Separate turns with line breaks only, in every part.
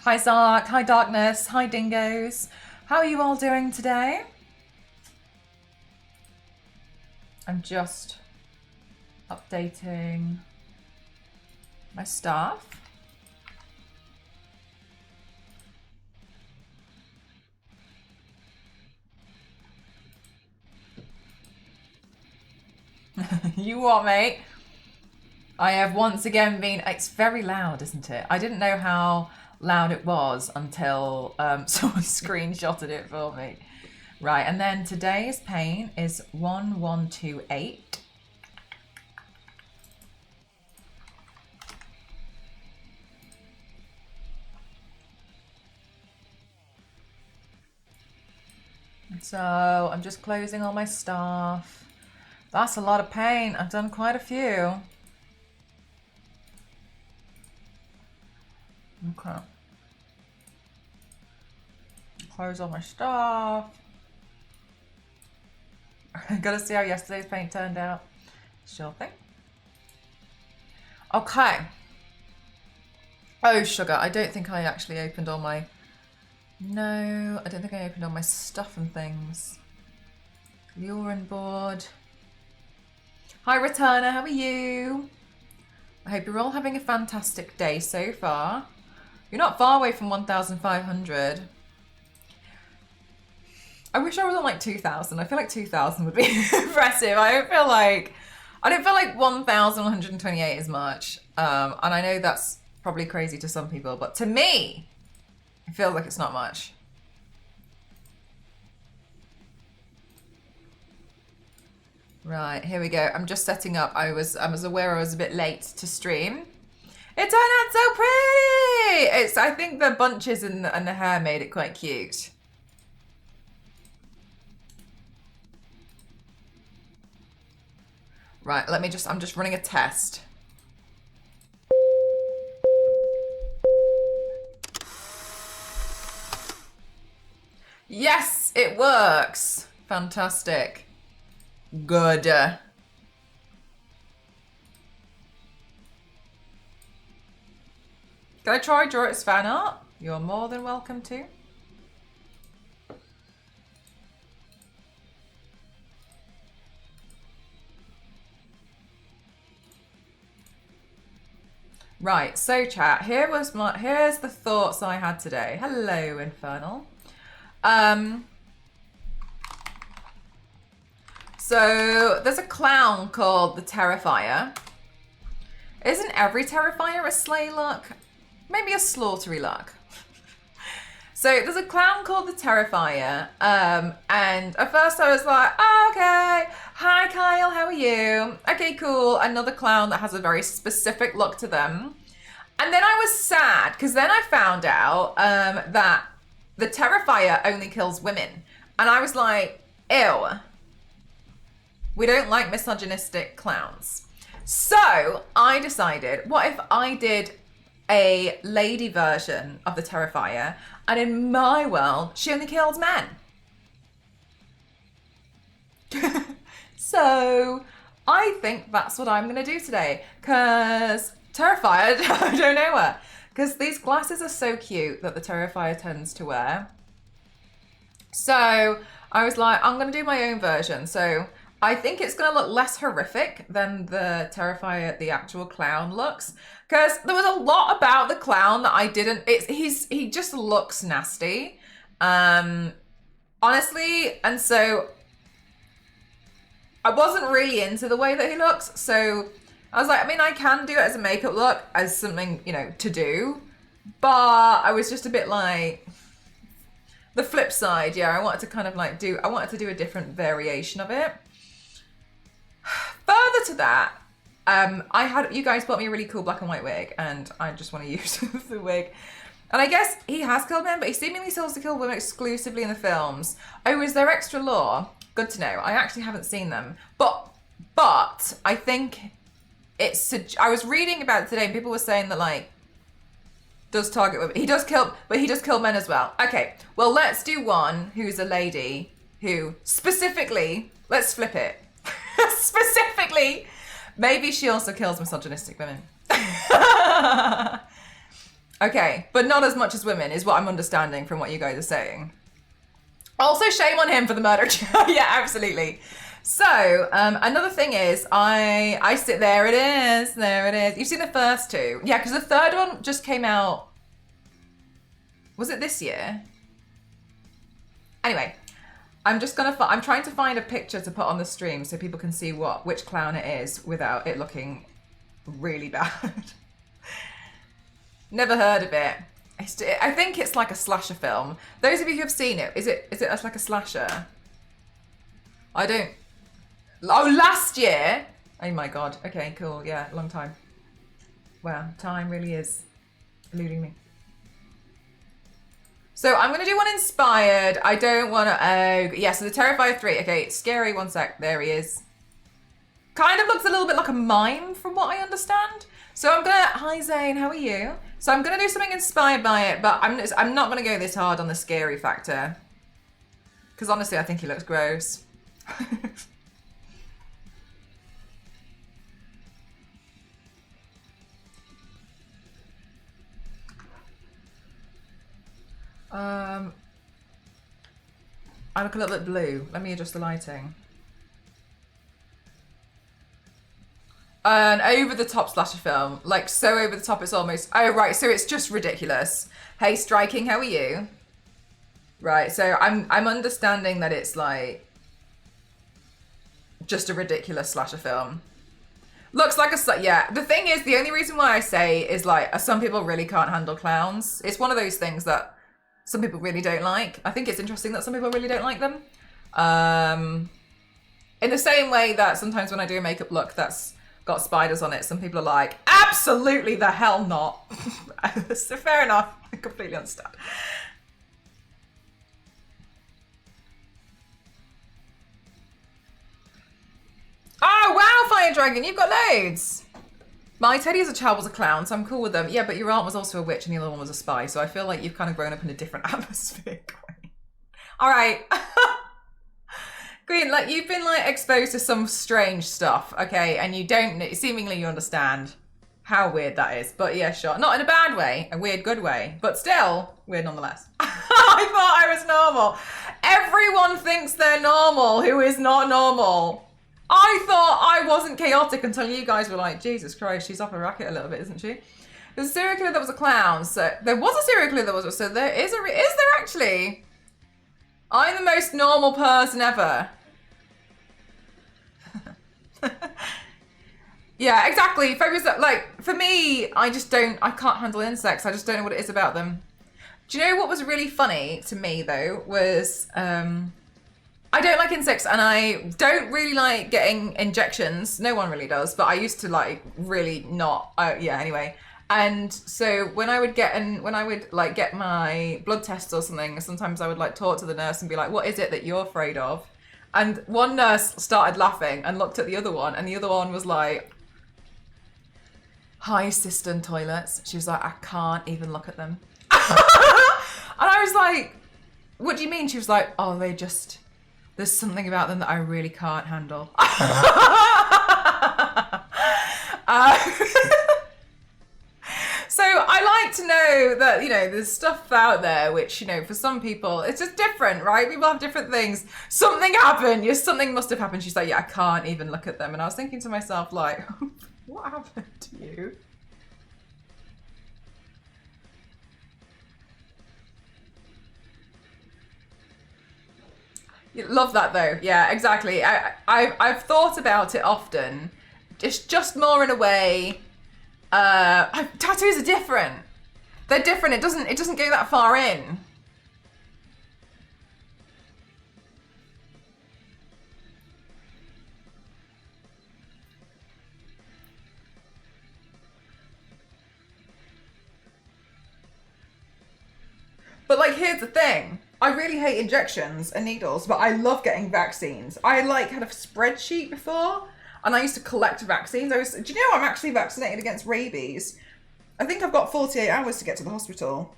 Hi Zark, hi Darkness, hi Dingoes. How are you all doing today? I'm just updating my staff. You what, mate? I have once again been... It's very loud, isn't it? I didn't know how loud it was until someone screenshotted it for me. Right, and then today's pain is 1128. So I'm just closing all my staff. That's a lot of pain. I've done quite a few. Okay. Close all my stuff. Gotta see how yesterday's paint turned out. Sure thing. Okay. Oh, sugar. I don't think I actually opened all my... No, I don't think I opened all my stuff and things. Urine board. Hi, Returner. How are you? I hope you're all having a fantastic day so far. You're not far away from 1,500. I wish I was on like 2,000. I feel like 2,000 would be impressive. I don't feel like 1,128 is much. And I know that's probably crazy to some people, but to me, I feel like it's not much. Right, here we go. I'm just setting up. I was aware I was a bit late to stream. It turned out so pretty! I think the bunches and the hair made it quite cute. Right, I'm just running a test. Yes, it works. Fantastic. Good. Can I try draw its fan art? You're more than welcome to. Right, so chat, here's the thoughts I had today. Hello, Infernal. So there's a clown called the Terrifier. Isn't every Terrifier a slay luck? Maybe a slaughtery luck. So there's a clown called the Terrifier, and at first I was like, oh, okay, hi Kyle, how are you? Okay, cool, another clown that has a very specific look to them. And then I was sad, because then I found out that the Terrifier only kills women. And I was like, ew, we don't like misogynistic clowns. So I decided, what if I did a lady version of the Terrifier, and in my world, she only kills men. So I think that's what I'm gonna do today, because Terrifier, I don't know her. Because these glasses are so cute that the Terrifier tends to wear. So I was like, I'm gonna do my own version. So I think it's gonna look less horrific than the Terrifier, the actual clown looks. Because there was a lot about the clown that I didn't, he just looks nasty. Honestly, and so I wasn't really into the way that he looks. So I was like, I mean, I can do it as a makeup look, as something, you know, to do. But I was just a bit like, the flip side, yeah, I wanted to kind of like I wanted to do a different variation of it. Further to that, you guys bought me a really cool black and white wig, and I just want to use the wig. And I guess he has killed men, but he seemingly still has to kill women exclusively in the films. Oh, is there extra lore? Good to know. I actually haven't seen them. But I think I was reading about it today, and people were saying that, like, does target women. He does kill men as well. Okay, well, let's do one who's a lady who specifically, let's flip it. Specifically, maybe she also kills misogynistic women. Okay, but not as much as women is what I'm understanding from what you guys are saying. Also, shame on him for the murder. Yeah, absolutely. So, another thing is, I sit, there it is. You've seen the first two. Yeah, because the third one just came out, was it this year? Anyway, I'm trying to find a picture to put on the stream so people can see which clown it is without it looking really bad. Never heard of it. I think it's like a slasher film. Those of you who have seen it, is it like a slasher? I don't. Oh, last year. Oh my god. Okay, cool. Yeah, long time. Wow, time really is eluding me. So I'm going to do one inspired. I don't want to... yeah, so the Terrifier 3. Okay, scary. One sec. There he is. Kind of looks a little bit like a mime from what I understand. So I'm going to... Hi, Zane. How are you? So I'm going to do something inspired by it, but I'm not going to go this hard on the scary factor. Because honestly, I think he looks gross. I look a little bit blue. Let me adjust the lighting. An over-the-top slasher film. Like, so over-the-top it's almost... Oh, right, so it's just ridiculous. Hey, Striking, how are you? Right, so I'm understanding that it's, like, just a ridiculous slasher film. Looks like a... Yeah, the thing is, the only reason why I say is, like, some people really can't handle clowns. It's one of those things that some people really don't like. I think it's interesting that some people really don't like them. In the same way that sometimes when I do a makeup look that's got spiders on it, some people are like, absolutely the hell not. So fair enough. I completely understand. Oh, wow, Fire Dragon, you've got loads. My Teddy as a child was a clown, so I'm cool with them. Yeah, but your aunt was also a witch and the other one was a spy, so I feel like you've kind of grown up in a different atmosphere. All right. Green, like, you've been, like, exposed to some strange stuff, okay? And you don't, seemingly you understand how weird that is. But yeah, sure. Not in a bad way, a weird good way, but still weird nonetheless. I thought I was normal. Everyone thinks they're normal who is not normal. I thought I wasn't chaotic until you guys were like, Jesus Christ, she's off her racket a little bit, isn't she? There's a serial killer that was a clown. So there was a serial killer that was, so there is there actually? I'm the most normal person ever. Yeah, exactly. Phobias, like, for me, I can't handle insects. I just don't know what it is about them. Do you know what was really funny to me, though, was, I don't like insects and I don't really like getting injections. No one really does, but I used to, like, really not, yeah, anyway. And so when I would get my blood tests or something, sometimes I would, like, talk to the nurse and be like, what is it that you're afraid of? And one nurse started laughing and looked at the other one, and the other one was like, high cistern toilets. She was like, I can't even look at them. And I was like, what do you mean? She was like, oh, there's something about them that I really can't handle. So I like to know that, you know, there's stuff out there which, you know, for some people, it's just different, right? People have different things. Something happened. Yes, something must have happened. She's like, yeah, I can't even look at them. And I was thinking to myself, like, what happened to you? You love that though. Yeah, exactly. I've thought about it often. It's just more in a way. Tattoos are different. They're different. It doesn't go that far in. But like, here's the thing. I really hate injections and needles, but I love getting vaccines. I had a spreadsheet before, and I used to collect vaccines. Do you know I'm actually vaccinated against rabies? I think I've got 48 hours to get to the hospital.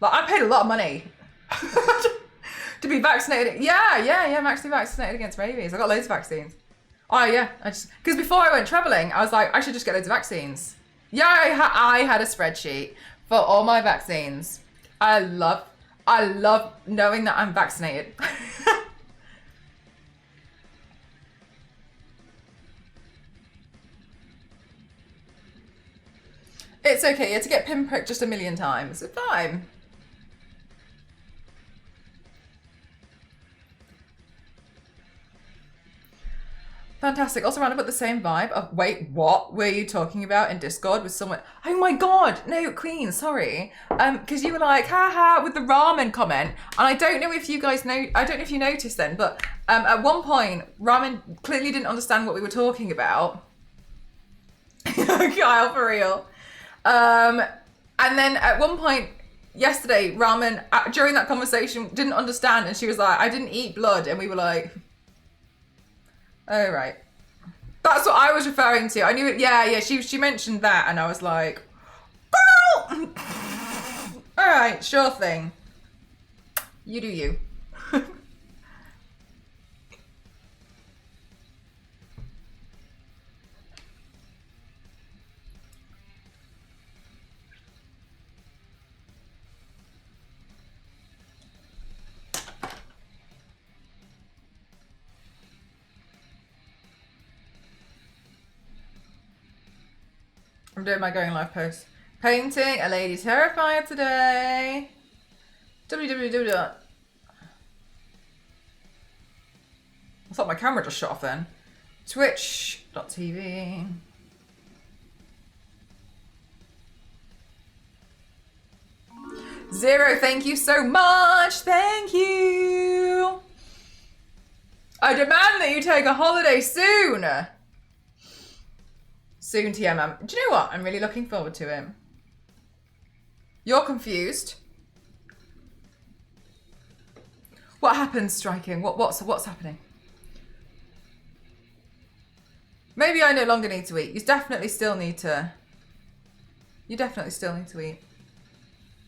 Like, I paid a lot of money to be vaccinated. Yeah, I'm actually vaccinated against rabies. I got loads of vaccines. Oh yeah, because before I went traveling, I was like, I should just get loads of vaccines. Yeah, I had a spreadsheet for all my vaccines. I love knowing that I'm vaccinated. It's okay. You had to get pinpricked just a million times. It's fine. Fantastic. Also round about the same vibe of, wait, what were you talking about in Discord with someone? Oh my God. No, Queen, sorry. Because you were like, haha, with the ramen comment. And I don't know if you guys know, I don't know if you noticed then, but at one point, Ramen clearly didn't understand what we were talking about. Kyle, for real. And then at one point yesterday, Ramen, during that conversation, didn't understand. And she was like, I didn't eat blood. And we were like, oh, right. That's what I was referring to. I knew it. Yeah. She mentioned that. And I was like, girl! All right, sure thing. You do you. I'm doing my going live post. Painting a lady Terrifier today. www. I thought my camera just shut off then. Twitch.tv. Zero, thank you so much. Thank you. I demand that you take a holiday soon. Soon, TMM. Do you know what? I'm really looking forward to it. You're confused. What happens, Striking? What's happening? Maybe I no longer need to eat. You definitely still need to eat.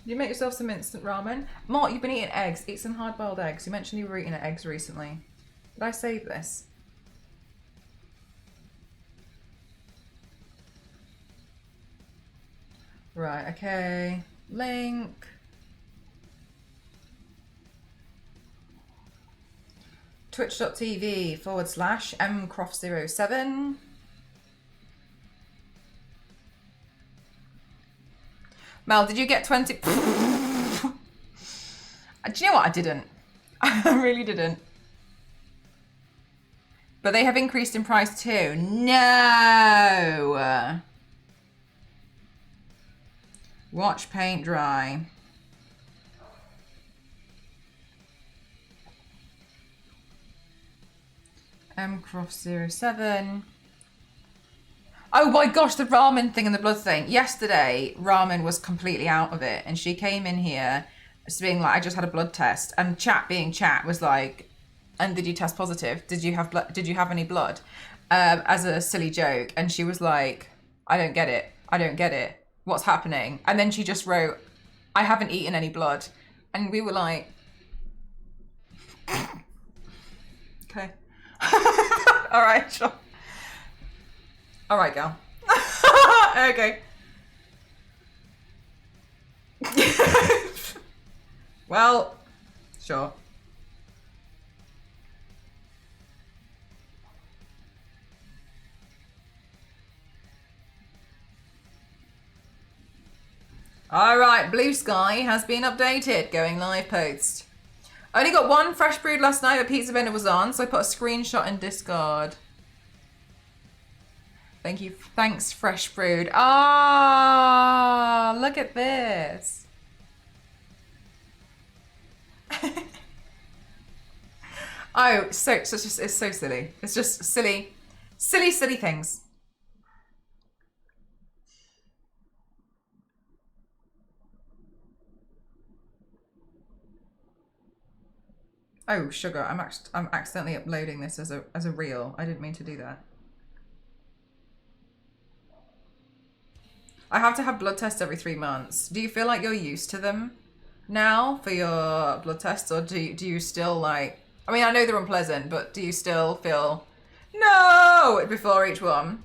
You make yourself some instant ramen. Mort, you've been eating eggs. Eat some hard-boiled eggs. You mentioned you were eating eggs recently. Did I save this? Right, okay. Link. Twitch.tv/mcroft07. Mel, did you get 20? Do you know what? I didn't. I really didn't. But they have increased in price too. No. Watch paint dry. mcroft07. Oh my gosh, the ramen thing and the blood thing. Yesterday, Ramen was completely out of it. And she came in here being like, I just had a blood test. And chat being chat was like, and did you test positive? Did you have blood? Did you have any blood? As a silly joke. And she was like, I don't get it. I don't get it. What's happening? And then she just wrote, I haven't eaten any blood. And we were like, okay. All right, sure. All right, girl. Okay. Well, sure. All right, Blue Sky has been updated. Going live post. I only got one fresh brewed last night. The pizza vendor was on, so I put a screenshot in Discord. Thank you. Thanks, fresh brewed. Ah, look at this. Oh, it's so silly. It's just silly things. Oh, sugar! I'm accidentally uploading this as a reel. I didn't mean to do that. I have to have blood tests every 3 months. Do you feel like you're used to them now for your blood tests, or do you still like? I mean, I know they're unpleasant, but do you still feel? No! Before each one.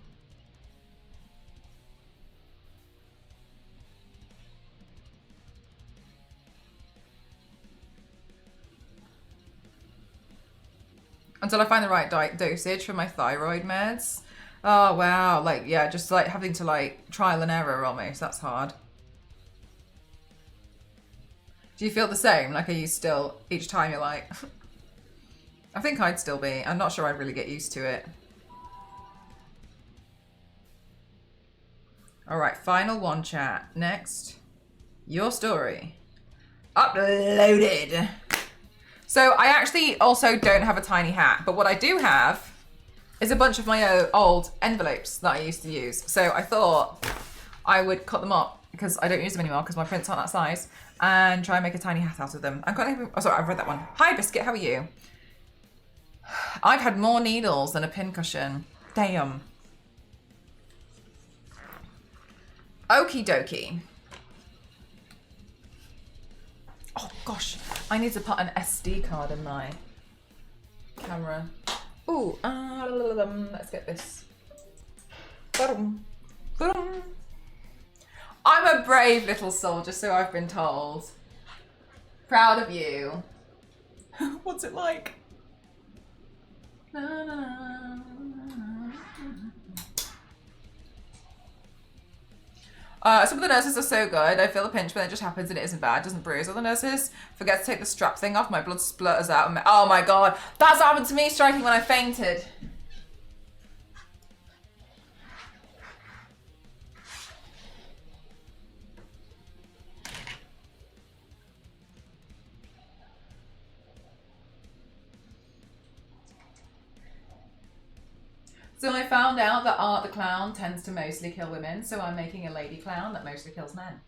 Until I find the right dosage for my thyroid meds. Oh, wow. Like, yeah, just like having to like trial and error almost. That's hard. Do you feel the same? Like, are you still, each time you're like, I think I'd still be. I'm not sure I'd really get used to it. All right, final one, chat. Next, your story. Uploaded. So I actually also don't have a tiny hat, but what I do have is a bunch of my old envelopes that I used to use. So I thought I would cut them up because I don't use them anymore because my prints aren't that size, and try and make a tiny hat out of them. Oh, sorry, I've read that one. Hi, Biscuit, how are you? I've had more needles than a pincushion. Damn. Okie dokie. Oh gosh, I need to put an SD card in my camera. Ooh, let's get this. I'm a brave little soldier, so I've been told. Proud of you. What's it like? Some of the nurses are so good. I feel a pinch, but it just happens and it isn't bad. It doesn't bruise. Other nurses forget to take the strap thing off. My blood splutters out. Oh my god, that's happened to me striking when I fainted. So I found out that Art the Clown tends to mostly kill women, so I'm making a lady clown that mostly kills men.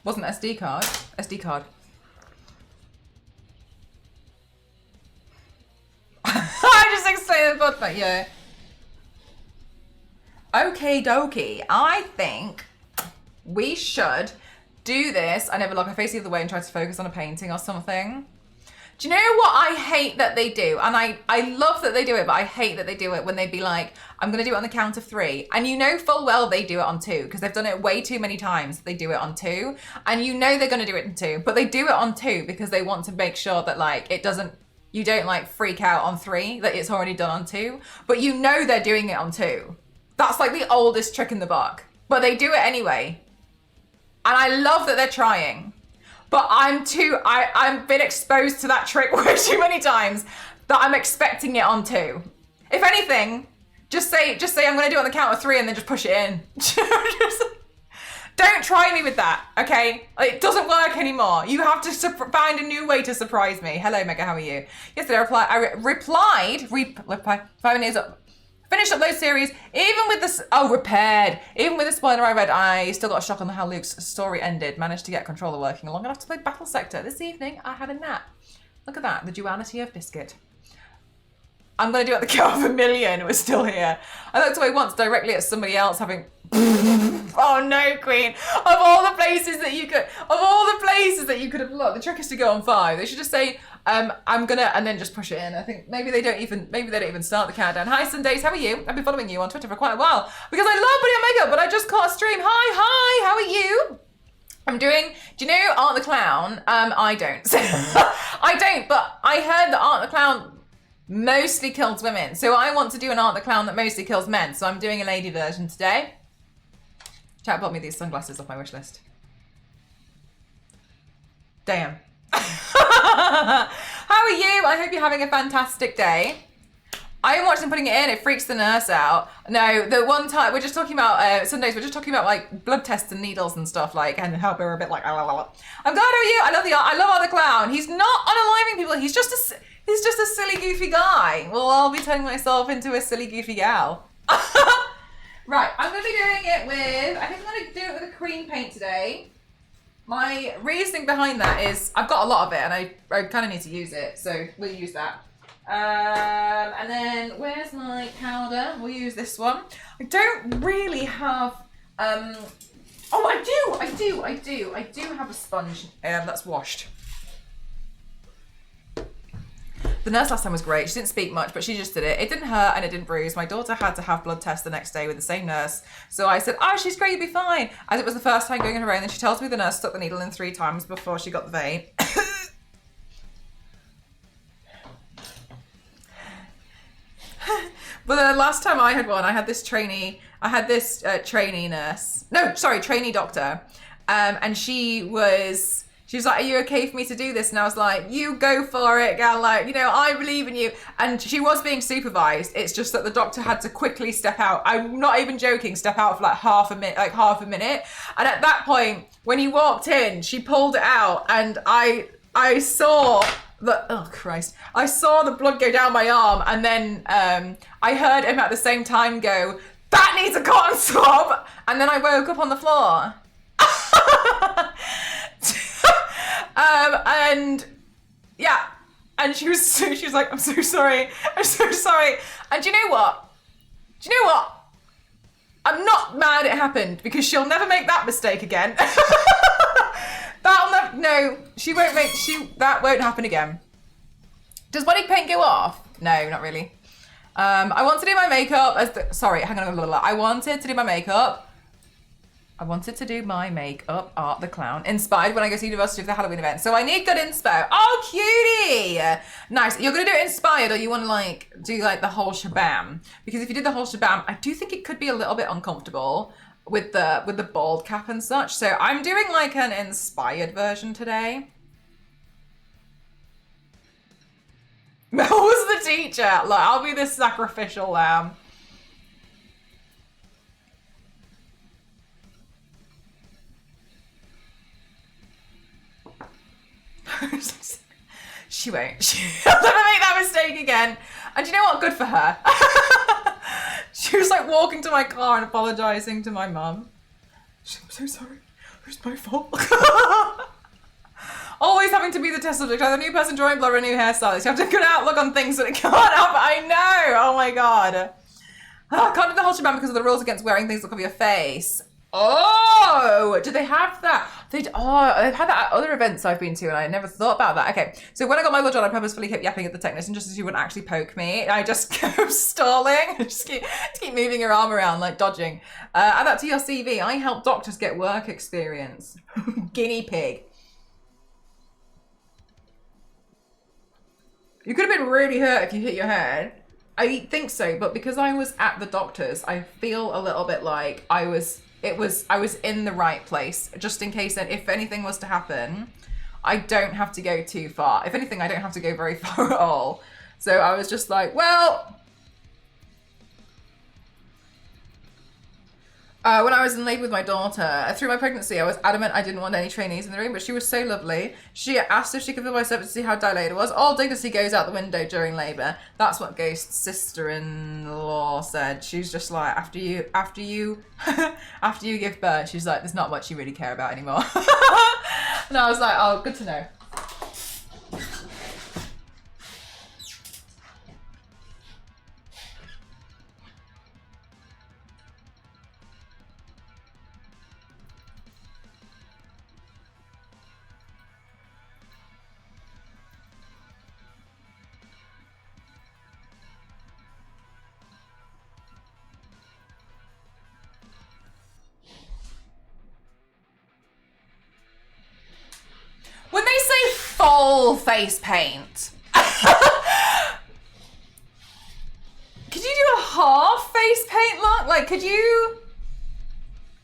Wasn't SD card. SD card. I just explained the but yeah. Okay dokie. I think we should do this. I never look, I face the other way and try to focus on a painting or something. Do you know what I hate that they do? And I love that they do it, but I hate that they do it when they be like, I'm going to do it on the count of 3. And you know full well they do it on 2 because they've done it way too many times. They do it on 2. And you know they're going to do it in 2. But they do it on 2 because they want to make sure that like it doesn't, you don't like freak out on 3, that it's already done on 2. But you know they're doing it on 2. That's like the oldest trick in the book. But they do it anyway. And I love that they're trying, but I've been exposed to that trick way too many times that I'm expecting it on 2. If anything, just say I'm going to do it on the count of 3 and then just push it in. Don't try me with that, okay? It doesn't work anymore. You have to find a new way to surprise me. Hello, Mega, how are you? Yesterday I replied 5 minutes up. Finished up those series, even with this, repaired. Even with the spoiler I read, I still got a shock on how Luke's story ended. Managed to get controller working long enough to play Battle Sector. This evening, I had a nap. Look at that, the duality of Biscuit. I'm going to do it at the count of 1,000,000. It was still here. I looked away once directly at somebody else having... Oh no, Queen. Of all the places that you could have looked, the trick is to go on 5. They should just say, I'm gonna, and then just push it in. I think maybe they don't even start the countdown. Hi Sundays, how are you? I've been following you on Twitter for quite a while because I love Buddy Omega, but I just caught a stream. Hi, how are you? Do you know Art the Clown? I don't. I don't, but I heard that Art the Clown mostly kills women. So I want to do an Art the Clown that mostly kills men. So I'm doing a lady version today. Chat bought me these sunglasses off my wish list. Damn. How are you? I hope you're having a fantastic day. I am watching putting it in. It freaks the nurse out. No, the one time we're just talking about Sundays. We're just talking about like blood tests and needles and stuff like, and how we're a bit like. I'm glad. How are you? I love Art the Clown. He's not unaliving people. He's just a silly goofy guy. Well, I'll be turning myself into a silly goofy gal. Right, I'm going to be doing it with, I think I'm going to do it with a cream paint today. My reasoning behind that is I've got a lot of it and I kind of need to use it, so we'll use that. And then where's my powder? We'll use this one. I don't really have Oh, I do have a sponge that's washed. The nurse last time was great. She didn't speak much, but she just did it. It didn't hurt and it didn't bruise. My daughter had to have blood tests the next day with the same nurse. So I said, oh, she's great, you'll be fine. As it was the first time going in her own. Then she tells me the nurse stuck the needle in 3 times before she got the vein. But the last time I had one, I had this trainee nurse. No, sorry, trainee doctor. And she was like, are you okay for me to do this? And I was like, you go for it, gal. Like, you know, I believe in you. And she was being supervised. It's just that the doctor had to quickly step out. I'm not even joking, step out for like half a minute. And at that point, when he walked in, she pulled it out and I saw oh Christ, I saw the blood go down my arm, and then I heard him at the same time go, that needs a cotton swab. And then I woke up on the floor. And yeah, and she was like, I'm so sorry. And do you know what? I'm not mad it happened, because she'll never make that mistake again. That won't happen again. Does body paint go off? No, not really. I want to do my makeup I wanted to do my makeup. Art the Clown, inspired when I go to university for the Halloween event. So I need good inspo. Oh, cutie! Nice. You're gonna do it inspired, or you want to like do like the whole shabam? Because if you did the whole shabam, I do think it could be a little bit uncomfortable with the bald cap and such. So I'm doing like an inspired version today. Mel was the teacher. Look, I'll be this sacrificial lamb. She won't. She'll never make that mistake again. And you know what? Good for her. She was like walking to my car and apologizing to my mum. I'm so sorry. It was my fault. Always having to be the test subject. Either a new person drawing blood or a new hairstylist. You have to good outlook on things that it can't happen. I know. Oh my God. I can't do the whole shebang because of the rules against wearing things that cover your face. Oh, do they have that? They've had that at other events I've been to, and I never thought about that. Okay, so when I got my blood drawn, I purposefully kept yapping at the technician just so she wouldn't actually poke me. I just kept stalling, just keep moving her arm around, like dodging. Add that to your CV. I help doctors get work experience. Guinea pig. You could have been really hurt if you hit your head. I think so, but because I was at the doctor's, I feel a little bit like I was in the right place, just in case that if anything was to happen, I don't have to go too far. If anything, I don't have to go very far at all. So I was just like, well, when I was in labour with my daughter, through my pregnancy, I was adamant I didn't want any trainees in the room, but she was so lovely. She asked if she could feel my cervix to see how dilated it was. All dignity goes out the window during labour. That's what Ghost's sister-in-law said. She's just like, after you give birth, she's like, there's not much you really care about anymore. And I was like, oh, good to know. When they say full face paint, could you do a half face paint look? Like, could you,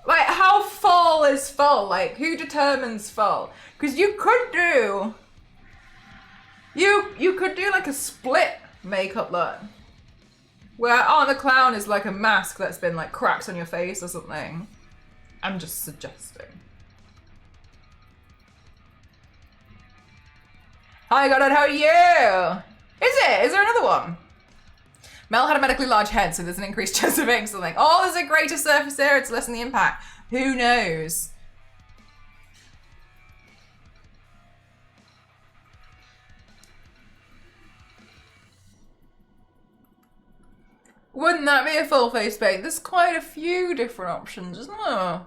like, how full is full? Like, who determines full? Because you could do like a split makeup look, where the clown is like a mask that's been like cracked on your face or something. I'm just suggesting. Hi, Goddard, how are you? Is there another one? Mel had a medically large head, so there's an increased chance of making something. Oh, there's a greater surface area to lessen the impact. Who knows? Wouldn't that be a full face paint? There's quite a few different options, isn't there?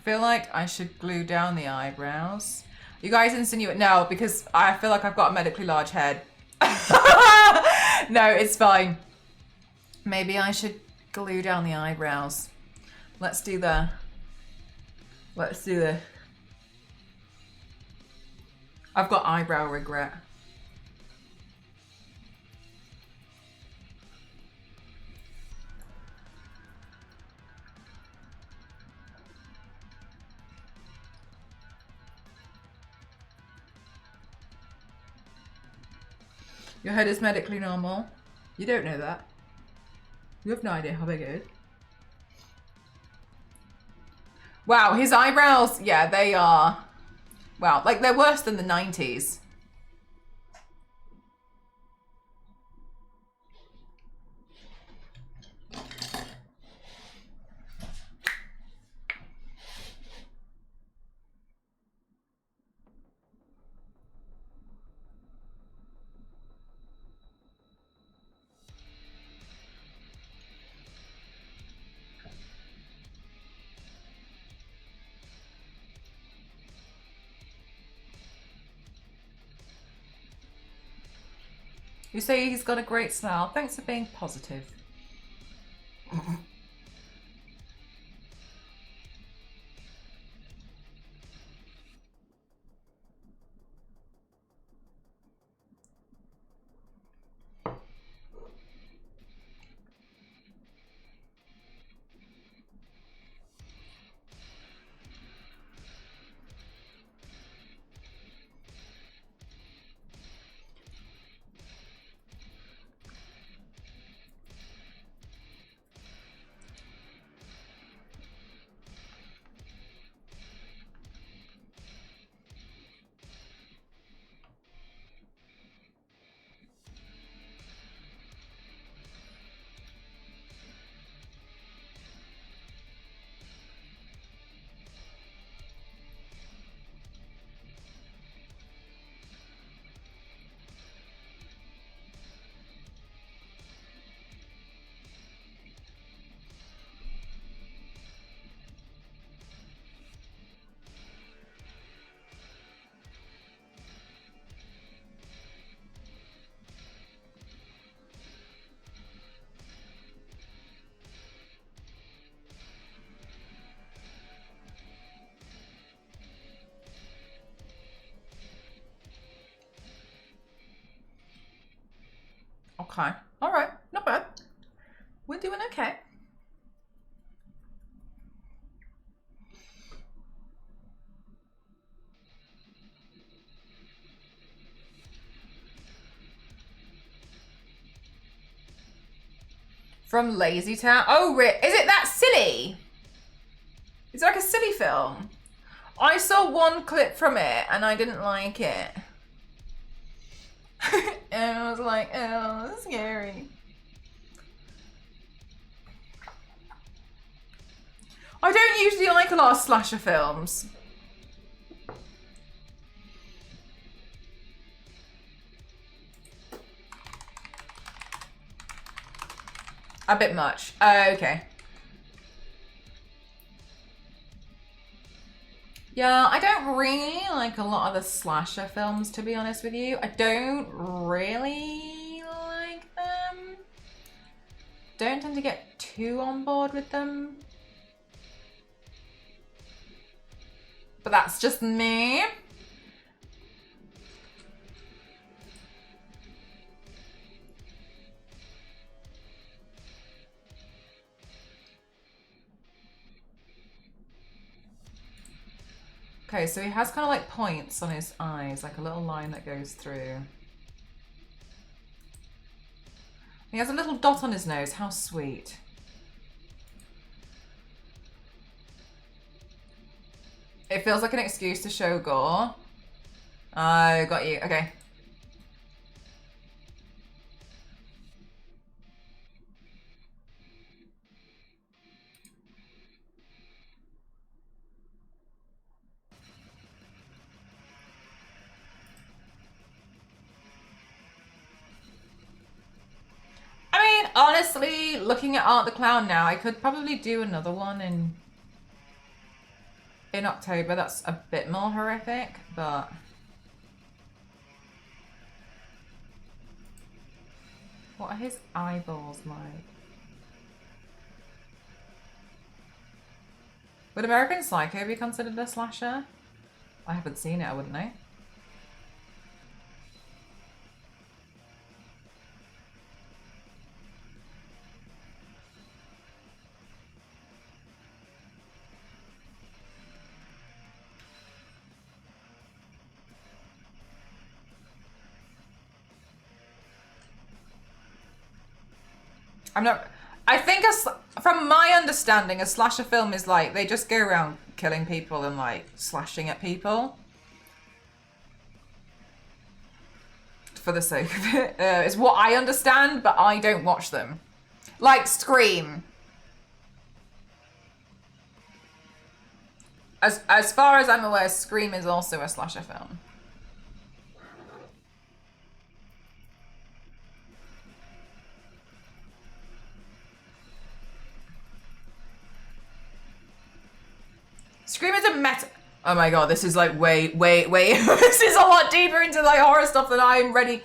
feel like I should glue down the eyebrows. You guys insinuate no, because I feel like I've got a medically large head. No, it's fine. Maybe I should glue down the eyebrows. Let's do the. I've got eyebrow regret. Your head is medically normal. You don't know that. You have no idea how big it is. Wow, his eyebrows, yeah, they are, wow, like they're worse than the 90s. You say he's got a great smile. Thanks for being positive. Okay. All right. Not bad. We're doing okay. From Lazy Town. Oh, is it that silly? It's like a silly film. I saw one clip from it and I didn't like it. And I was like, oh, that's scary. I don't usually like a lot of slasher films. A bit much. Okay. Yeah, I don't really like a lot of the slasher films, to be honest with you. I don't really like them. Don't tend to get too on board with them. But that's just me. Okay, so he has kind of like points on his eyes, like a little line that goes through. He has a little dot on his nose. How sweet. It feels like an excuse to show gore. Oh, got you. Okay. I mean, honestly, looking at Art the Clown now, I could probably do another one and in October that's a bit more horrific, but what are his eyeballs like? Would American Psycho be considered a slasher? I haven't seen it, I wouldn't know. I'm not... I think, from my understanding, a slasher film is like, they just go around killing people and like slashing at people. For the sake of it. It's what I understand, but I don't watch them. Like Scream. As far as I'm aware, Scream is also a slasher film. Scream is a meta... Oh my god, this is like way... This is a lot deeper into like horror stuff than I'm ready...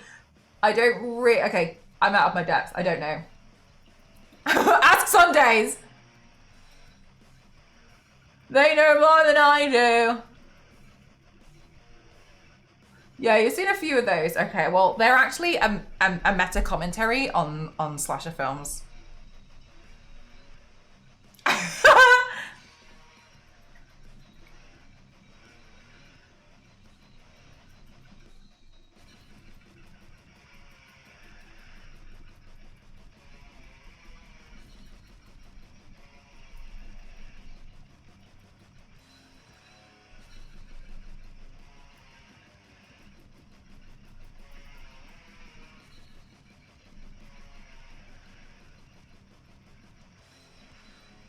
I don't really... Okay, I'm out of my depth. I don't know. Ask Sundays! They know more than I do. Yeah, you've seen a few of those. Okay, well, they're actually a meta commentary on slasher films.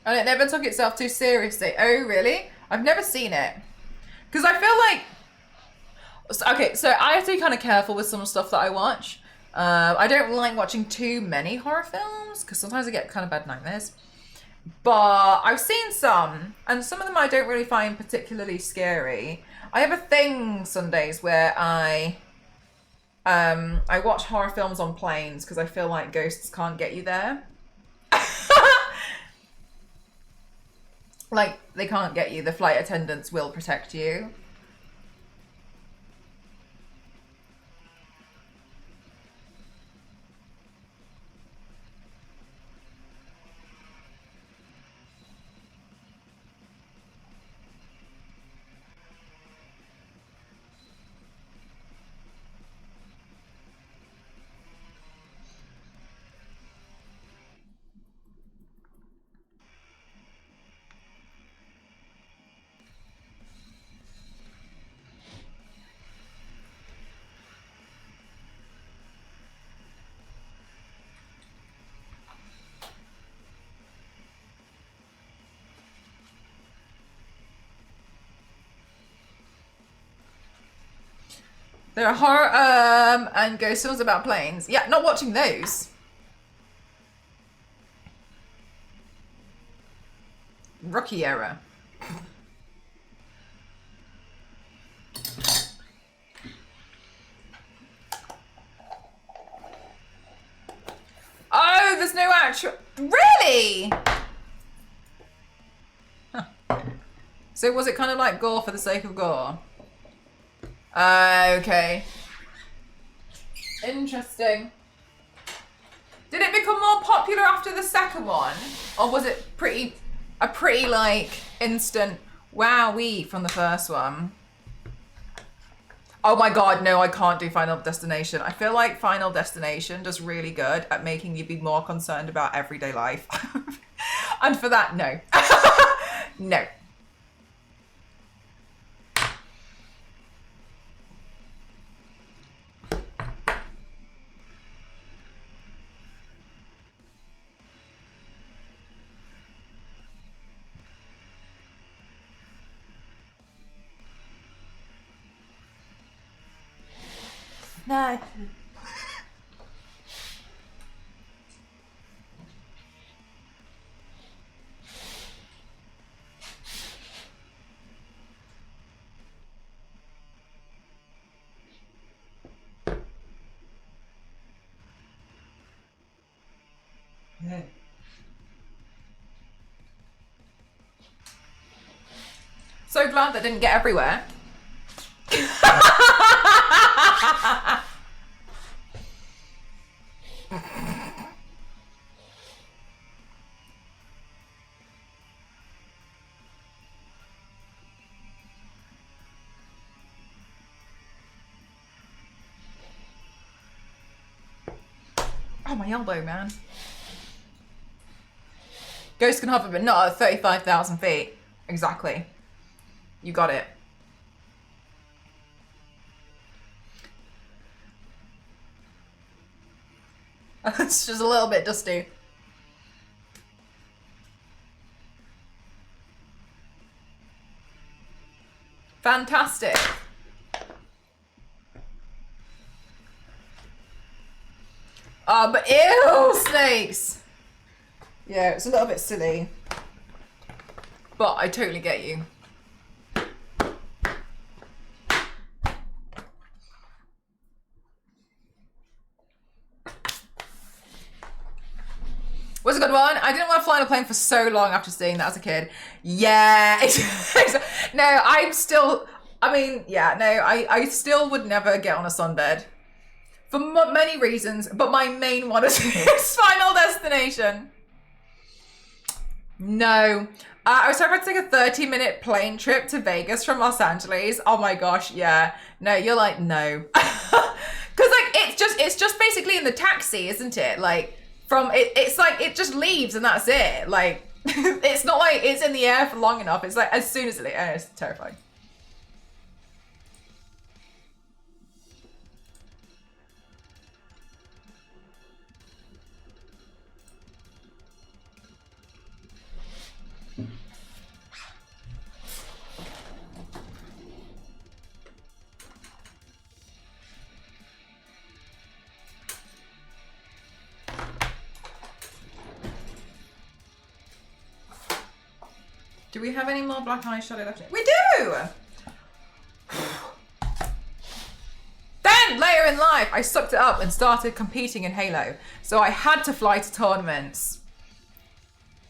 And it never took itself too seriously. Oh, really? I've never seen it. Because I feel like... Okay, so I have to be kind of careful with some stuff that I watch. I don't like watching too many horror films, because sometimes I get kind of bad nightmares. But I've seen some, and some of them I don't really find particularly scary. I have a thing Sundays where I watch horror films on planes, because I feel like ghosts can't get you there. Like, they can't get you. The flight attendants will protect you. There are horror and ghost films about planes. Yeah, not watching those. Rookie era. Oh, there's no actual... Really? Huh. So was it kind of like gore for the sake of gore? Okay. Interesting. Did it become more popular after the second one? Or was it a pretty like instant wowee from the first one? Oh my god, no, I can't do Final Destination. I feel like Final Destination does really good at making you be more concerned about everyday life. And for that, no. No. No. so glad that didn't get everywhere. Oh, my elbow, man. Ghosts can hover, but not at 35,000 feet. Exactly. You got it. It's just a little bit dusty. Fantastic. Oh, but ew, snakes. Yeah, it's a little bit silly. But I totally get you. Was a good one. I didn't want to fly on a plane for so long after seeing that as a kid. Yeah. No, I'm still, I mean, yeah, no, I still would never get on a sunbed. For many reasons, but my main one is Final Destination. No. I was hoping to take a 30-minute plane trip to Vegas from Los Angeles. Oh my gosh, yeah. No, you're like, no. Because like, it's just basically in the taxi, isn't it? Like, it's like, it just leaves and that's it. Like, it's not like it's in the air for long enough. It's like, as soon as it's terrifying. Do we have any more black eyeshadow left? We do! Then, later in life, I sucked it up and started competing in Halo. So I had to fly to tournaments.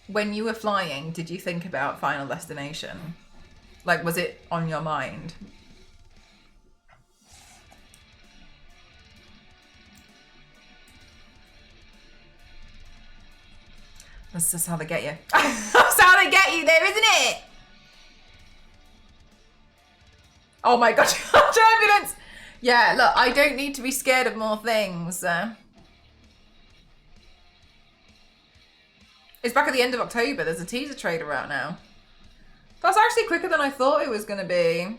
When you were flying, did you think about Final Destination? Like, was it on your mind? That's just how they get you. That's how they get you there, isn't it? Oh my god, turbulence! Yeah, look, I don't need to be scared of more things. It's back at the end of October. There's a teaser trailer out now. That's actually quicker than I thought it was going to be.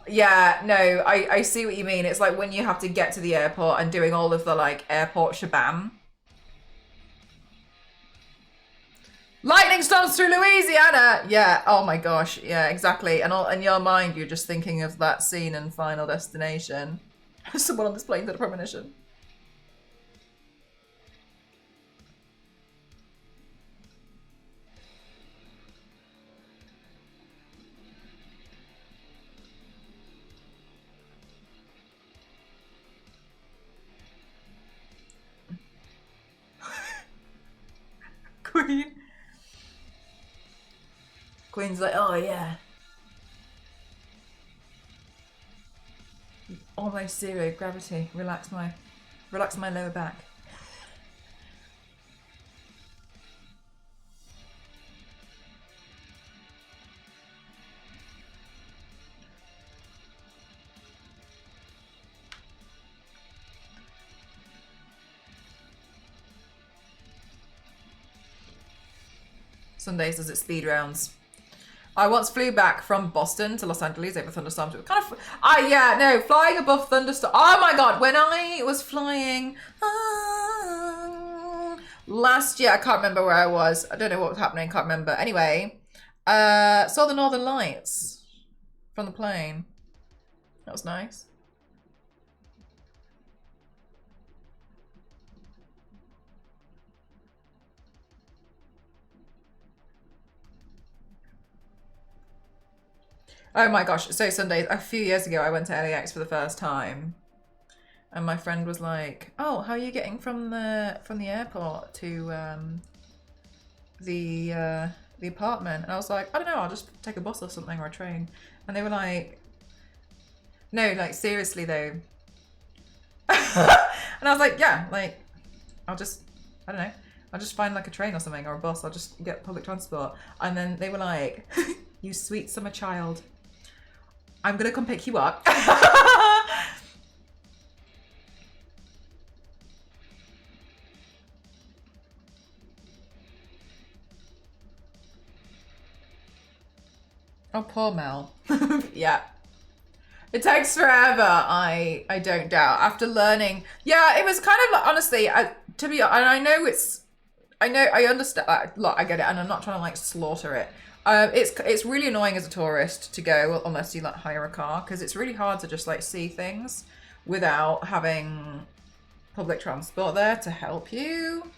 Yeah, no, I see what you mean. It's like when you have to get to the airport and doing all of the like airport shabam. Lightning storms through Louisiana. Yeah. Oh my gosh. Yeah, exactly. And in your mind, you're just thinking of that scene in Final Destination. Someone on this plane's had a premonition. Queen. Queen's like, oh yeah. Almost zero gravity. Relax my lower back. Sundays does it speed rounds. I once flew back from Boston to Los Angeles over thunderstorms. It was kind of, yeah, no, flying above thunderstorms. Oh my God, when I was flying last year, I can't remember where I was. I don't know what was happening, can't remember. Anyway, saw the Northern Lights from the plane. That was nice. Oh my gosh, so Sundays, a few years ago I went to LAX for the first time. And my friend was like, "Oh, how are you getting from the airport to the apartment?" And I was like, "I don't know. I'll just take a bus or something, or a train." And they were like, "No, like seriously though." And I was like, "Yeah, like I don't know. I'll just find like a train or something, or a bus. I'll just get public transport." And then they were like, "You sweet summer child. I'm gonna come pick you up." Oh, poor Mel. Yeah. It takes forever, I don't doubt. After learning, yeah, it was kind of like, honestly, to be, and I know I understand, look, I get it, and I'm not trying to like slaughter it. It's really annoying as a tourist to go, unless you like hire a car, because it's really hard to just like see things without having public transport there to help you.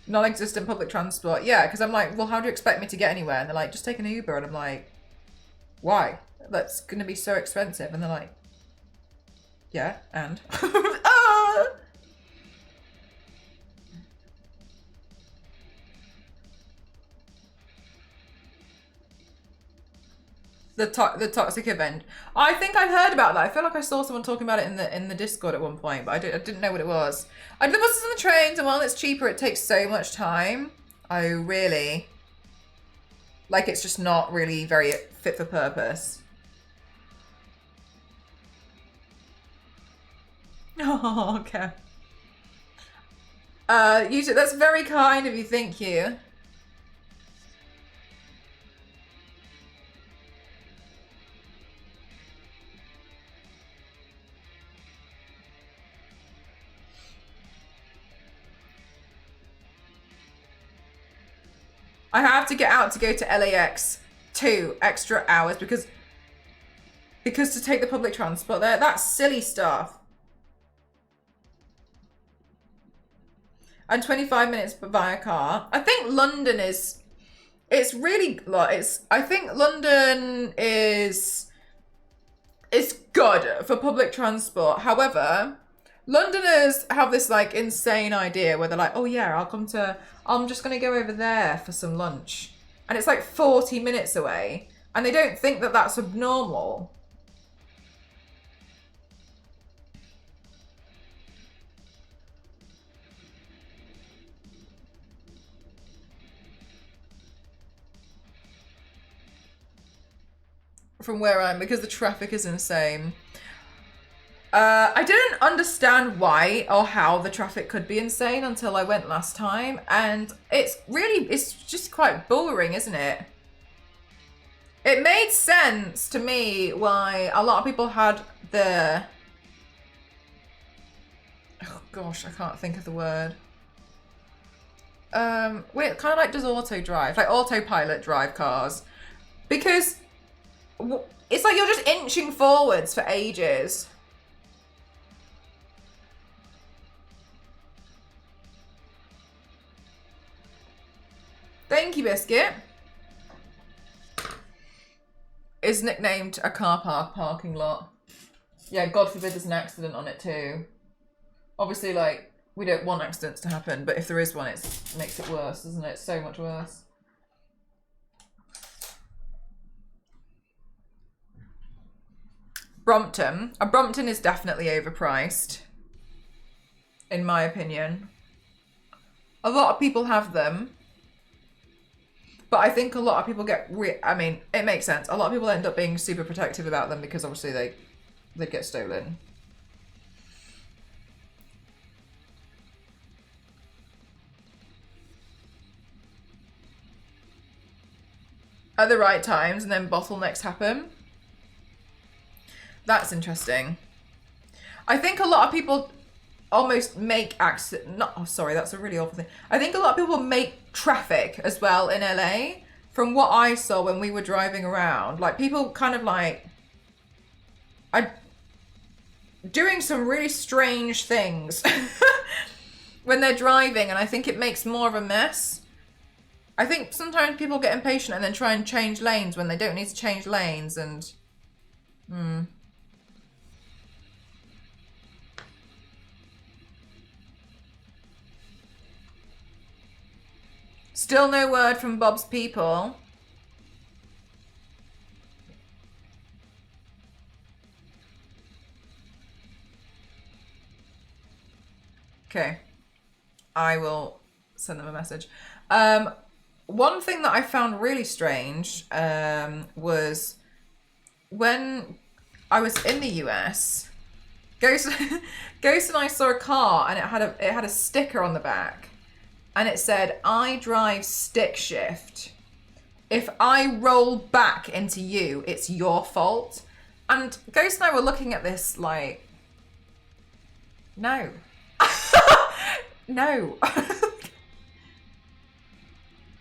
Non-existent public transport. Yeah, because I'm like, well, how do you expect me to get anywhere? And they're like, just take an Uber. And I'm like, why? That's going to be so expensive. And they're like, yeah, and? Ah! The toxic event. I think I've heard about that. I feel like I saw someone talking about it in the Discord at one point, but I didn't know what it was. I did the buses and the trains, and while it's cheaper, it takes so much time. Oh, really? Like, it's just not really very fit for purpose. Oh, okay. That's very kind of you. Thank you. I have to get out to go to LAX 2 extra hours because to take the public transport there, that's silly stuff. And 25 minutes via car. I think London is, it's really, I think London is good for public transport. However, Londoners have this like insane idea where they're like, oh yeah, I'm just going to go over there for some lunch. And it's like 40 minutes away. And they don't think that that's abnormal. From where I am, because the traffic is insane. I didn't understand why or how the traffic could be insane until I went last time, and it's just quite boring, isn't it? It made sense to me why a lot of people had the, oh gosh, I can't think of the word. Wait, kind of like does auto drive, like autopilot drive cars, because it's like you're just inching forwards for ages. Thank you, Biscuit. Is nicknamed a car park parking lot. Yeah, God forbid there's an accident on it too. Obviously, like, we don't want accidents to happen, but if there is one, it makes it worse, doesn't it? So much worse. Brompton. A Brompton is definitely overpriced, in my opinion. A lot of people have them. But I think a lot of people I mean, it makes sense. A lot of people end up being super protective about them because obviously they get stolen. At the right times, and then bottlenecks happen. That's interesting. I think a lot of people almost make sorry, that's a really awful thing. I think a lot of people make traffic as well in LA. From what I saw when we were driving around, like people kind of like are doing some really strange things when they're driving, and I think it makes more of a mess. I think sometimes people get impatient and then try and change lanes when they don't need to change lanes and... Still no word from Bob's people. Okay. I will send them a message. One thing that I found really strange was when I was in the US, Ghost and I saw a car and it had a sticker on the back and it said, "I drive stick shift. If I roll back into you, it's your fault." And Ghost and I were looking at this like, no. No.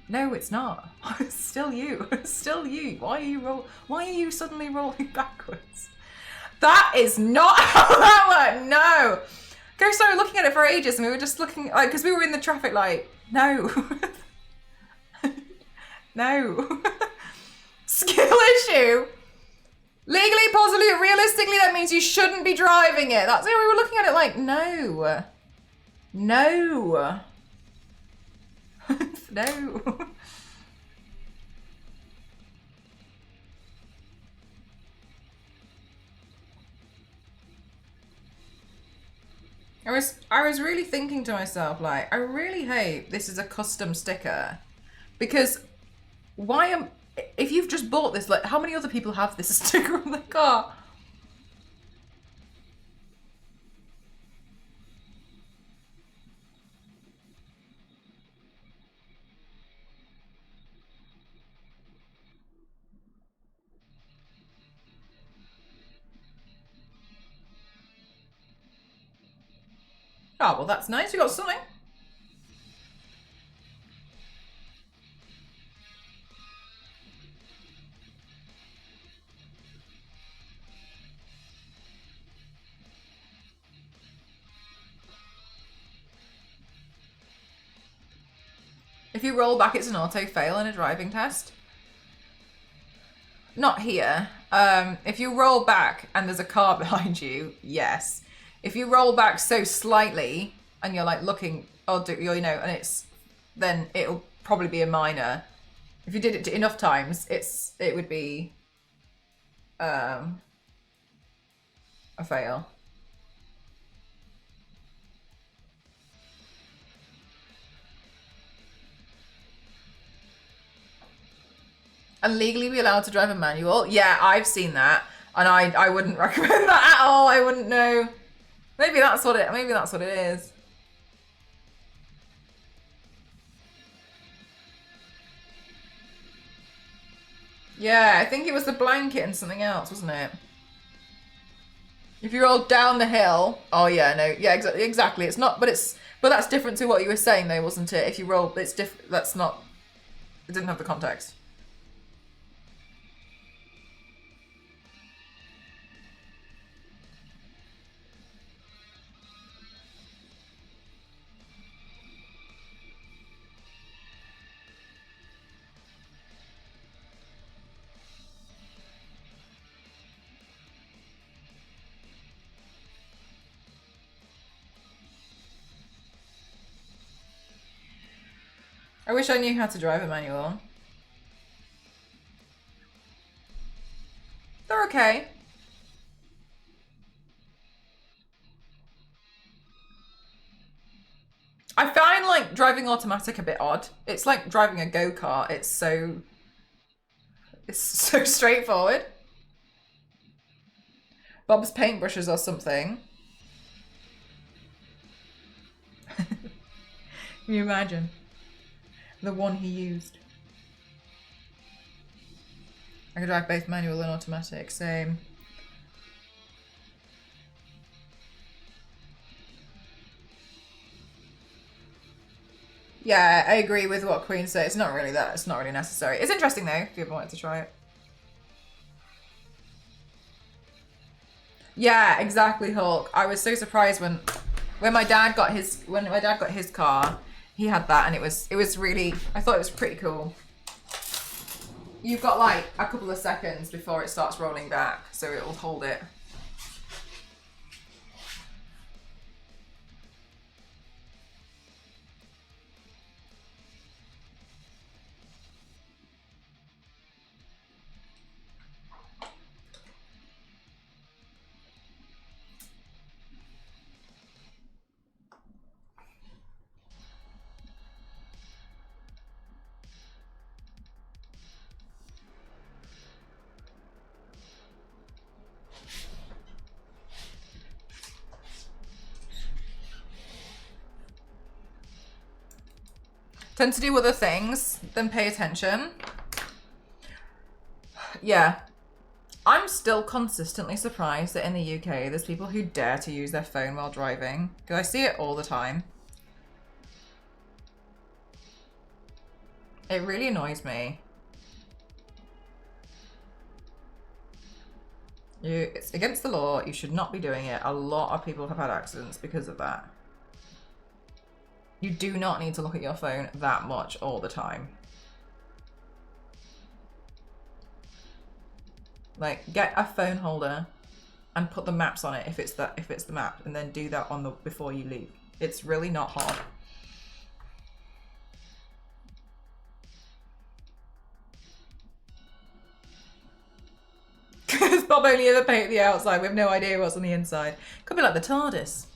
No, it's not. It's still you. It's still you. Why are you suddenly rolling backwards? That is not how that worked. No. Ghost and I were looking at it for ages and we were just looking, like, because we were in the traffic light. No. No. Skill issue. Legally, possibly, realistically, that means you shouldn't be driving it. That's it. We were looking at it like, no. No. No. I was really thinking to myself, like, I really hope this is a custom sticker. Because if you've just bought this, like, how many other people have this sticker on their car? Oh, well, that's nice. You got something. If you roll back, it's an auto fail in a driving test. Not here. If you roll back and there's a car behind you, yes. If you roll back so slightly and you're like looking, and then it'll probably be a minor. If you did it enough times, it would be a fail. And legally be allowed to drive a manual? Yeah, I've seen that, and I wouldn't recommend that at all. I wouldn't know. Maybe that's what it is. Yeah, I think it was the blanket and something else, wasn't it? If you roll down the hill, oh yeah, no, yeah, exactly. It's not, but that's different to what you were saying, though, wasn't it? If you roll, it's different. That's not. It didn't have the context. I wish I knew how to drive a manual. They're okay. I find like driving automatic a bit odd. It's like driving a go-kart. It's so straightforward. Bob's paintbrushes or something. Can you imagine? The one he used. I could drive both manual and automatic, same. Yeah, I agree with what Queen said. It's not really necessary. It's interesting though, if you ever wanted to try it. Yeah, exactly, Hulk. I was so surprised when my dad got his car. he had that, and it was really, I thought it was pretty cool. You've got like a couple of seconds before it starts rolling back, so it will hold it. Tend to do other things than pay attention. Yeah. I'm still consistently surprised that in the UK there's people who dare to use their phone while driving. Because I see it all the time. It really annoys me. It's against the law. You should not be doing it. A lot of people have had accidents because of that. You do not need to look at your phone that much all the time. Like, get a phone holder and put the maps on it if it's the map, and then do that on the before you leave. It's really not hard. Because Bob only ever painted the outside. We have no idea what's on the inside. Could be like the TARDIS.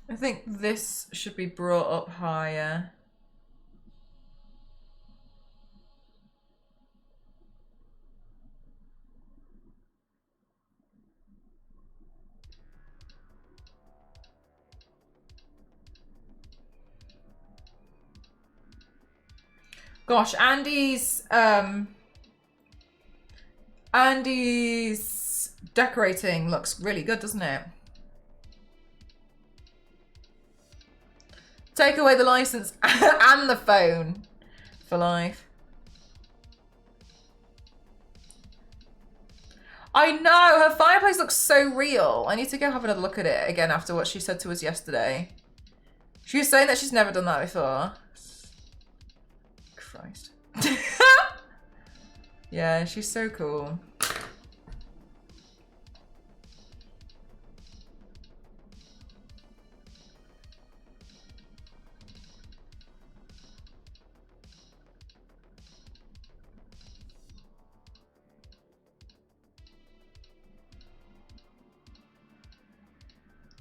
I think this should be brought up higher. Gosh, Andy's decorating looks really good, doesn't it? Take away the license and the phone for life. I know, her fireplace looks so real. I need to go have another look at it again after what she said to us yesterday. She was saying that she's never done that before. Christ. Yeah, she's so cool.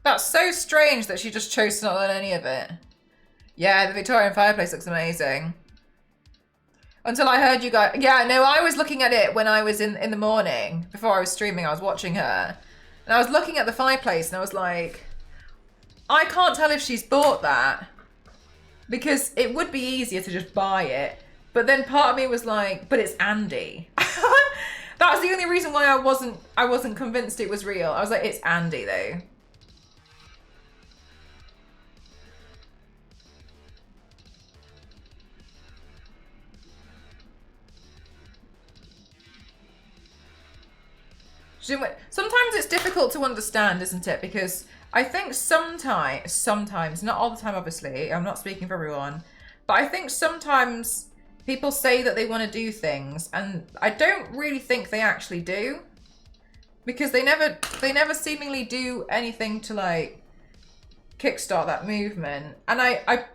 That's so strange that she just chose to not learn any of it. Yeah, the Victorian fireplace looks amazing. Until I heard you guys. Yeah, no, I was looking at it when I was in the morning. Before I was streaming, I was watching her. And I was looking at the fireplace and I was like, I can't tell if she's bought that. Because it would be easier to just buy it. But then part of me was like, but it's Andy. That was the only reason why I wasn't convinced it was real. I was like, it's Andy though. Sometimes it's difficult to understand, isn't it? Because I think sometimes, not all the time, obviously, I'm not speaking for everyone, but I think sometimes people say that they want to do things, and I don't really think they actually do, because they never seemingly do anything to like kickstart that movement. And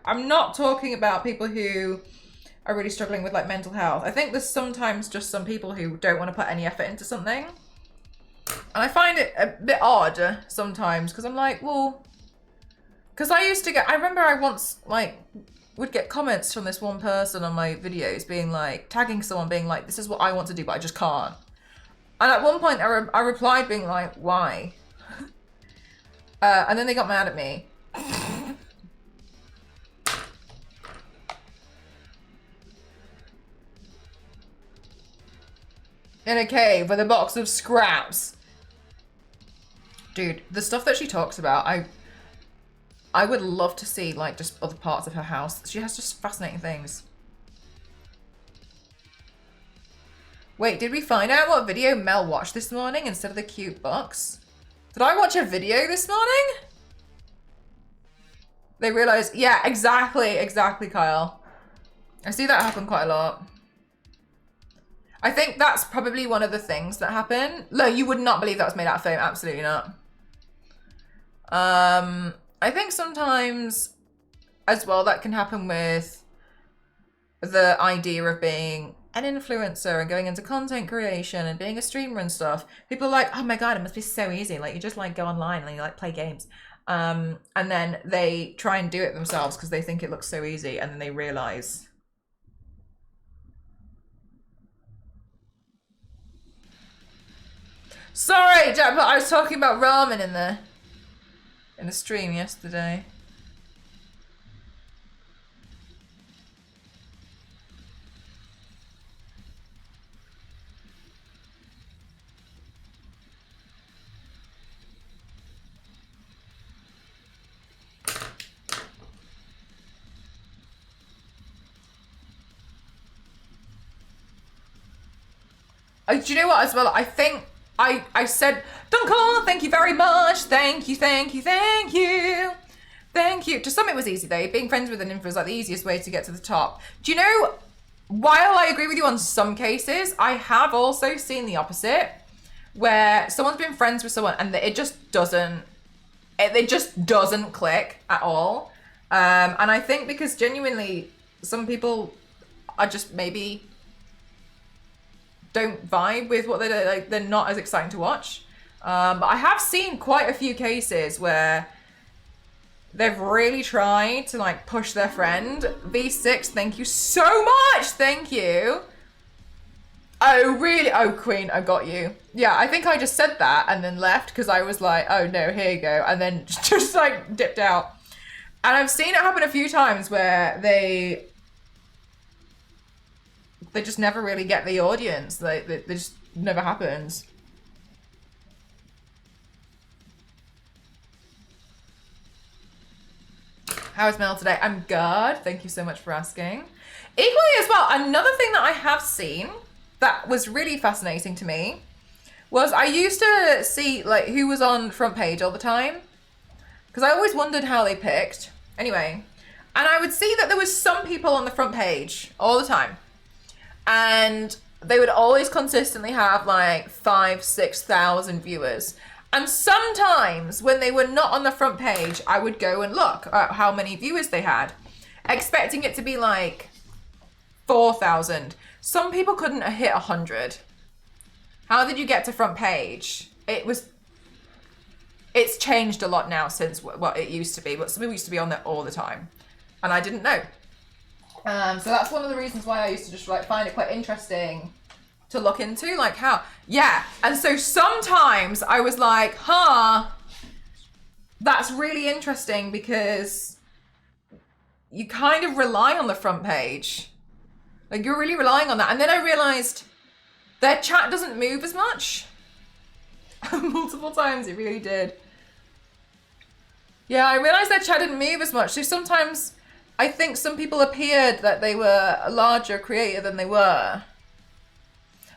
I'm not talking about people who are really struggling with like mental health. I think there's sometimes just some people who don't want to put any effort into something. And I find it a bit odd sometimes, because I'm like, well, because I remember I once like would get comments from this one person on my videos being like, tagging someone being like, this is what I want to do, but I just can't. And at one point I replied being like, why? And then they got mad at me. In a cave with a box of scraps. Dude, the stuff that she talks about, I would love to see like just other parts of her house. She has just fascinating things. Wait, did we find out what video Mel watched this morning instead of the cute box? Did I watch a video this morning? They realized, yeah, exactly, Kyle. I see that happen quite a lot. I think that's probably one of the things that happen. No, you would not believe that was made out of foam. Absolutely not. I think sometimes as well that can happen with the idea of being an influencer and going into content creation and being a streamer and stuff. People are like, oh my God, it must be so easy. Like you just like go online and you like play games. And then they try and do it themselves because they think it looks so easy. And then they realize. Sorry, Jack, but I was talking about ramen in the stream yesterday. Do you know what as well? I think I said, Duncan, thank you very much. Thank you. To some it was easy though. Being friends with an influencer is like the easiest way to get to the top. Do you know, while I agree with you on some cases, I have also seen the opposite. Where someone's been friends with someone and it just doesn't click at all. And I think because genuinely some people are just maybe don't vibe with what they're not as exciting to watch. But I have seen quite a few cases where they've really tried to like push their friend. V6, thank you so much. Thank you. Oh, really? Oh, Queen, I got you. Yeah, I think I just said that and then left because I was like, oh no, here you go. And then just like dipped out. And I've seen it happen a few times where they just never really get the audience. They just never happens. How is Mel today? I'm good. Thank you so much for asking. Equally as well, another thing that I have seen that was really fascinating to me was I used to see like who was on front page all the time. Because I always wondered how they picked. Anyway, and I would see that there was some people on the front page all the time. And they would always consistently have like 5,000-6,000 viewers. And sometimes when they were not on the front page, I would go and look at how many viewers they had, expecting it to be like 4,000. Some people couldn't hit 100. How did you get to front page? It's changed a lot now since what it used to be, but some people used to be on there all the time. And I didn't know. So that's one of the reasons why I used to just like find it quite interesting to look into, like how, yeah. And so sometimes I was like, that's really interesting because you kind of rely on the front page. Like you're really relying on that. And then I realized their chat doesn't move as much. Multiple times it really did. Yeah, I realized their chat didn't move as much. So sometimes I think some people appeared that they were a larger creator than they were.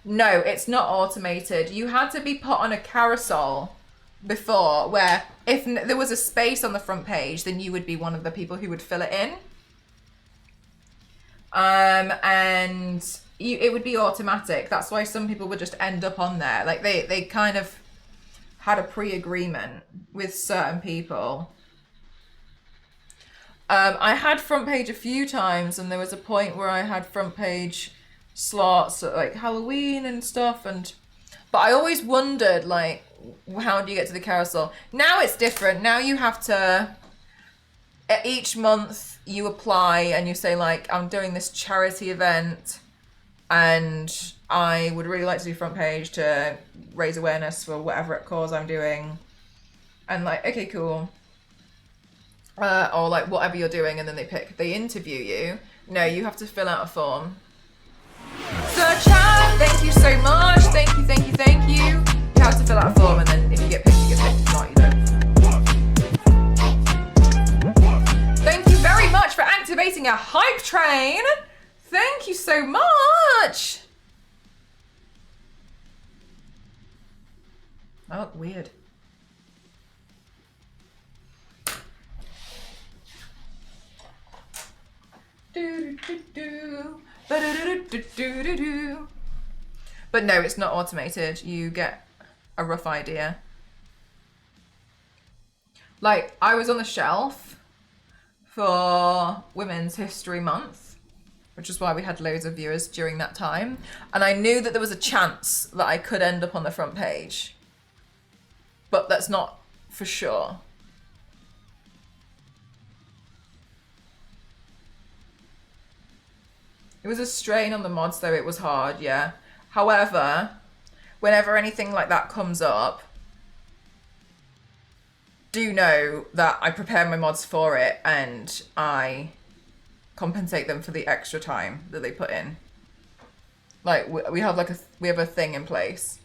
No, it's not automated. You had to be put on a carousel before where if there was a space on the front page, then you would be one of the people who would fill it in. And it would be automatic. That's why some people would just end up on there. Like they kind of had a pre-agreement with certain people. I had front page a few times, and there was a point where I had front page slots at like Halloween and stuff, but I always wondered like, how do you get to the carousel? Now it's different. Now you have to, each month you apply and you say like, I'm doing this charity event and I would really like to do front page to raise awareness for whatever cause I'm doing. And like, okay, cool. Or like whatever you're doing, and then they interview you. No, you have to fill out a form. So chat, thank you so much. Thank you. You have to fill out a form, and then if you get picked, you get picked. If not, you don't. making a hype train. Thank you so much. Oh, weird. But no, it's not automated. You get a rough idea. Like, I was on the shelf for Women's History Month, which is why we had loads of viewers during that time. And I knew that there was a chance that I could end up on the front page. But that's not for sure. It was a strain on the mods, though. It was hard, yeah. However, whenever anything like that comes up, do know that I prepare my mods for it and I compensate them for the extra time that they put in. Like, we have like we have a thing in place.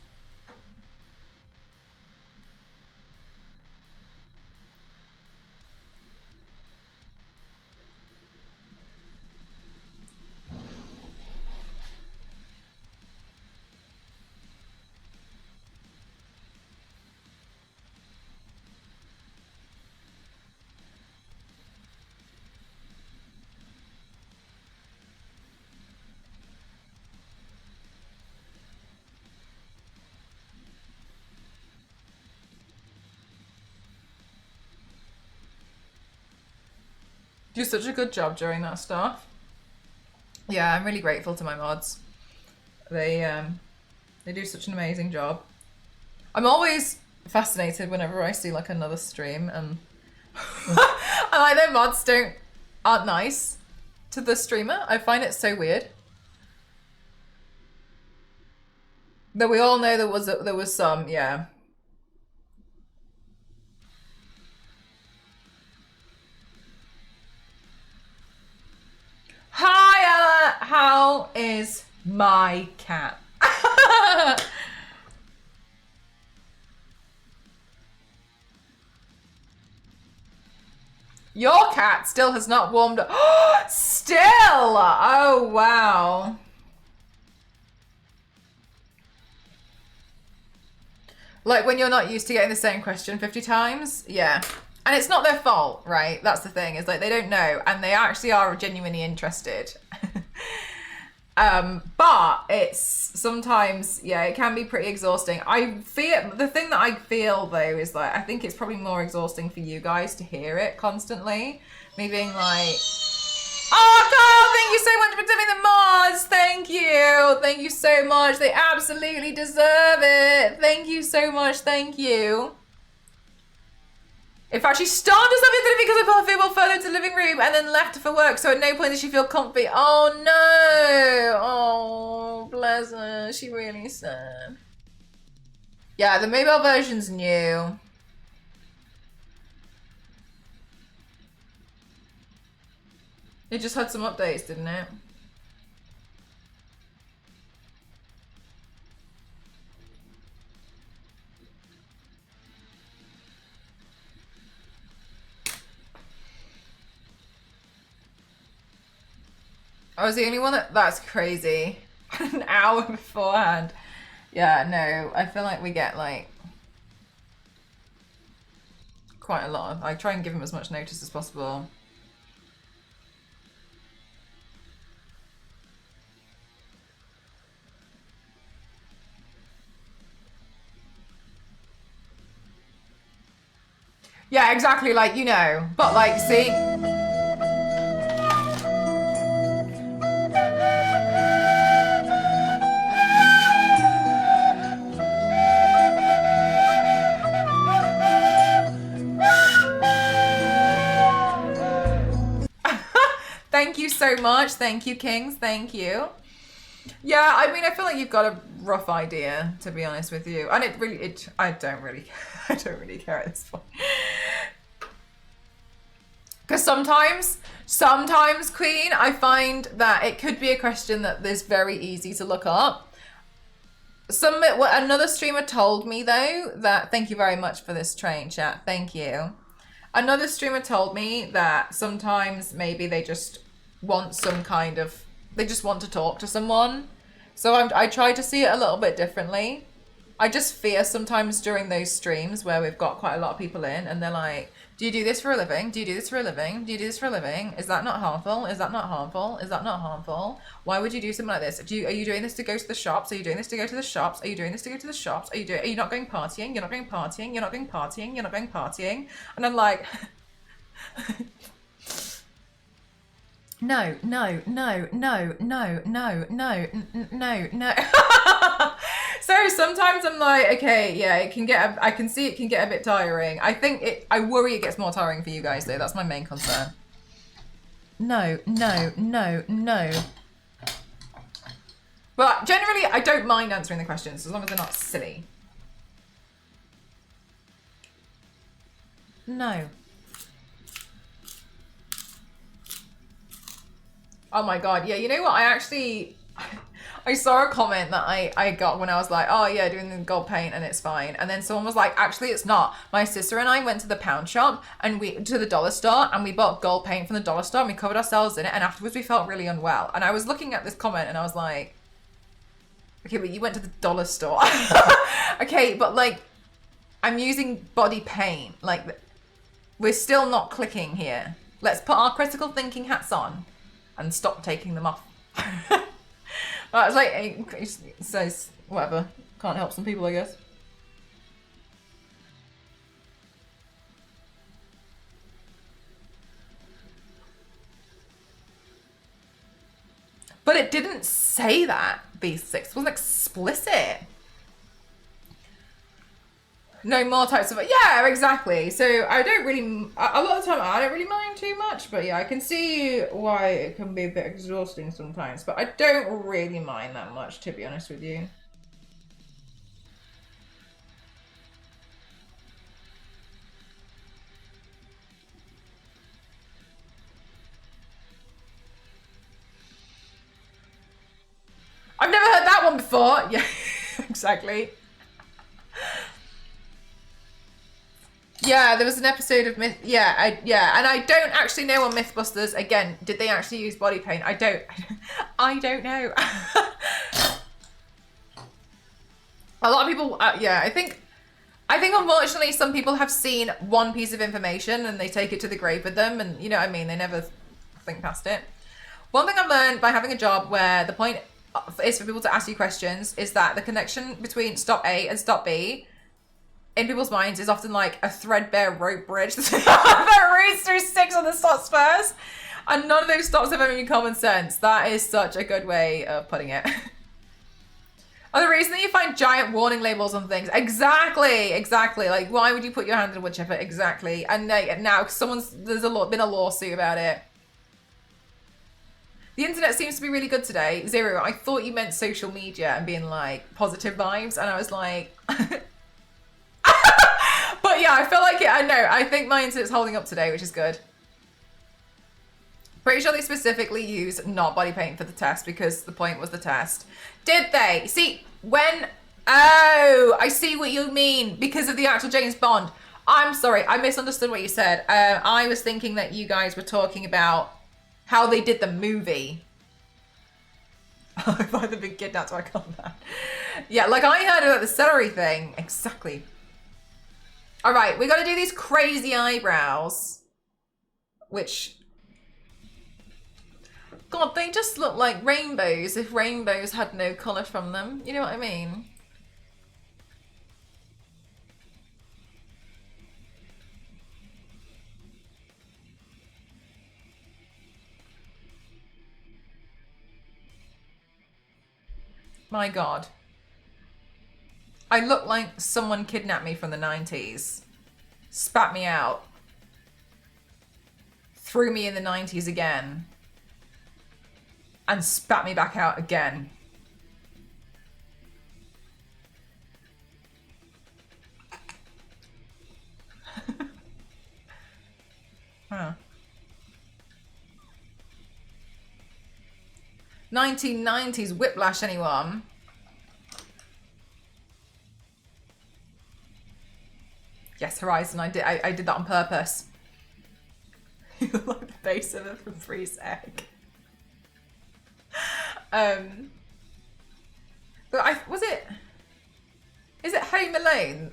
Do such a good job during that stuff. Yeah, I'm really grateful to my mods. They do such an amazing job. I'm always fascinated whenever I see like another stream and I like their mods aren't nice to the streamer. I find it so weird. Though we all know there was some, yeah. Hi Ella, how is my cat? Your cat still has not warmed up. Still! Oh, wow. Like when you're not used to getting the same question 50 times? Yeah. And it's not their fault, right? That's the thing, is like they don't know and they actually are genuinely interested. But it's sometimes, yeah, it can be pretty exhausting. The thing that I feel though is like, I think it's probably more exhausting for you guys to hear it constantly. Me being like, oh, Carl, thank you so much for doing the mods. Thank you. Thank you so much. They absolutely deserve it. Thank you so much. Thank you. In fact, she started something because of her feeble further into the living room and then left for work, so at no point did she feel comfy. Oh no! Oh, bless her. She really sad. Yeah, the mobile version's new. It just had some updates, didn't it? I was the only one that's crazy. An hour beforehand. Yeah, no, I feel like we get like quite a lot of, I try and give him as much notice as possible. Yeah, exactly, like, you know, but like, see? Thank you so much. Thank you, Kings. Thank you. Yeah, I mean, I feel like you've got a rough idea, to be honest with you. And I don't really care at this point. Because sometimes, Queen, I find that it could be a question that is very easy to look up. Another streamer told me, though, that, thank you very much for this train chat. Thank you. Another streamer told me that sometimes maybe they just want some kind of, they just want to talk to someone. So I try to see it a little bit differently. I just fear sometimes during those streams where we've got quite a lot of people in and they're like, do you do this for a living? Do you do this for a living? Do you do this for a living? Is that not harmful? Is that not harmful? Is that not harmful? Why would you do something like this? Are you doing this to go to the shops? Are you doing this to go to the shops? Are you doing this to go to the shops? Are you not going partying? You're not going partying? You're not going partying? You're not going partying? And I'm like, no. So sometimes I'm like, okay, yeah, I can see it can get a bit tiring. I worry it gets more tiring for you guys though. That's my main concern. No. But generally, I don't mind answering the questions as long as they're not silly. No. Oh my God, yeah, you know what? I saw a comment that I got when I was like, oh yeah, doing the gold paint and it's fine. And then someone was like, actually it's not. My sister and I went to the pound shop and to the dollar store and we bought gold paint from the dollar store and we covered ourselves in it and afterwards we felt really unwell. And I was looking at this comment and I was like, okay, but you went to the dollar store. Okay, but like, I'm using body paint. Like, we're still not clicking here. Let's put our critical thinking hats on and stop taking them off. But it's like, it says, whatever. Can't help some people, I guess. But it didn't say that, B6. It wasn't explicit. No more types of, yeah, exactly. So I don't really, a lot of the time I don't really mind too much, but yeah, I can see why it can be a bit exhausting sometimes, but I don't really mind that much, to be honest with you. I've never heard that one before. Yeah, exactly. Yeah, there was an episode of Myth. Yeah, and I don't actually know on Mythbusters. Again, did they actually use body paint? I don't know. A lot of people. Yeah, I think unfortunately some people have seen one piece of information and they take it to the grave with them, and you know what I mean. They never think past it. One thing I've learned by having a job where the point is for people to ask you questions is that the connection between stop A and stop B in people's minds is often like a threadbare rope bridge that reads through 6 of the stops first, and none of those stops have any common sense. That is such a good way of putting it. Oh, the reason that you find giant warning labels on things. Exactly. Like, why would you put your hand in a wood chipper? Exactly. And now there's been a lawsuit about it. The internet seems to be really good today. Zero, I thought you meant social media and being like positive vibes, and I was like, but yeah, I feel like it. I know. I think my internet's holding up today, which is good. Pretty sure they specifically use not body paint for the test because the point was the test. Did they? See, oh, I see what you mean because of the actual James Bond. I'm sorry, I misunderstood what you said. I was thinking that you guys were talking about how they did the movie. I've either been kidnapped or I can't that. Yeah, like I heard about the celery thing. Exactly. All right, we got to do these crazy eyebrows, which, God, they just look like rainbows if rainbows had no colour from them. You know what I mean? My God. I look like someone kidnapped me from the 90s, spat me out, threw me in the 90s again, and spat me back out again. Huh. 1990s whiplash, anyone? Yes, Horizon, I did that on purpose. You look like the base of a Febreze egg. Um, but is it Home Alone?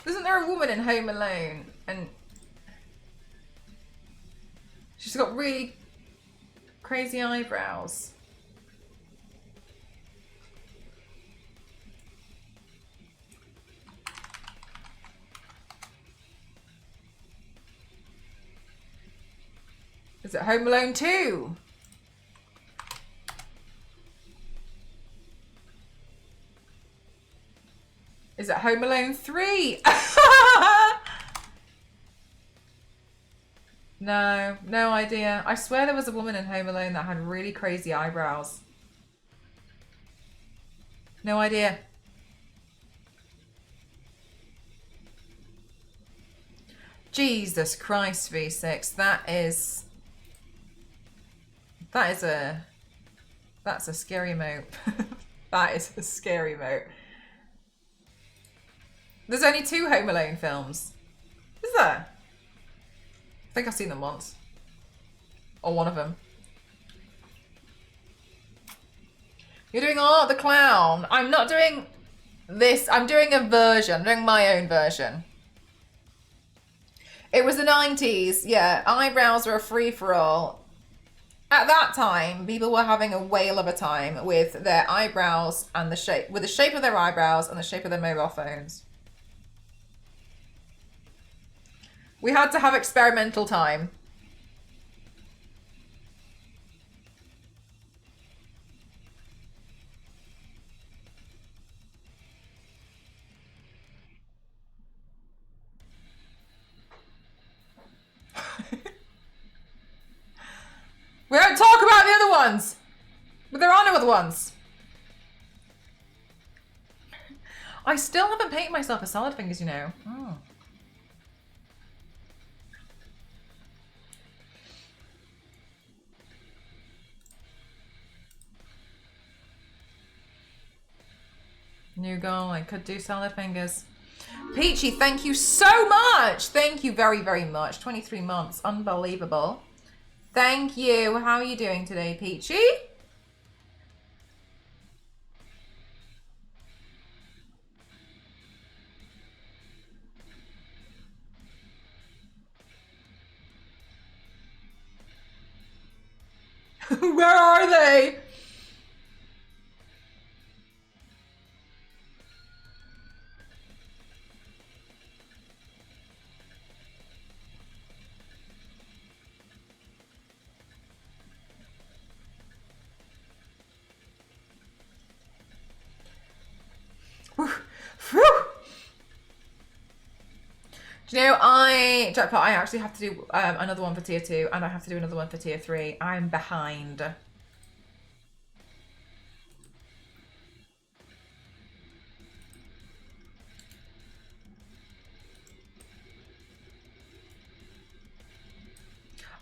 Isn't there a woman in Home Alone and she's got really crazy eyebrows? Is it Home Alone 2? Is it Home Alone 3? No, no idea. I swear there was a woman in Home Alone that had really crazy eyebrows. No idea. Jesus Christ, V6. That's a scary emote. That is a scary emote. There's only 2 Home Alone films. Is there? I think I've seen them once. Or one of them. You're doing the clown. I'm not doing this. I'm doing a version. I'm doing my own version. It was the 90s. Yeah, eyebrows were a free-for-all. At that time, people were having a whale of a time with their eyebrows and the shape of their eyebrows and the shape of their mobile phones. We had to have experimental time. We don't talk about the other ones. But there are no other ones. I still haven't painted myself a salad fingers, you know. Oh. New goal, I could do salad fingers. Peachy, thank you so much. Thank you very, very much. 23 months, unbelievable. Thank you. How are you doing today, Peachy? Where are they? Do you know, Jackpot, I actually have to do another one for tier 2 and I have to do another one for tier 3. I'm behind.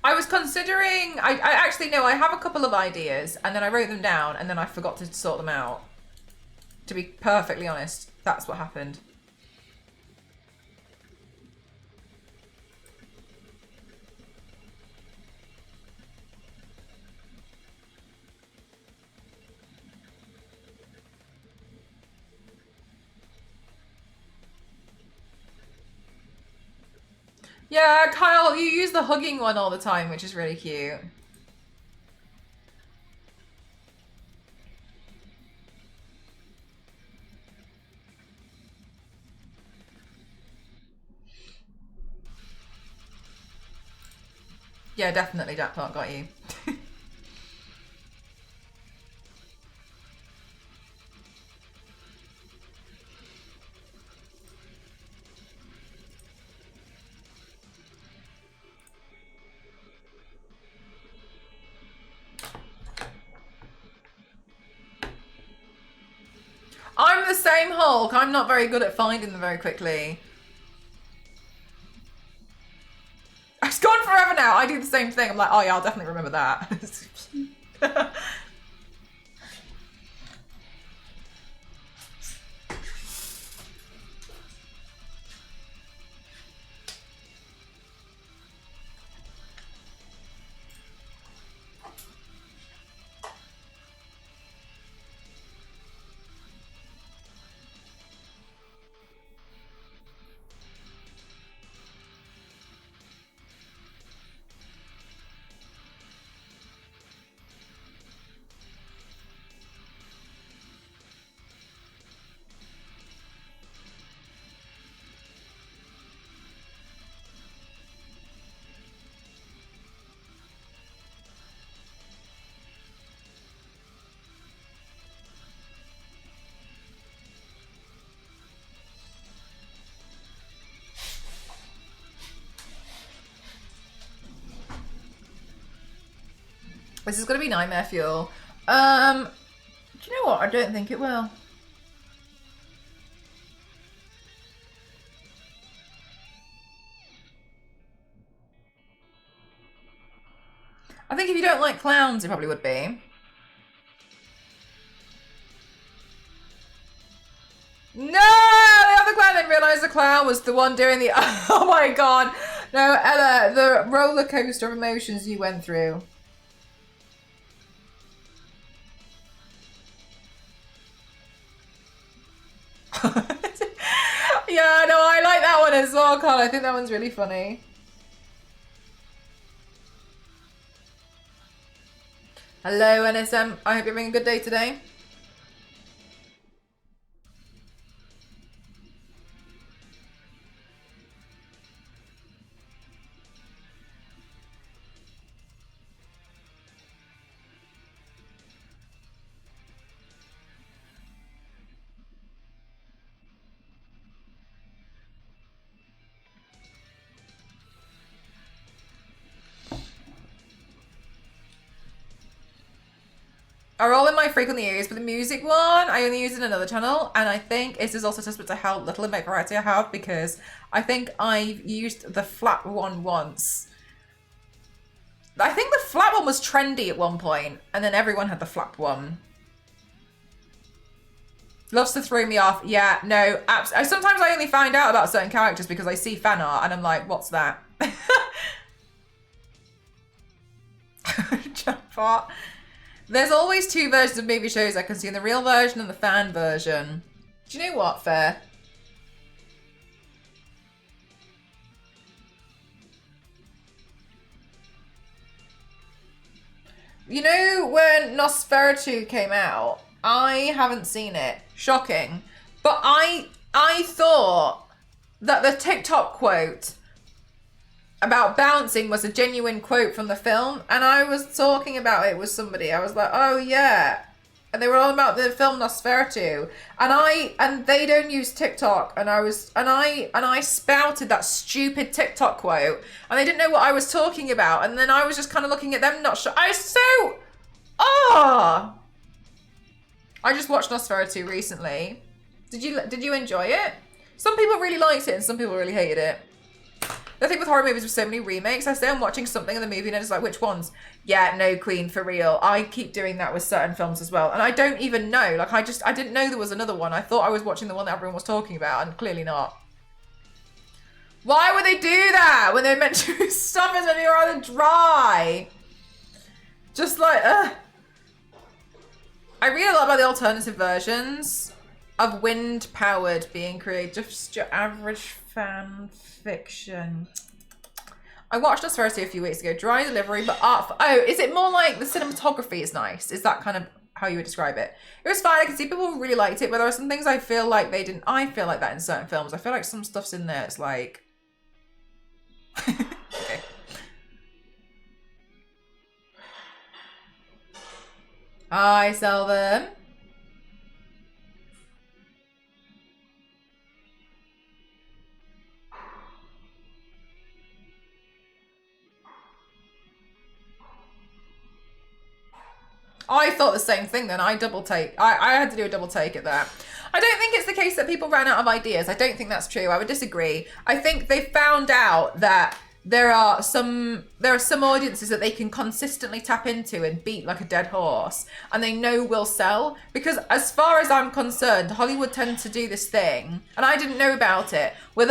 I was considering, I actually know I have a couple of ideas and then I wrote them down and then I forgot to sort them out. To be perfectly honest, that's what happened. Yeah, Kyle, you use the hugging one all the time, which is really cute. Yeah, definitely Jackpot got you. I'm the same Hulk. I'm not very good at finding them very quickly. It's gone forever now. I do the same thing. I'm like, oh yeah, I'll definitely remember that. This is going to be nightmare fuel. Do you know what? I don't think it will. I think if you don't like clowns, it probably would be. No! The other clown didn't realise the clown was the one doing the... Oh my god. No, Ella, the roller coaster of emotions you went through. Yeah, no, I like that one as well, Carl. I think that one's really funny. Hello, NSM. I hope you're having a good day today. Are all in my frequently used, but the music one I only use in another channel, and I think this is also testament to how little amount variety I have, because I think I've used the flat one once. I think the flat one was trendy at one point, and then everyone had the flat one. Loves to throw me off. Yeah, no, sometimes I only find out about certain characters because I see fan art and I'm like, what's that? Jackpot. There's always two versions of movie shows I can see, the real version and the fan version. Do you know what, Fair? You know when Nosferatu came out, I haven't seen it. Shocking. But I thought that the TikTok quote about bouncing was a genuine quote from the film, and I was talking about it with somebody. I was like, oh yeah. And they were all about the film Nosferatu. And they don't use TikTok, and I spouted that stupid TikTok quote, and they didn't know what I was talking about, and then I was just kind of looking at them, not sure. I just watched Nosferatu recently. Did you enjoy it? Some people really liked it and some people really hated it. The thing with horror movies with so many remakes, I say I'm watching something in the movie and it's like, which ones? Yeah, no, Queen, for real. I keep doing that with certain films as well. And I don't even know. Like, I didn't know there was another one. I thought I was watching the one that everyone was talking about, and clearly not. Why would they do that when they're meant to stuff is maybe rather dry? Just like, ugh. I read a lot about the alternative versions of wind-powered being created. Just your average fan fiction. I watched Nosferatu a few weeks ago. Dry delivery, but art. Oh, is it more like the cinematography is nice? Is that kind of how you would describe it? It was fine. I can see people really liked it, but there are some things I feel like they didn't. I feel like that in certain films. I feel like some stuff's in there. It's like. Okay. I sell them. I thought the same thing then. I had to do a double take at that. I don't think it's the case that people ran out of ideas. I don't think that's true. I would disagree. I think they found out that there are some audiences that they can consistently tap into and beat like a dead horse, and they know will sell. Because as far as I'm concerned, Hollywood tends to do this thing, and I didn't know about it, where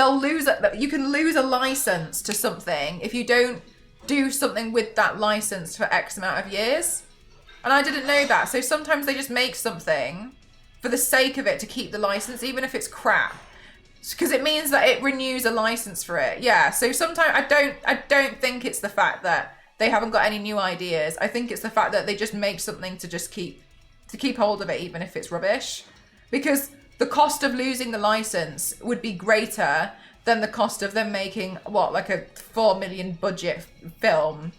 you can lose a license to something if you don't do something with that license for X amount of years. And I didn't know that. So sometimes they just make something for the sake of it to keep the license, even if it's crap. Because it means that it renews a license for it. Yeah, so sometimes I don't think it's the fact that they haven't got any new ideas. I think it's the fact that they just make something to just keep hold of it, even if it's rubbish. Because the cost of losing the license would be greater than the cost of them making, like a 4 million budget film.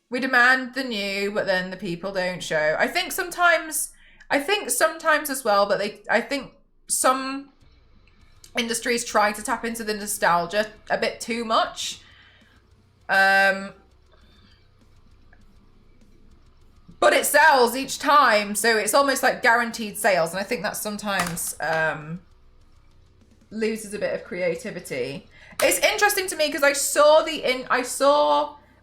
We demand the new, but then the people don't show. I think sometimes as well that I think some industries try to tap into the nostalgia a bit too much. But it sells each time, so it's almost like guaranteed sales. And I think that sometimes loses a bit of creativity. It's interesting to me because I saw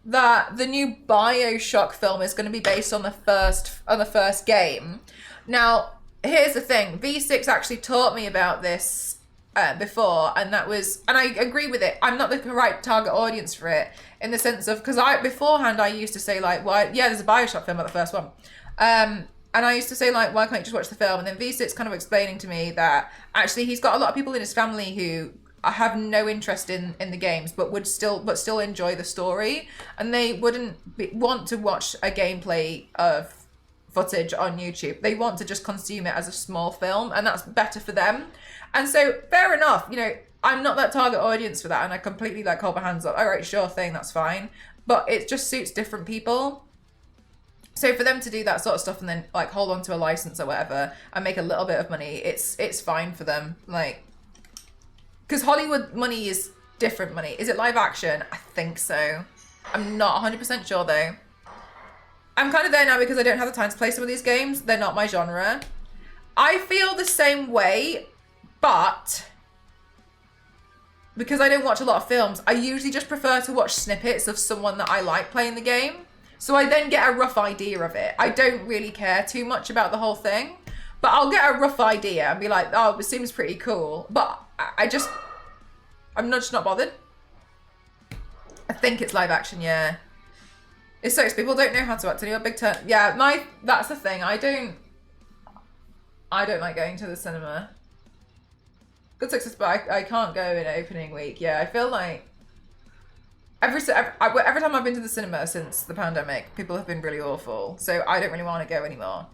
that the new BioShock film is going to be based on the first game. Now, here's the thing. V6 actually taught me about this before, and I agree with it. I'm not the right target audience for it, in the sense of, because beforehand I used to say like, why, yeah, there's a BioShock film about the first one, and I used to say like, why can't you just watch the film? And then V6 kind of explaining to me that actually he's got a lot of people in his family who have no interest in the games, but still enjoy the story, and they wouldn't want to watch a gameplay of footage on YouTube. They want to just consume it as a small film, and that's better for them. And so, fair enough, you know, I'm not that target audience for that, and I completely like hold my hands up. All right, sure thing, that's fine. But it just suits different people. So for them to do that sort of stuff and then like hold on to a license or whatever and make a little bit of money, it's fine for them. Like, because Hollywood money is different money. Is it live action? I think so. I'm not 100% sure though. I'm kind of there now because I don't have the time to play some of these games. They're not my genre. I feel the same way, but because I don't watch a lot of films, I usually just prefer to watch snippets of someone that I like playing the game. So I then get a rough idea of it. I don't really care too much about the whole thing, but I'll get a rough idea and be like, oh, it seems pretty cool. But I'm just not bothered. I think it's live action, yeah. It sucks. People don't know how to act. A big turn. Yeah, that's the thing. I don't like going to the cinema. Good success, but I can't go in opening week. Yeah, I feel like every time I've been to the cinema since the pandemic, people have been really awful. So I don't really want to go anymore,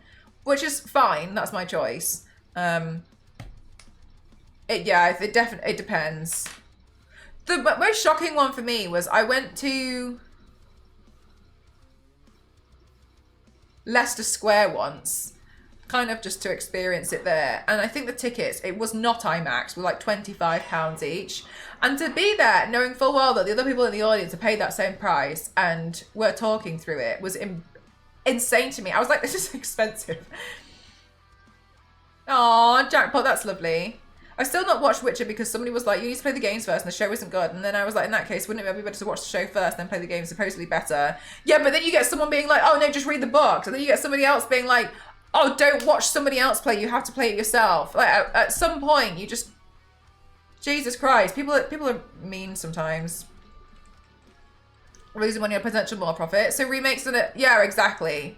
which is fine. That's my choice. It depends. The most shocking one for me was I went to Leicester Square once, kind of just to experience it there. And I think the tickets, it was not IMAX, were like £25 each. And to be there, knowing full well that the other people in the audience have paid that same price and were talking through it, was insane to me. I was like, this is expensive. Aw, jackpot, that's lovely. I've still not watched Witcher because somebody was like, you need to play the games first and the show isn't good. And then I was like, in that case, wouldn't it be better to watch the show first and then play the games, supposedly better? Yeah, but then you get someone being like, oh no, just read the books. And then you get somebody else being like, oh, don't watch somebody else play, you have to play it yourself. Like at some point, you just, Jesus Christ, people are mean sometimes. Losing money on potential more profit. So remakes in it, yeah, exactly.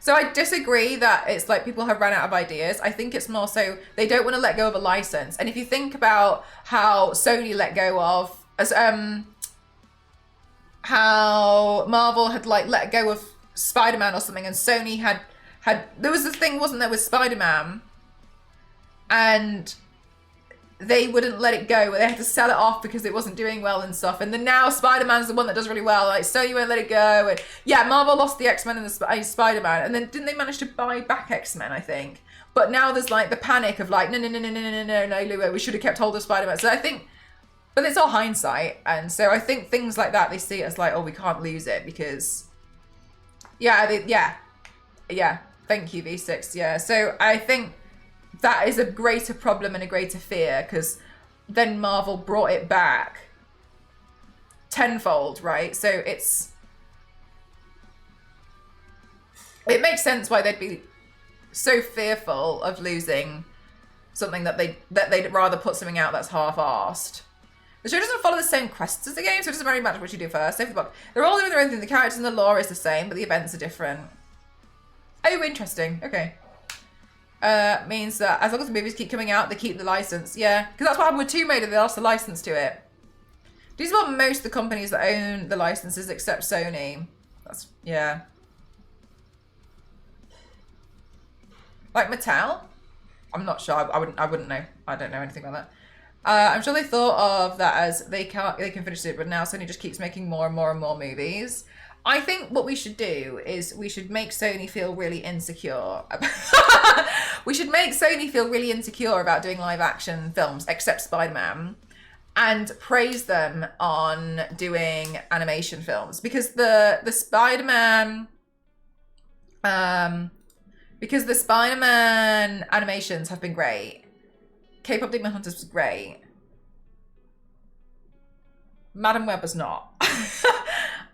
So I disagree that it's like people have run out of ideas. I think it's more so they don't want to let go of a license. And if you think about how Sony let go of, how Marvel had like let go of Spider-Man or something, and Sony had there was this thing, wasn't there, with Spider-Man, and they wouldn't let it go. They had to sell it off because it wasn't doing well and stuff. And then now Spider-Man's the one that does really well. Like, Sony won't let it go. And yeah, Marvel lost the X-Men and the Spider-Man. And then didn't they manage to buy back X-Men, I think? But now there's like the panic of like, no, we should have kept hold of Spider-Man. So I think, but it's all hindsight. And so I think things like that, they see it as like, oh, we can't lose it because, yeah, thank you, V6. Yeah, so I think that is a greater problem and a greater fear, because then Marvel brought it back tenfold, right? So it makes sense why they'd be so fearful of losing something that they'd rather put something out that's half-arsed. The show doesn't follow the same quests as the game, so it doesn't really matter what you do first. Save the book. They're all doing their own thing. The characters and the lore is the same, but the events are different. Oh, interesting. Okay. Means that as long as the movies keep coming out, they keep the license. Yeah, because that's what happened with Tomb Raider. They lost the license to it. These are what most of the companies that own the licenses except Sony. That's, yeah. Like Mattel? I'm not sure. I wouldn't know. I don't know anything about that. I'm sure they thought of that as they can finish it, but now Sony just keeps making more and more and more movies. I think what we should do is we should make Sony feel really insecure. We should make Sony feel really insecure about doing live action films, except Spider-Man, and praise them on doing animation films. Because the Spider-Man Because the Spider-Man animations have been great. K-pop Demon Hunters was great. Madam Web was not.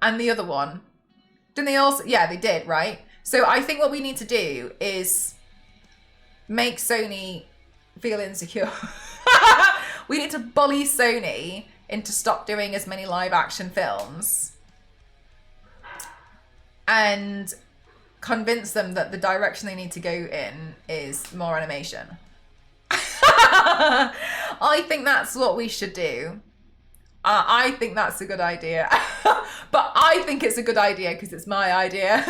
And the other one. Didn't they also? Yeah, they did, right? So I think what we need to do is make Sony feel insecure. We need to bully Sony into stop doing as many live action films. And convince them that the direction they need to go in is more animation. I think that's what we should do. I think that's a good idea. But I think it's a good idea because it's my idea.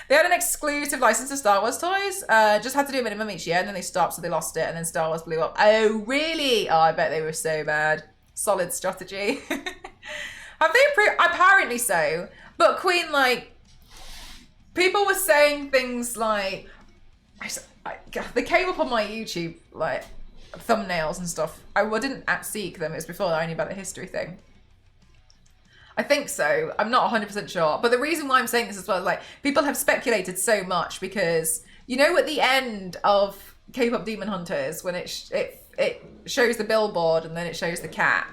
They had an exclusive license to Star Wars toys. Just had to do a minimum each year, and then they stopped, so they lost it, and then Star Wars blew up. Oh, really? Oh, I bet they were so bad. Solid strategy. Have they approved? Apparently so. But Queen, like, people were saying things like, they came up on my YouTube, like, thumbnails and stuff. I wouldn't seek them. It was before I knew about the history thing. I think so. I'm not 100% sure. But the reason why I'm saying this as well is, like, people have speculated so much because, you know, at the end of K-pop Demon Hunters, when it shows the billboard and then it shows the cat,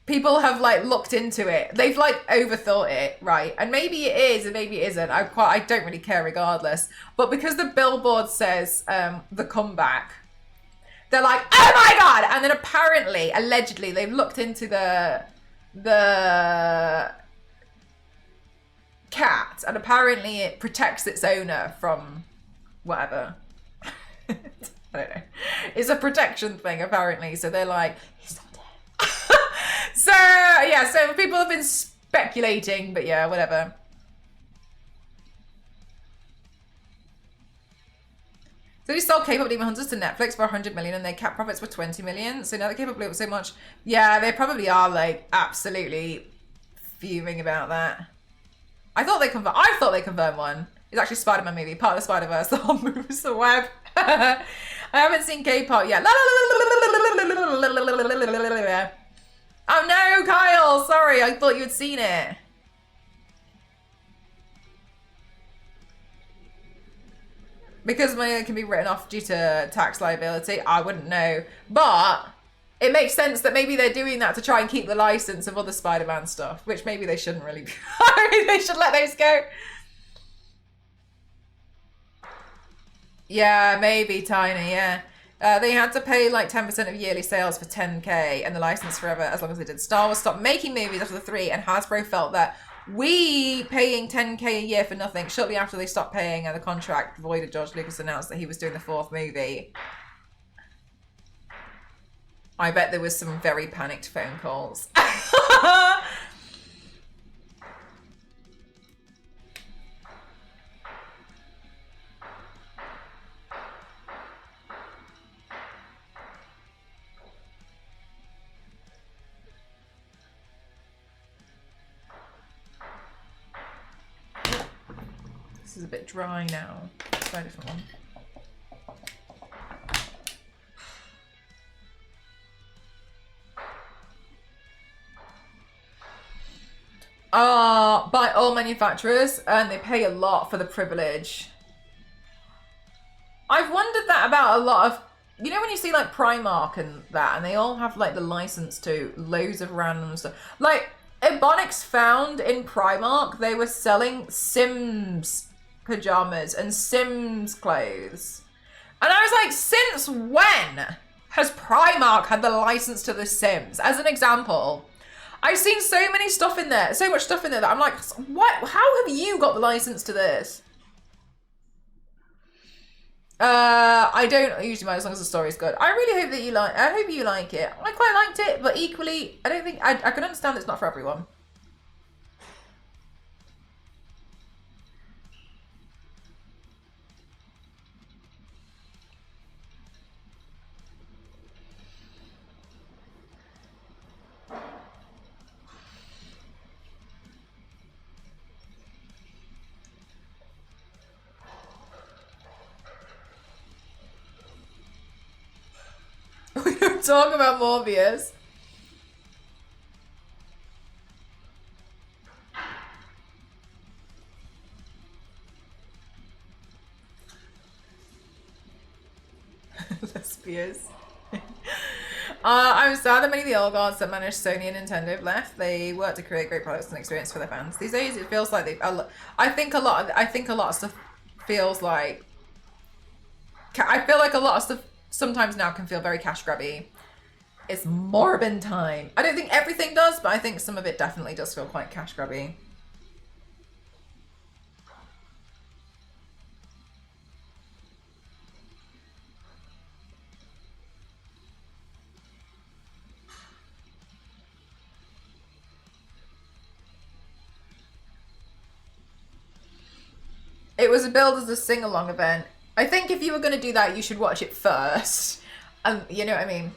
people have, like, looked into it. They've, like, overthought it, right? And maybe it is and maybe it isn't. I don't really care regardless. But because the billboard says the comeback, they're like, oh my God! And then apparently, allegedly, they've looked into the cat, and apparently it protects its owner from whatever. I don't know. It's a protection thing, apparently. So they're like, he's not dead. So, yeah, so people have been speculating, but yeah, whatever. So they sold K-pop Demon Hunters to Netflix for 100 million and their cap profits were 20 million. So now that K-pop blew up so much, yeah, they probably are, like, absolutely fuming about that. I thought they confirmed one. It's actually a Spider-Man movie, part of the Spider-Verse, the whole moves the web. I haven't seen K-pop yet. Oh no, Kyle, sorry, I thought you had seen it. Because money can be written off due to tax liability, I wouldn't know. But it makes sense that maybe they're doing that to try and keep the license of other Spider-Man stuff, which maybe they shouldn't really be. They should let those go. Yeah, maybe, Tiny, yeah. They had to pay like 10% of yearly sales for 10K and the license forever as long as they did. Star Wars stopped making movies after the 3 and Hasbro felt that we paying 10K a year for nothing. Shortly after they stopped paying and the contract voided, George Lucas announced that he was doing the 4th movie. I bet there was some very panicked phone calls. This is a bit dry now. Let's try a different one. By all manufacturers, and they pay a lot for the privilege. I've wondered that about a lot of, you know, when you see like Primark and that, and they all have like the license to loads of random stuff. Like Ebonics found in Primark, they were selling Sims pajamas and Sims clothes. And I was like, since when has Primark had the license to The Sims? As an example, I've seen so many stuff in there, so much stuff in there that I'm like, what? How have you got the license to this? I don't usually mind as long as the story's good. I really hope that you like. I hope you like it. I quite liked it, but equally, I don't think I can understand it's not for everyone. We don't talk about Morbius. Spears. I'm sad that many of the old guards that manage Sony and Nintendo have left. They work to create great products and experience for their fans. These days, it feels like I think a lot of stuff feels like. I feel like a lot of stuff sometimes now can feel very cash grabby. It's Morbin time. I don't think everything does, but I think some of it definitely does feel quite cash grabby. It was billed as a sing-along event. I think if you were going to do that, you should watch it first. You know what I mean?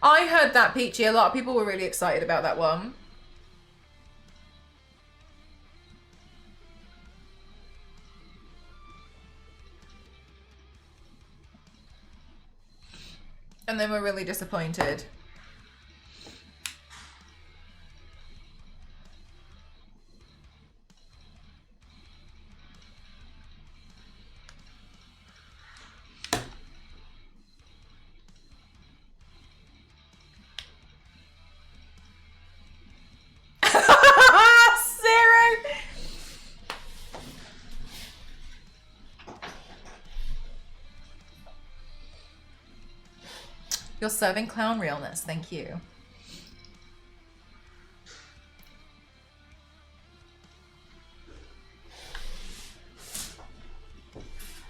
I heard that, Peachy. A lot of people were really excited about that one. And then we're really disappointed. You're serving clown realness. Thank you.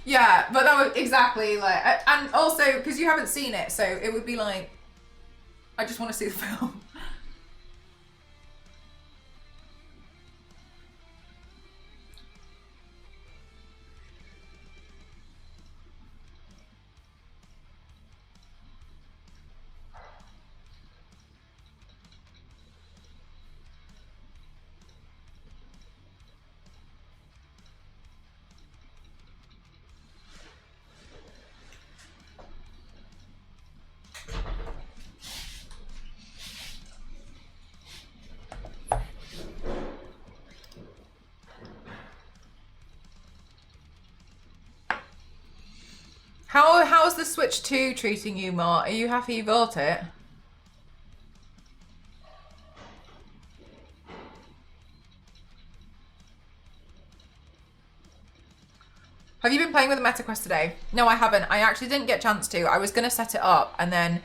Yeah, but that was exactly like, and also because you haven't seen it, so it would be like, I just want to see the film. How's the Switch 2 treating you, Mart? Are you happy you bought it? Have you been playing with the MetaQuest today? No, I haven't. I actually didn't get a chance to. I was going to set it up, and then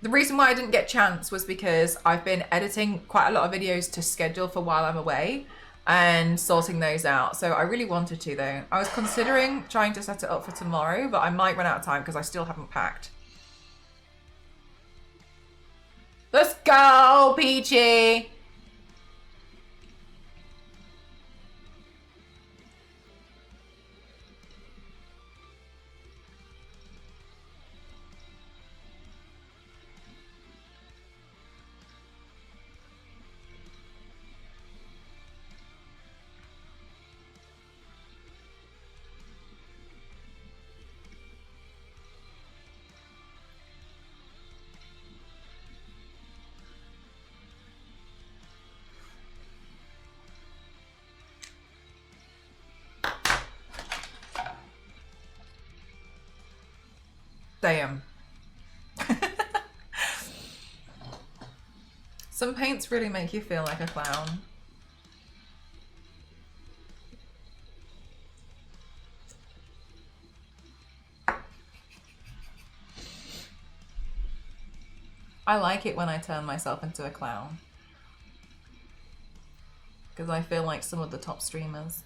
the reason why I didn't get a chance was because I've been editing quite a lot of videos to schedule for while I'm away and sorting those out. So I really wanted to, though. I was considering trying to set it up for tomorrow, but I might run out of time because I still haven't packed. Let's go, Peachy! Damn. Some paints really make you feel like a clown. I like it when I turn myself into a clown, because I feel like some of the top streamers.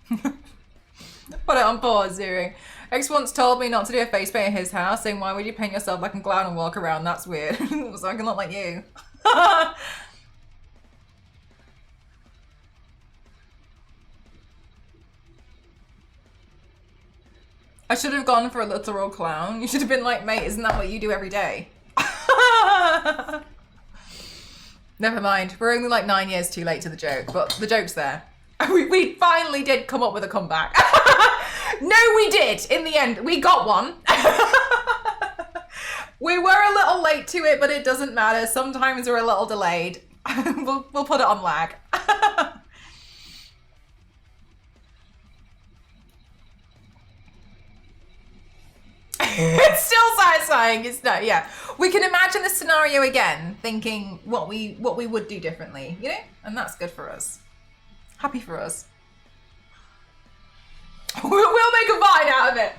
Put it on pause, Zero. Ex once told me not to do a face paint at his house, saying, why would you paint yourself like a clown and walk around? That's weird. So I can look like you. I should have gone for a literal clown. You should have been like, mate, isn't that what you do every day? Never mind. We're only like 9 years too late to the joke, but the joke's there. We finally did come up with a comeback. No, we did. In the end, we got one. We were a little late to it, but it doesn't matter. Sometimes we're a little delayed. We'll put it on lag. It's still satisfying. It's not. Yeah, we can imagine the scenario again, thinking what we would do differently, you know, and that's good for us. Happy for us. We'll make a vine out of it.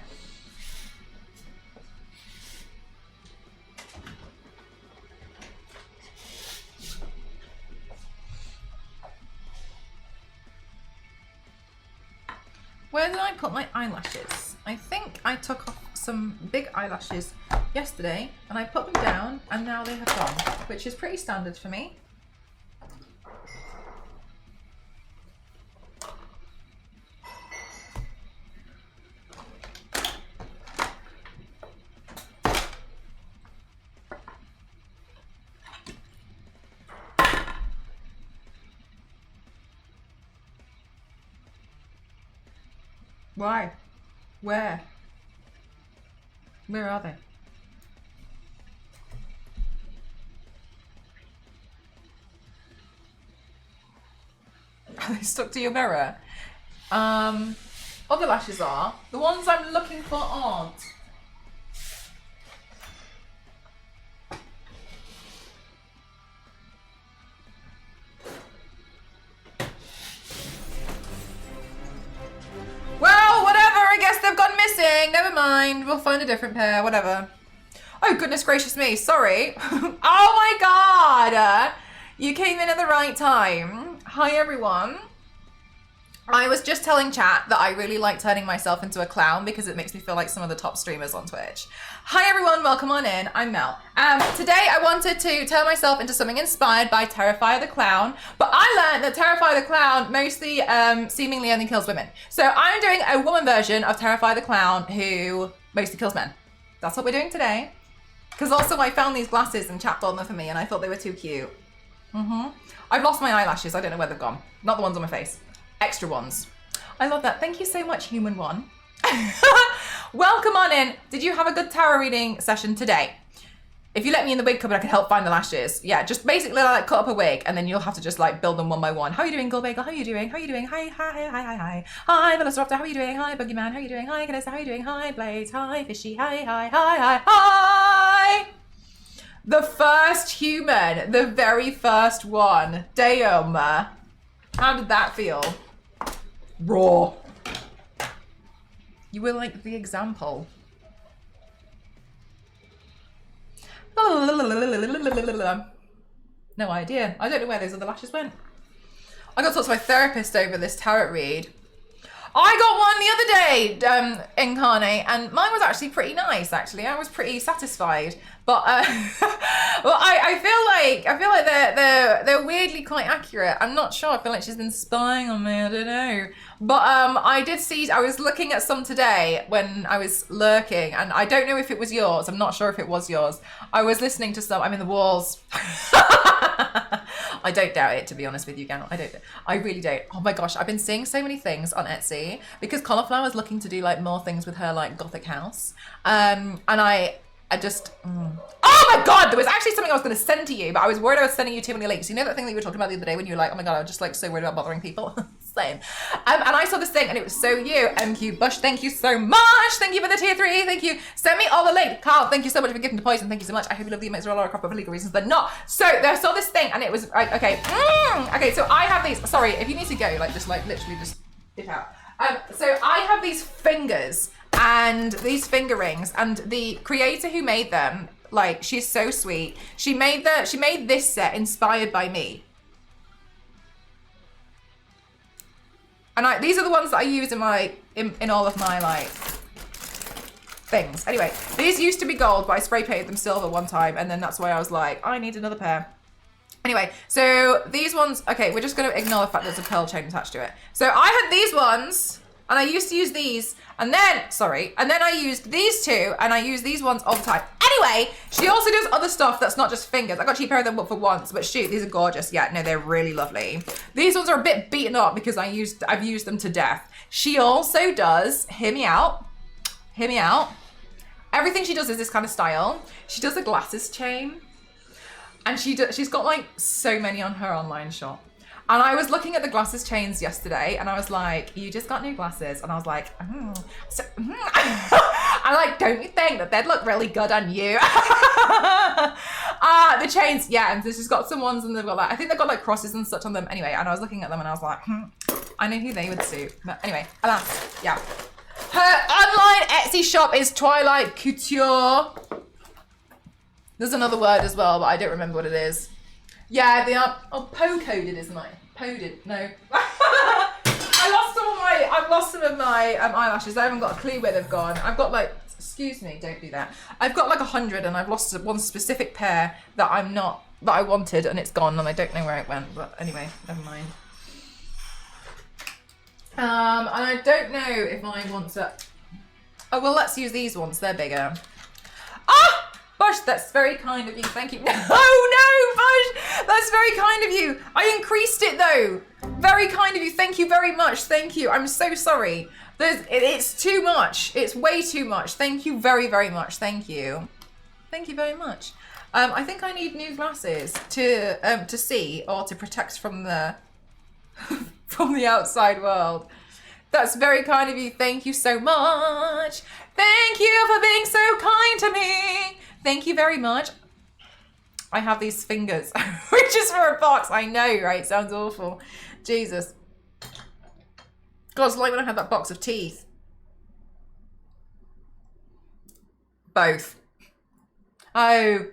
Where did I put my eyelashes? I think I took off some big eyelashes yesterday and I put them down and now they have gone, which is pretty standard for me. Why? Where? Where are they? Are they stuck to your mirror? Other lashes are. The ones I'm looking for aren't. Well, whatever, I guess they've gone missing. Never mind, we'll find a different pair, whatever. Oh, goodness gracious me, sorry. Oh my God. You came in at the right time. Hi, everyone. I was just telling chat that I really like turning myself into a clown because it makes me feel like some of the top streamers on Twitch. Hi everyone, welcome on in. I'm Mel. Today I wanted to turn myself into something inspired by Terrifier the Clown, but I learned that Terrifier the Clown mostly seemingly only kills women. So I'm doing a woman version of Terrifier the Clown who mostly kills men. That's what we're doing today. Because also I found these glasses and chat bought them for me and I thought they were too cute. I've lost my eyelashes, I don't know where they've gone. Not the ones on my face. Extra ones. I love that. Thank you so much, Human One. Welcome on in. Did you have a good tarot reading session today? If you let me in the wig cupboard, I can help find the lashes. Yeah, just basically like cut up a wig and then you'll have to just like build them one by one. How are you doing, Goldbagel? How are you doing? How are you doing? Hi. Hi, Velociraptor. How are you doing? Hi, Boogeyman. How are you doing? Hi, Vanessa. How are you doing? Hi, Blades. Hi, Fishy. Hi. The first human. The very first one. Damn. How did that feel? Raw. You were like the example. No idea. I don't know where those other lashes went. I got to talk to my therapist over this tarot read. I got one the other day, Incarnate, and mine was actually pretty nice. Actually, I was pretty satisfied. But well, I feel like they're weirdly quite accurate. I'm not sure. I feel like she's been spying on me. I don't know. But I did see. I was looking at some today when I was lurking, and I don't know if it was yours. I'm not sure if it was yours. I was listening to some. I'm in the walls. I don't doubt it, to be honest with you, Gannon. I really don't. Oh my gosh, I've been seeing so many things on Etsy because Cauliflower's looking to do like more things with her like gothic house. And I just, oh my God, there was actually something I was going to send to you, but I was worried I was sending you too many links. You know that thing that you were talking about the other day when you were like, oh my God, I'm just like so worried about bothering people. Same. And I saw this thing and it was so you, MQ Bush. Thank you so much. Thank you for the tier 3. Thank you. Send me all the link. Carl, thank you so much for giving the poison. Thank you so much. I hope you love the emotes for a lot of crap for legal reasons. They're not. So I saw this thing and it was like, okay. Okay, so I have these. Sorry, if you need to go, like just like literally just dip out. So I have these fingers and these finger rings, and the creator who made them, like, she's so sweet. She made this set inspired by me. And these are the ones that I use in all of my like things. Anyway, these used to be gold, but I spray painted them silver one time, and then that's why I was like, I need another pair. Anyway, so these ones, okay, we're just gonna ignore the fact there's a pearl chain attached to it. So I had these ones, and I used to use these, and then I used these two, and I use these ones all the time. Anyway, she also does other stuff that's not just fingers. I got a cheap pair of them up for once, but shoot, these are gorgeous. Yeah, no, they're really lovely. These ones are a bit beaten up because I've used them to death. She also does, hear me out. Everything she does is this kind of style. She does a glasses chain, and she's got like so many on her online shop. And I was looking at the glasses chains yesterday, and I was like, you just got new glasses. And I was like, I'm like, don't you think that they'd look really good on you? The chains, yeah, and she's got some ones, and they've got like, I think they've got like crosses and such on them. Anyway, and I was looking at them, and I was like, I know who they would suit. But anyway, alas, yeah. Her online Etsy shop is Twilight Couture. There's another word as well, but I don't remember what it is. Yeah, they are po-coded, isn't I? Poded, no. I've lost some of my eyelashes. I haven't got a clue where they've gone. I've got like, excuse me, don't do that. I've got like 100, and I've lost one specific pair that I wanted, and it's gone, and I don't know where it went. But anyway, never mind. And I don't know if I want to. Oh well, let's use these ones. They're bigger. Ah! Bush, that's very kind of you. Thank you. No, Bush, that's very kind of you. I increased it though. Very kind of you. Thank you very much. Thank you. I'm so sorry. It's too much. It's way too much. Thank you very, very much. Thank you. Thank you very much. I think I need new glasses to see or to protect from the from the outside world. That's very kind of you. Thank you so much. Thank you for being so kind to me. Thank you very much. I have these fingers, which is for a box. I know, right? Sounds awful. Jesus. God, it's like when I had that box of teeth. Both. Oh,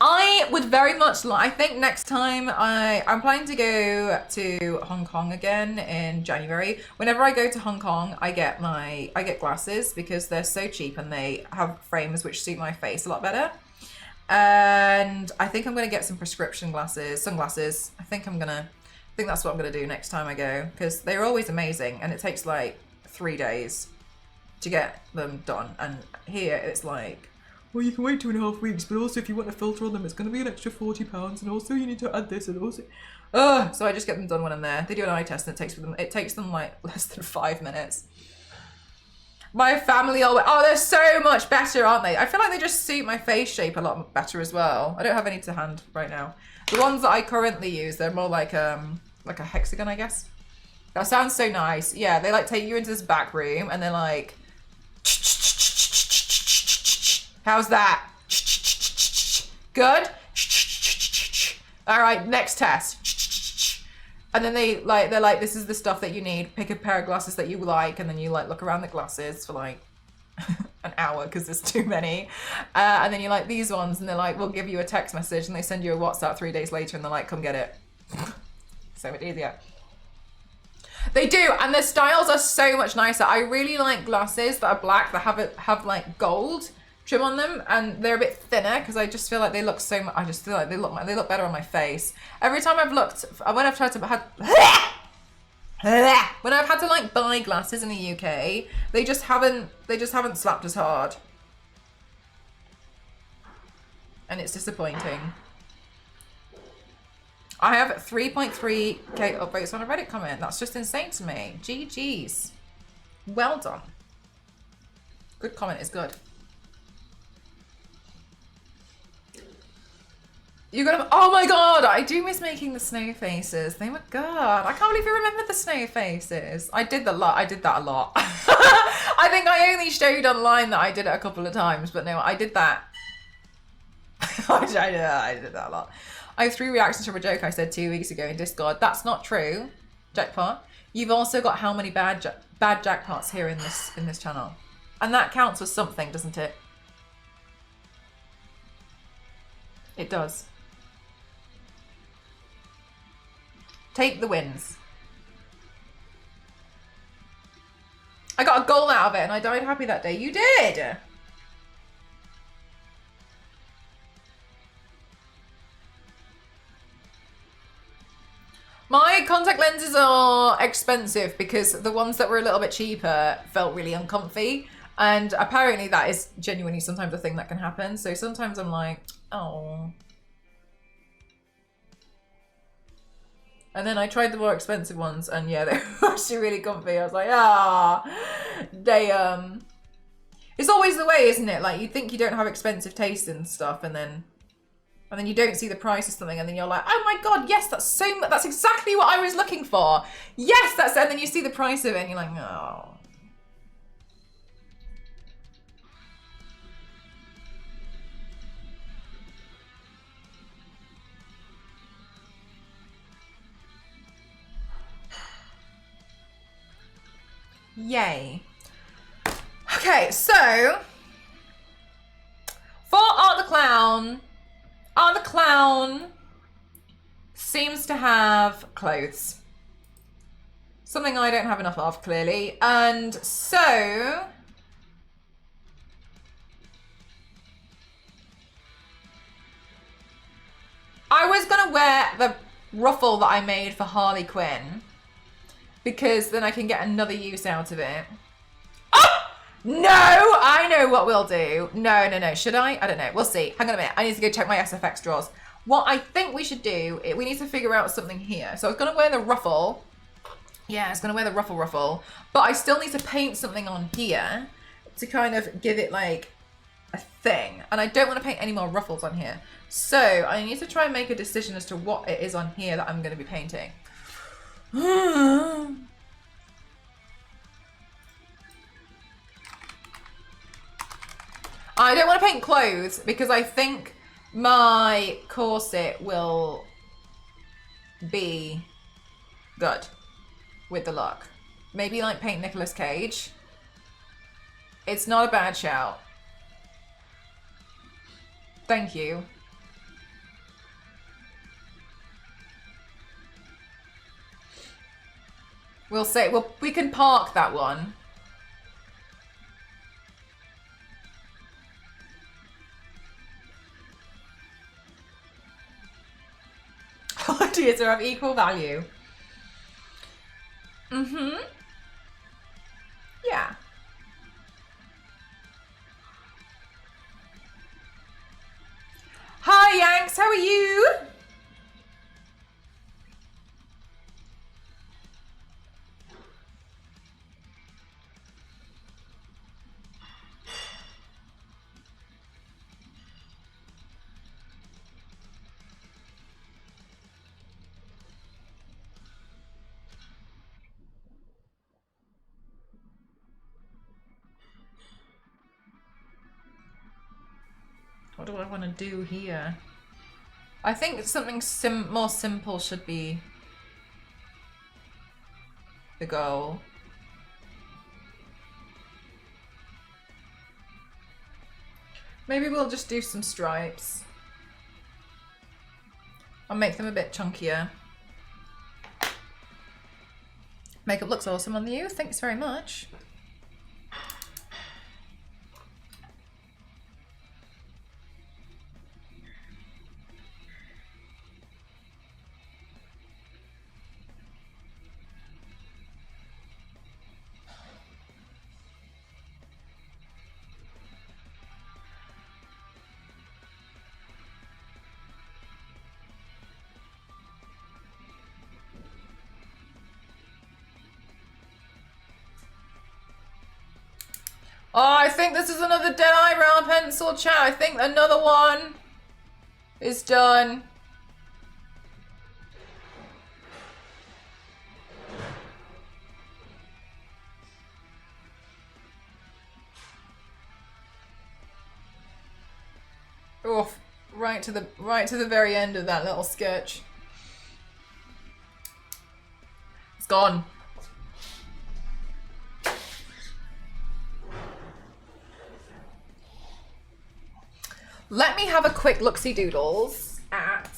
I would very much like, I think next time I'm planning to go to Hong Kong again in January. Whenever I go to Hong Kong, I get glasses because they're so cheap and they have frames which suit my face a lot better. And I think I'm going to get some prescription sunglasses. I think that's what I'm going to do next time I go, because they're always amazing, and it takes like 3 days to get them done. And here it's like, well, you can wait 2.5 weeks, but also if you want a filter on them, it's going to be an extra £40, and also you need to add this, and also, so I just get them done when I'm there. They do an eye test, and it takes them like less than 5 minutes. My family always, they're so much better, aren't they? I feel like they just suit my face shape a lot better as well. I don't have any to hand right now. The ones that I currently use, they're more like a hexagon, I guess. That sounds so nice. Yeah, they like take you into this back room, and they're like, how's that? Good? All right, next test. And then they're like, this is the stuff that you need. Pick a pair of glasses that you like, and then you like look around the glasses for like an hour because there's too many. And then you like these ones, and they're like, we'll give you a text message, and they send you a WhatsApp 3 days later, and they're like, come get it. So much easier. They do, and their styles are so much nicer. I really like glasses that are black that have like gold trim on them, and they're a bit thinner because I just feel like they look so much. I just feel like they look better on my face. Every time I've looked, when I've had to like buy glasses in the UK, they just haven't slapped as hard, and it's disappointing. I have 3.3k upvotes on a Reddit comment. That's just insane to me. GG's. Well done. Good comment is good. You got. Oh my god, I do miss making the snow faces. They were good. I can't believe you remember the snow faces. I did that a lot. I think I only showed online that I did it a couple of times, but no, I did that. I did that a lot. I have 3 reactions from a joke I said 2 weeks ago in Discord. That's not true, Jackpot. You've also got how many bad jackpots here in this channel, and that counts as something, doesn't it? It does. Take the wins. I got a goal out of it and I died happy that day. You did! My contact lenses are expensive because the ones that were a little bit cheaper felt really uncomfy. And apparently that is genuinely sometimes a thing that can happen. So sometimes I'm like, oh. And then I tried the more expensive ones and yeah, they were actually really comfy. I was like, they, it's always the way, isn't it? Like you think you don't have expensive taste and stuff and then you don't see the price of something and then you're like, oh my God, yes, that's exactly what I was looking for. Yes, and then you see the price of it and you're like, oh. Yay. Okay, so for Art the Clown seems to have clothes. Something I don't have enough of, clearly. And so I was gonna wear the ruffle that I made for Harley Quinn because then I can get another use out of it. Oh! No, I know what we'll do. No. Should I? I don't know. We'll see. Hang on a minute. I need to go check my SFX drawers. What I think we should do, we need to figure out something here. So I was going to wear the ruffle. Yeah, I was going to wear the ruffle. But I still need to paint something on here to kind of give it like a thing. And I don't want to paint any more ruffles on here. So I need to try and make a decision as to what it is on here that I'm going to be painting. I don't want to paint clothes because I think my corset will be good with the look. Maybe like paint Nicolas Cage. It's not a bad shout. Thank you. We'll say, well, we can park that one. Ideas are of equal value. Mm-hmm. Yeah. Hi, Yanks. How are you? What do I want to do here? I think something more simple should be the goal. Maybe we'll just do some stripes. I'll make them a bit chunkier. Makeup looks awesome on you. Thanks very much. Oh, I think this is another dead eyebrow pencil, chat. I think another one is done. Oof, right to the very end of that little sketch. It's gone. Let me have a quick look-see doodles at...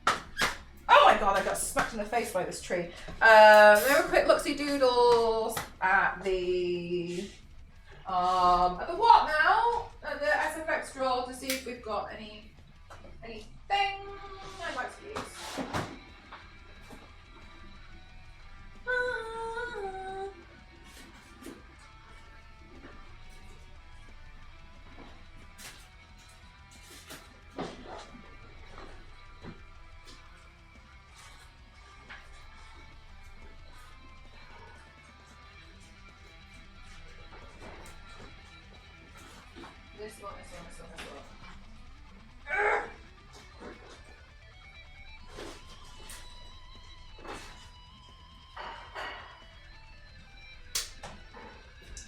Oh my god, I got smacked in the face by this tree. Have a quick look-see doodles at the what now? At the SFX drawer to see if we've got anything I'd like to use. This one.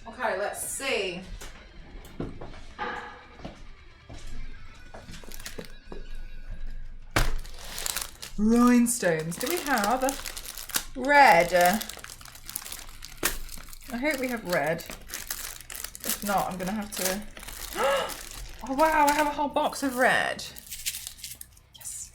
Okay, let's see. Rhinestones. Do we have red? I hope we have red. If not, I'm gonna have to. Oh wow, I have a whole box of red. Yes.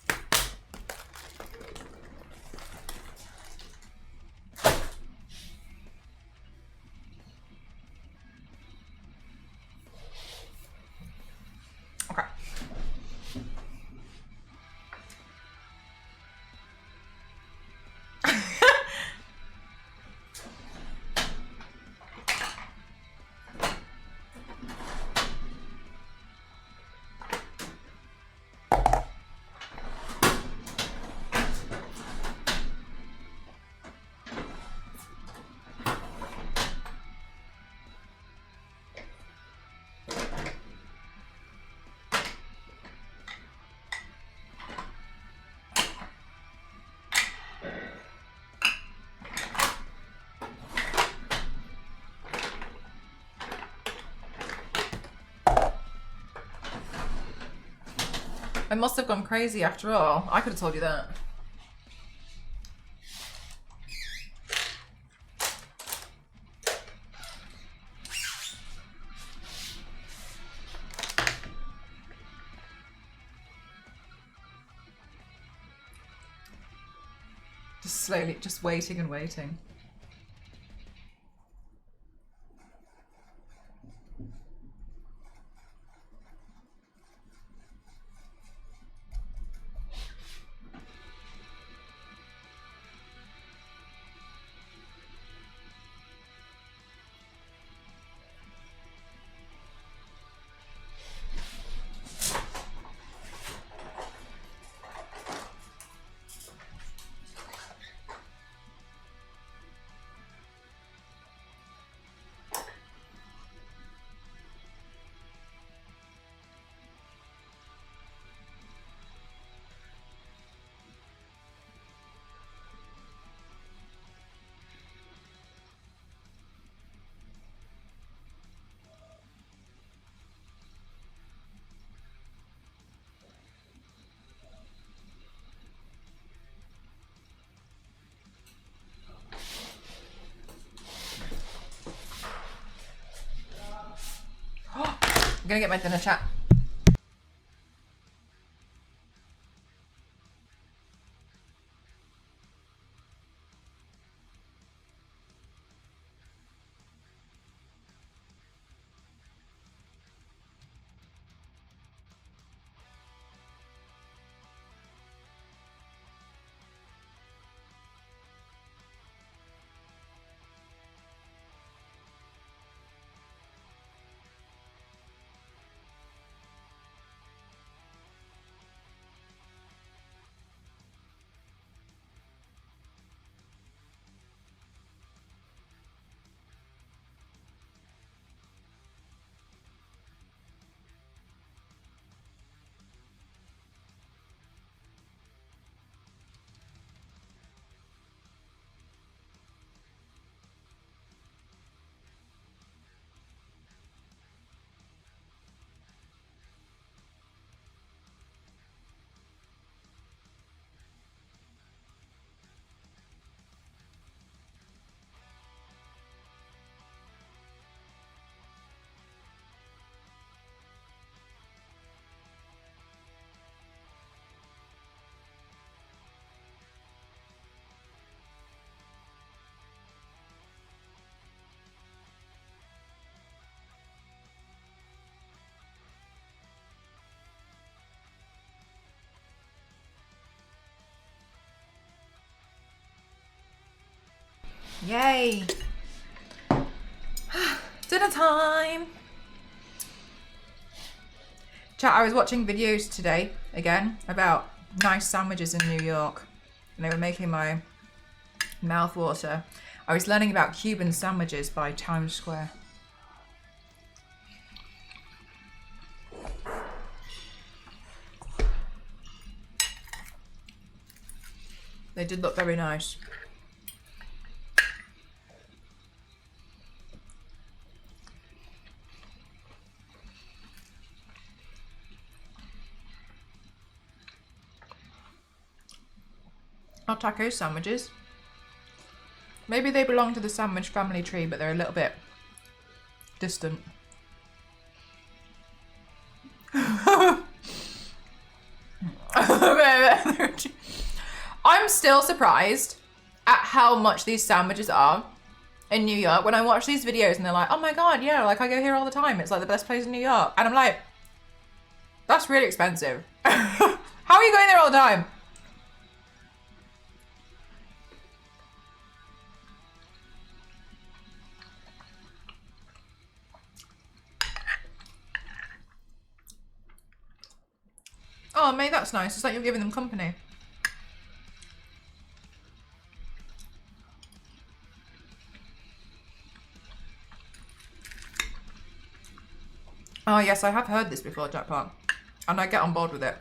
Okay. I must have gone crazy after all. I could have told you that. Just slowly, just waiting and waiting. I'm gonna get my dinner chat. Yay. Dinner time. Chat, I was watching videos today, again, about nice sandwiches in New York. And they were making my mouth water. I was learning about Cuban sandwiches by Times Square. They did look very nice. Are taco sandwiches? Maybe they belong to the sandwich family tree, but they're a little bit distant. I'm still surprised at how much these sandwiches are in New York. When I watch these videos and they're like, oh my God, yeah, like I go here all the time. It's like the best place in New York. And I'm like, that's really expensive. How are you going there all the time? Oh, May, that's nice. It's like you're giving them company. Oh, yes, I have heard this before, Jackpot. And I get on board with it.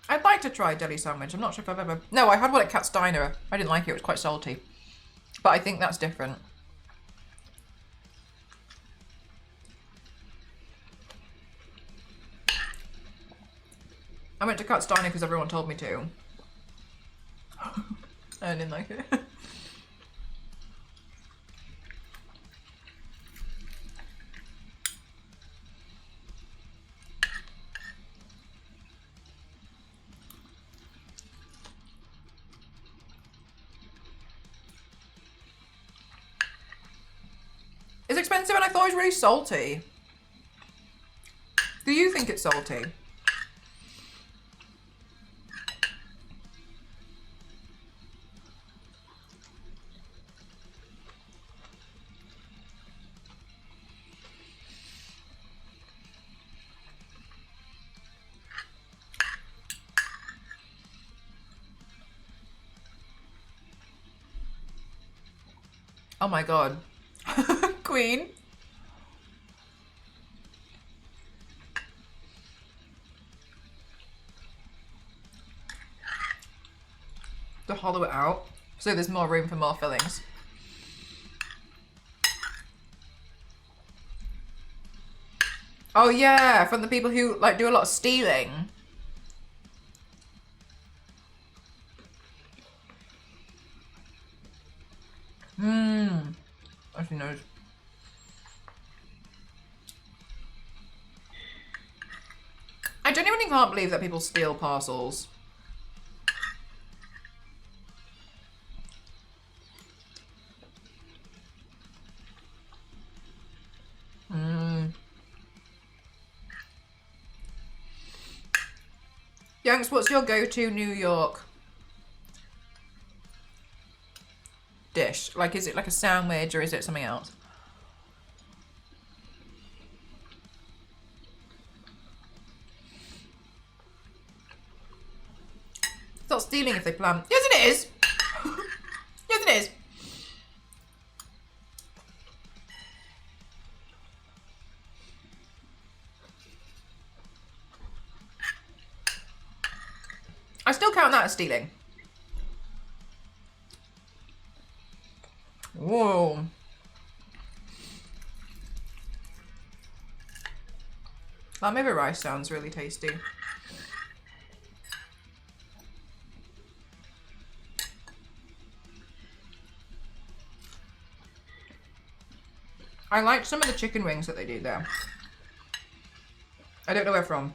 I'd like to try a deli sandwich. I'm not sure if I've ever... No, I had one at Cat's Diner. I didn't like it. It was quite salty. But I think that's different. I went to Cat's Diner because everyone told me to. I didn't like it. It's expensive and I thought it was really salty. Do you think it's salty? Oh my God. Queen. To hollow it out so there's more room for more fillings. Oh yeah, from the people who like do a lot of stealing. Actually knows. I genuinely can't believe that people steal parcels. Yanks, what's your go-to New York dish? Like, is it like a sandwich or is it something else? It's not stealing if they plan. Yes, it is. Yes, it is. I still count that as stealing. Whoa. That maybe rice sounds really tasty. I like some of the chicken wings that they do there. I don't know where from.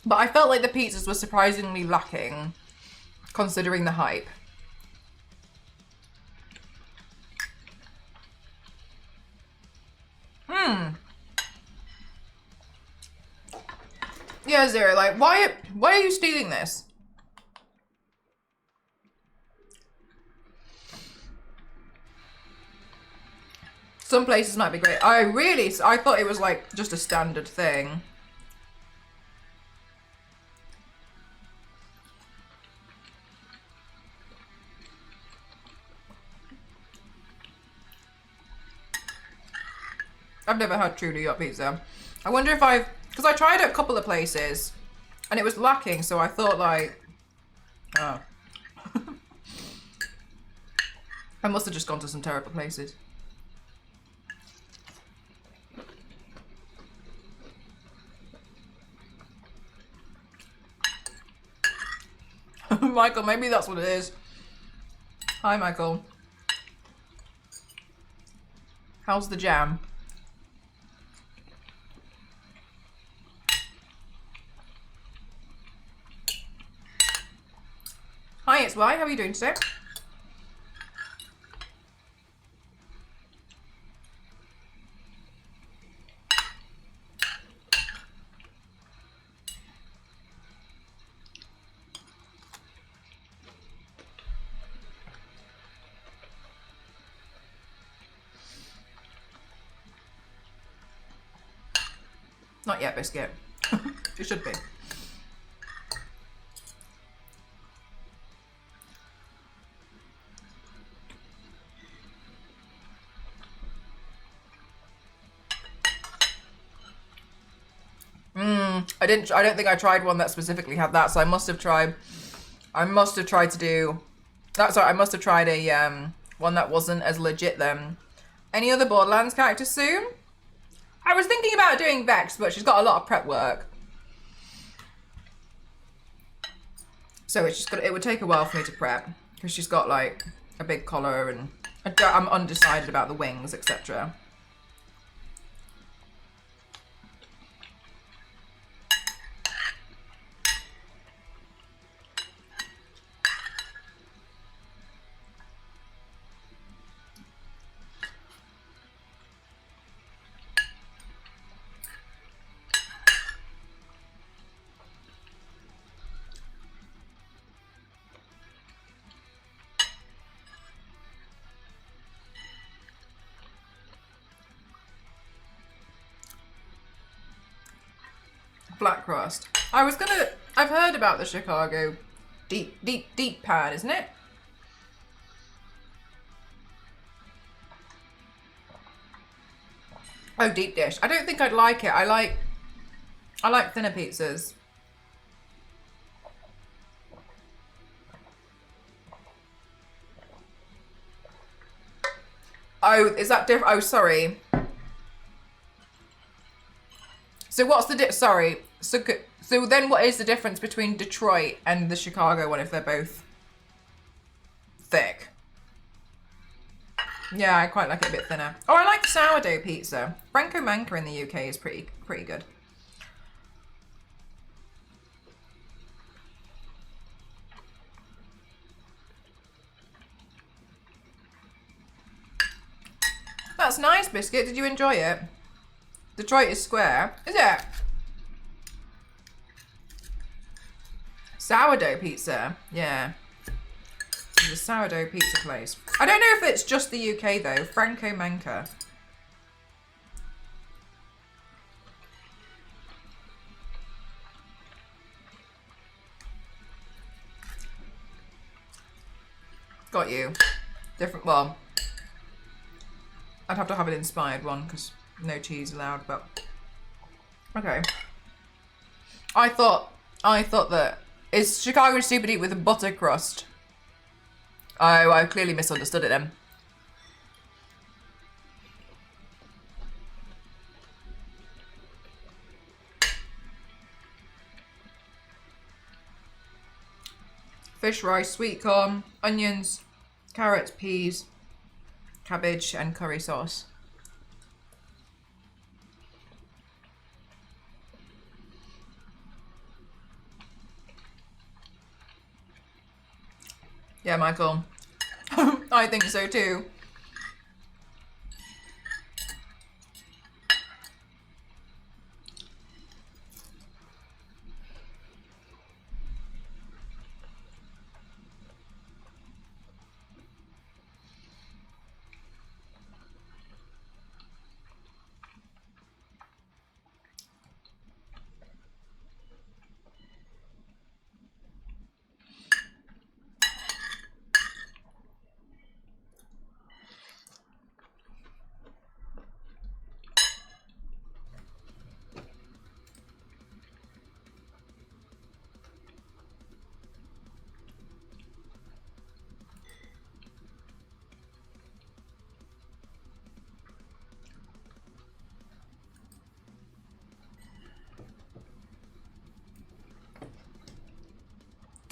But I felt like the pizzas were surprisingly lacking, considering the hype. Yeah, Zero, like, why are you stealing this? Some places might be great. I thought it was like just a standard thing. I've never had true New York pizza. I wonder if because I tried it a couple of places and it was lacking, so I thought like, oh. I must have just gone to some terrible places. Michael, maybe that's what it is. Hi, Michael. How's the jam? Hi, it's Y. How are you doing today? Not yet, Biscuit. It should be. I don't think I tried one that specifically had that, so I must have tried to do that's right, I must have tried a one that wasn't as legit then. Any other Borderlands characters soon? I was thinking about doing Vex, but she's got a lot of prep work. So it would take a while for me to prep because she's got like a big collar and I'm undecided about the wings, etc. Black crust. I've heard about the Chicago deep pan, isn't it? Oh, deep dish. I don't think I'd like it. I like thinner pizzas. Oh, is that different? Oh, sorry. So what's the sorry. So then what is the difference between Detroit and the Chicago one if they're both thick? Yeah, I quite like it a bit thinner. Oh, I like sourdough pizza. Franco Manca in the UK is pretty good. That's nice, Biscuit. Did you enjoy it? Detroit is square. Is it? Sourdough pizza. Yeah. There's a sourdough pizza place. I don't know if it's just the UK though. Franco Manca. Got you. Different, well, I'd have to have an inspired one because no cheese allowed, but okay. I thought that is Chicago stupid eat with a butter crust. Oh, I clearly misunderstood it then. Fish, rice, sweet corn, onions, carrots, peas, cabbage, and curry sauce. Yeah, Michael. I think so too.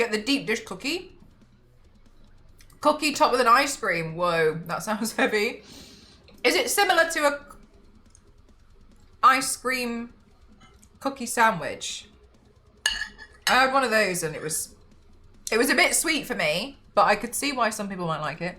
Get the deep dish cookie. Cookie topped with an ice cream. Whoa, that sounds heavy. Is it similar to a ice cream cookie sandwich? I had one of those and it was a bit sweet for me, but I could see why some people might like it.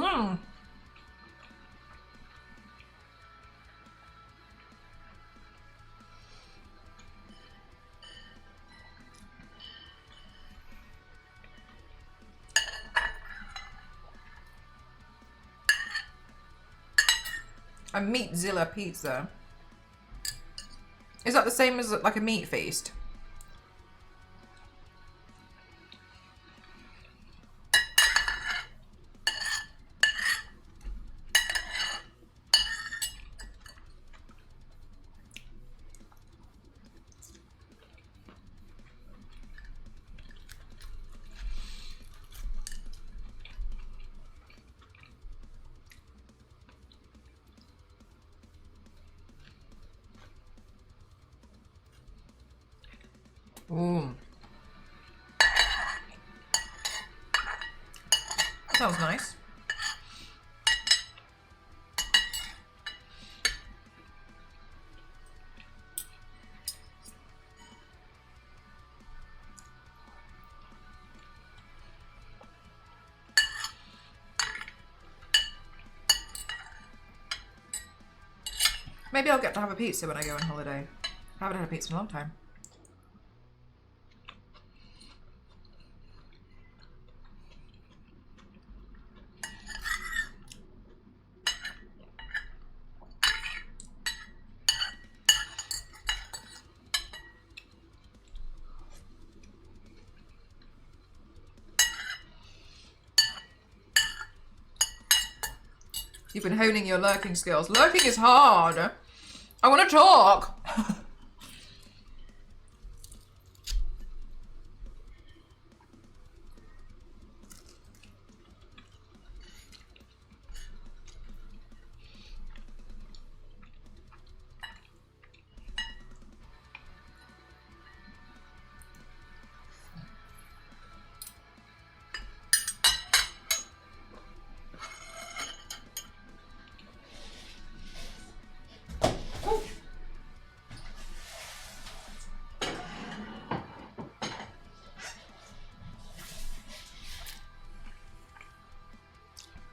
Mm. A Meatzilla pizza. Is that the same as like a meat feast? Ooh. Sounds nice. Maybe I'll get to have a pizza when I go on holiday. I haven't had a pizza in a long time. You've been honing your lurking skills. Lurking is hard. I want to talk.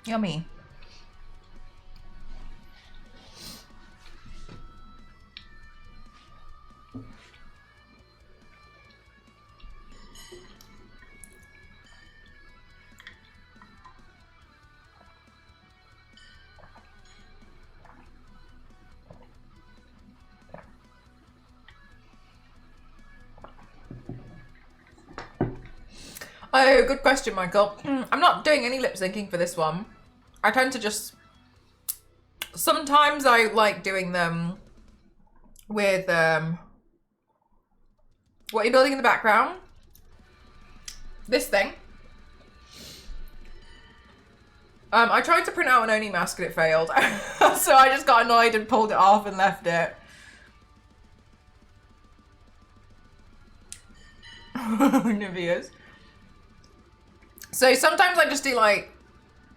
Yummy. Oh, good question, Michael. I'm not doing any lip syncing for this one. I tend to just... Sometimes I like doing them with... What are you building in the background? This thing. I tried to print out an Oni mask and it failed. So I just got annoyed and pulled it off and left it. Nivea's. So sometimes I just do like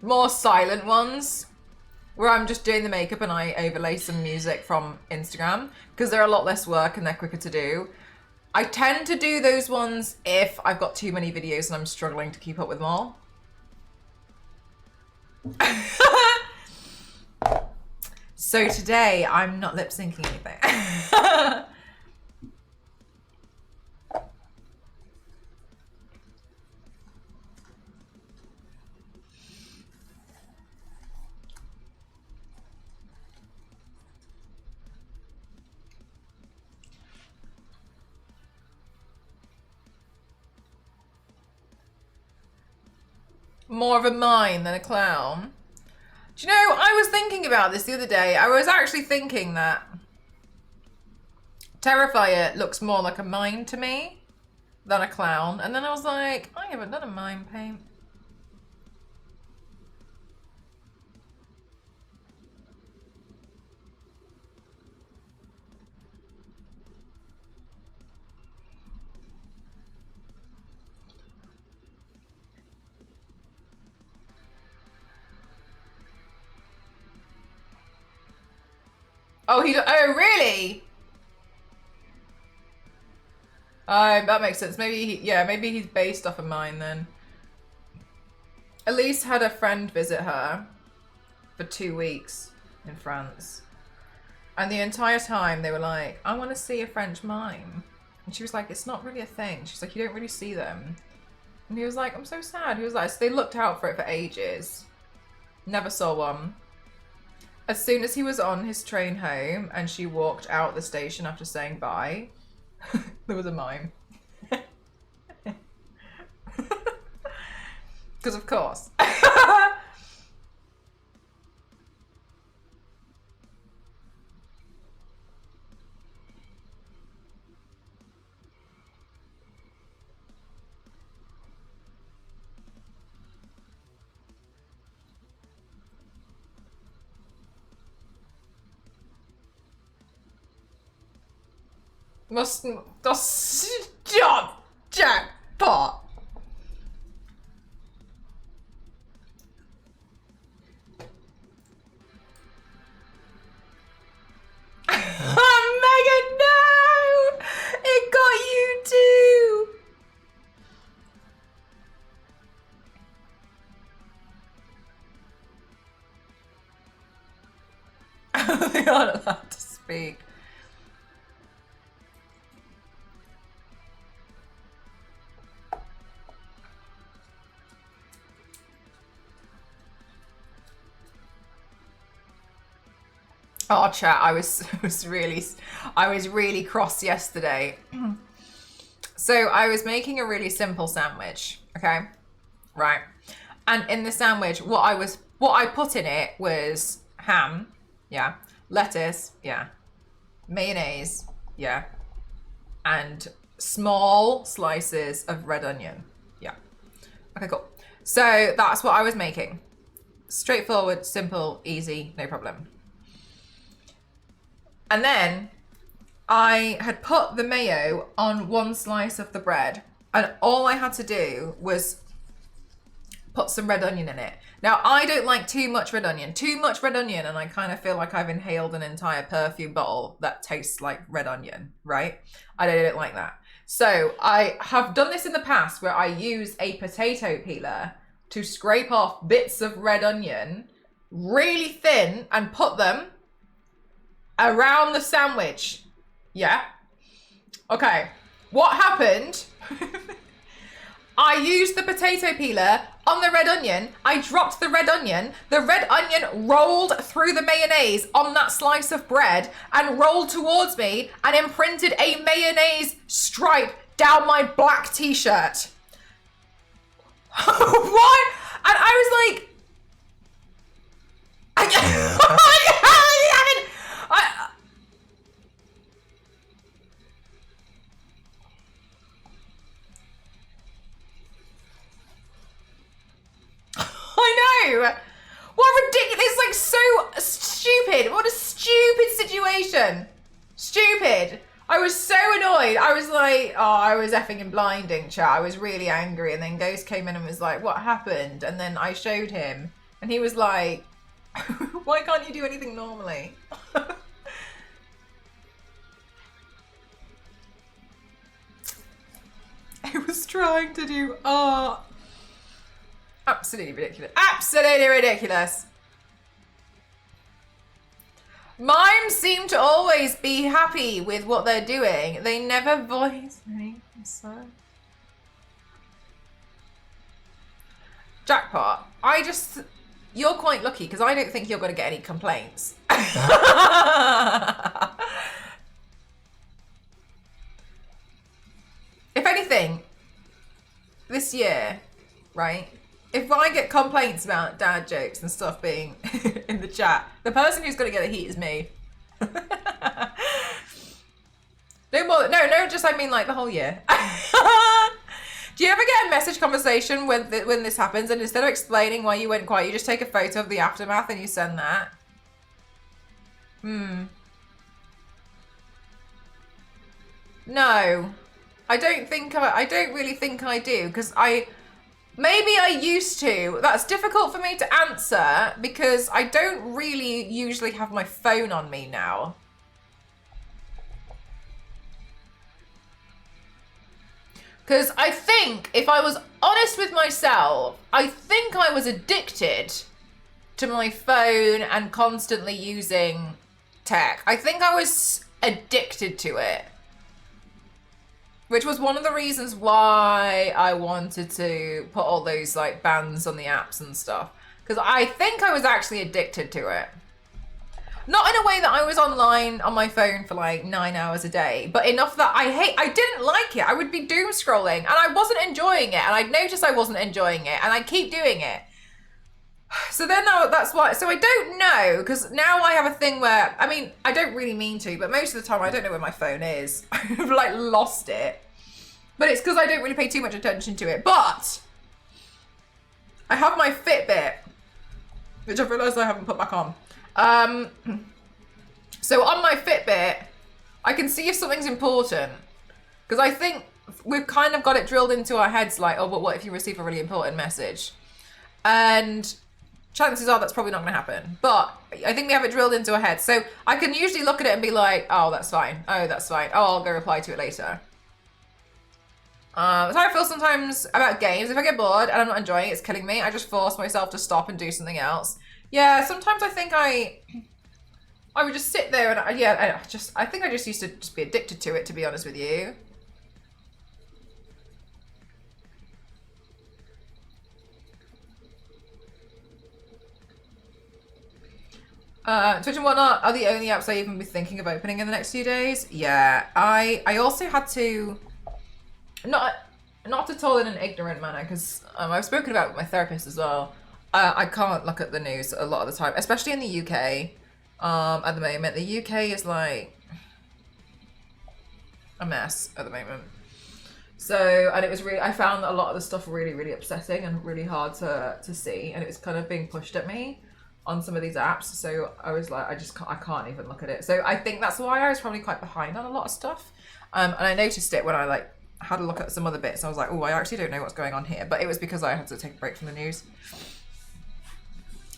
more silent ones where I'm just doing the makeup and I overlay some music from Instagram because they're a lot less work and they're quicker to do. I tend to do those ones if I've got too many videos and I'm struggling to keep up with them all. So today I'm not lip syncing anything. more of a mime than a clown. Do you know, I was thinking about this the other day. I was actually thinking that Terrifier looks more like a mime to me than a clown. And then I was like, I haven't done a mime paint. Oh, oh, really? Oh, that makes sense. Maybe, maybe he's based off of mine then. Elise had a friend visit her for 2 weeks in France. And the entire time they were like, I want to see a French mime. And she was like, it's not really a thing. She's like, you don't really see them. And he was like, I'm so sad. He was like, so they looked out for it for ages. Never saw one. As soon as he was on his train home and she walked out the station after saying bye, there was a mime. Because of course. Stop, jackpot. Megan, no! It got you too! They aren't allowed to speak. Oh, chat, I was really cross yesterday. So I was making a really simple sandwich, okay? Right. And in the sandwich, what I put in it was ham, yeah, lettuce, yeah, mayonnaise, yeah, and small slices of red onion. Yeah. Okay, cool. So that's what I was making. Straightforward, simple, easy, no problem. And then I had put the mayo on one slice of the bread, and all I had to do was put some red onion in it. Now, I don't like too much red onion. Too much red onion, and I kind of feel like I've inhaled an entire perfume bottle that tastes like red onion, right? I don't like that. So I have done this in the past where I use a potato peeler to scrape off bits of red onion really thin and put them around the sandwich. Yeah. Okay. What happened? I used the potato peeler on the red onion. I dropped the red onion. The red onion rolled through the mayonnaise on that slice of bread and rolled towards me and imprinted a mayonnaise stripe down my black t-shirt. What? And I was like, I know. What ridiculous, it's like so stupid. What a stupid situation. Stupid. I was so annoyed. I was like, oh, I was effing and blinding, chat. I was really angry. And then Ghost came in and was like, what happened? And then I showed him and he was like, why can't you do anything normally? I was trying to do art. Absolutely ridiculous. Absolutely ridiculous. Mimes seem to always be happy with what they're doing. They never voice any concern. Jackpot. You're quite lucky because I don't think you're going to get any complaints. If anything, this year, right? if I get complaints about dad jokes and stuff being in the chat, the person who's going to get the heat is me. No more. No. Just I mean like the whole year. Do you ever get a message conversation when this happens, and instead of explaining why you went quiet, you just take a photo of the aftermath and you send that? No, I don't really think I do, because maybe I used to. That's difficult for me to answer because I don't really usually have my phone on me now. Because I think, if I was honest with myself, I think I was addicted to my phone and constantly using tech. I think I was addicted to it. Which was one of the reasons why I wanted to put all those like bans on the apps and stuff. Because I think I was actually addicted to it. Not in a way that I was online on my phone for like 9 hours a day, but enough that I didn't like it. I would be doom scrolling and I wasn't enjoying it, and I'd notice I wasn't enjoying it, and I'd keep doing it. So then that's why, so I don't know, because now I have a thing where, I mean, I don't really mean to, but most of the time I don't know where my phone is. I've like lost it. But it's because I don't really pay too much attention to it. But I have my Fitbit, which I've realised I haven't put back on. So on my Fitbit, I can see if something's important, because I think we've kind of got it drilled into our heads like, oh, but what if you receive a really important message? And chances are that's probably not going to happen. But I think we have it drilled into our heads. So I can usually look at it and be like, oh, that's fine. Oh, that's fine. Oh, I'll go reply to it later. So I feel sometimes about games. If I get bored and I'm not enjoying it, it's killing me, I just force myself to stop and do something else. Yeah, sometimes I think I would just sit there and I think I just used to just be addicted to it, to be honest with you. Twitch and whatnot are the only apps I even be thinking of opening in the next few days. Yeah, I also had to, not at all in an ignorant manner, because I've spoken about it with my therapist as well. I can't look at the news a lot of the time, especially in the UK. At the moment, the UK is like a mess at the moment. So, and it was really, I found that a lot of the stuff really, really upsetting and really hard to see, and it was kind of being pushed at me on some of these apps. So I was like, I can't even look at it. So I think that's why I was probably quite behind on a lot of stuff. And I noticed it when I like had a look at some other bits. I was like, oh, I actually don't know what's going on here. But it was because I had to take a break from the news.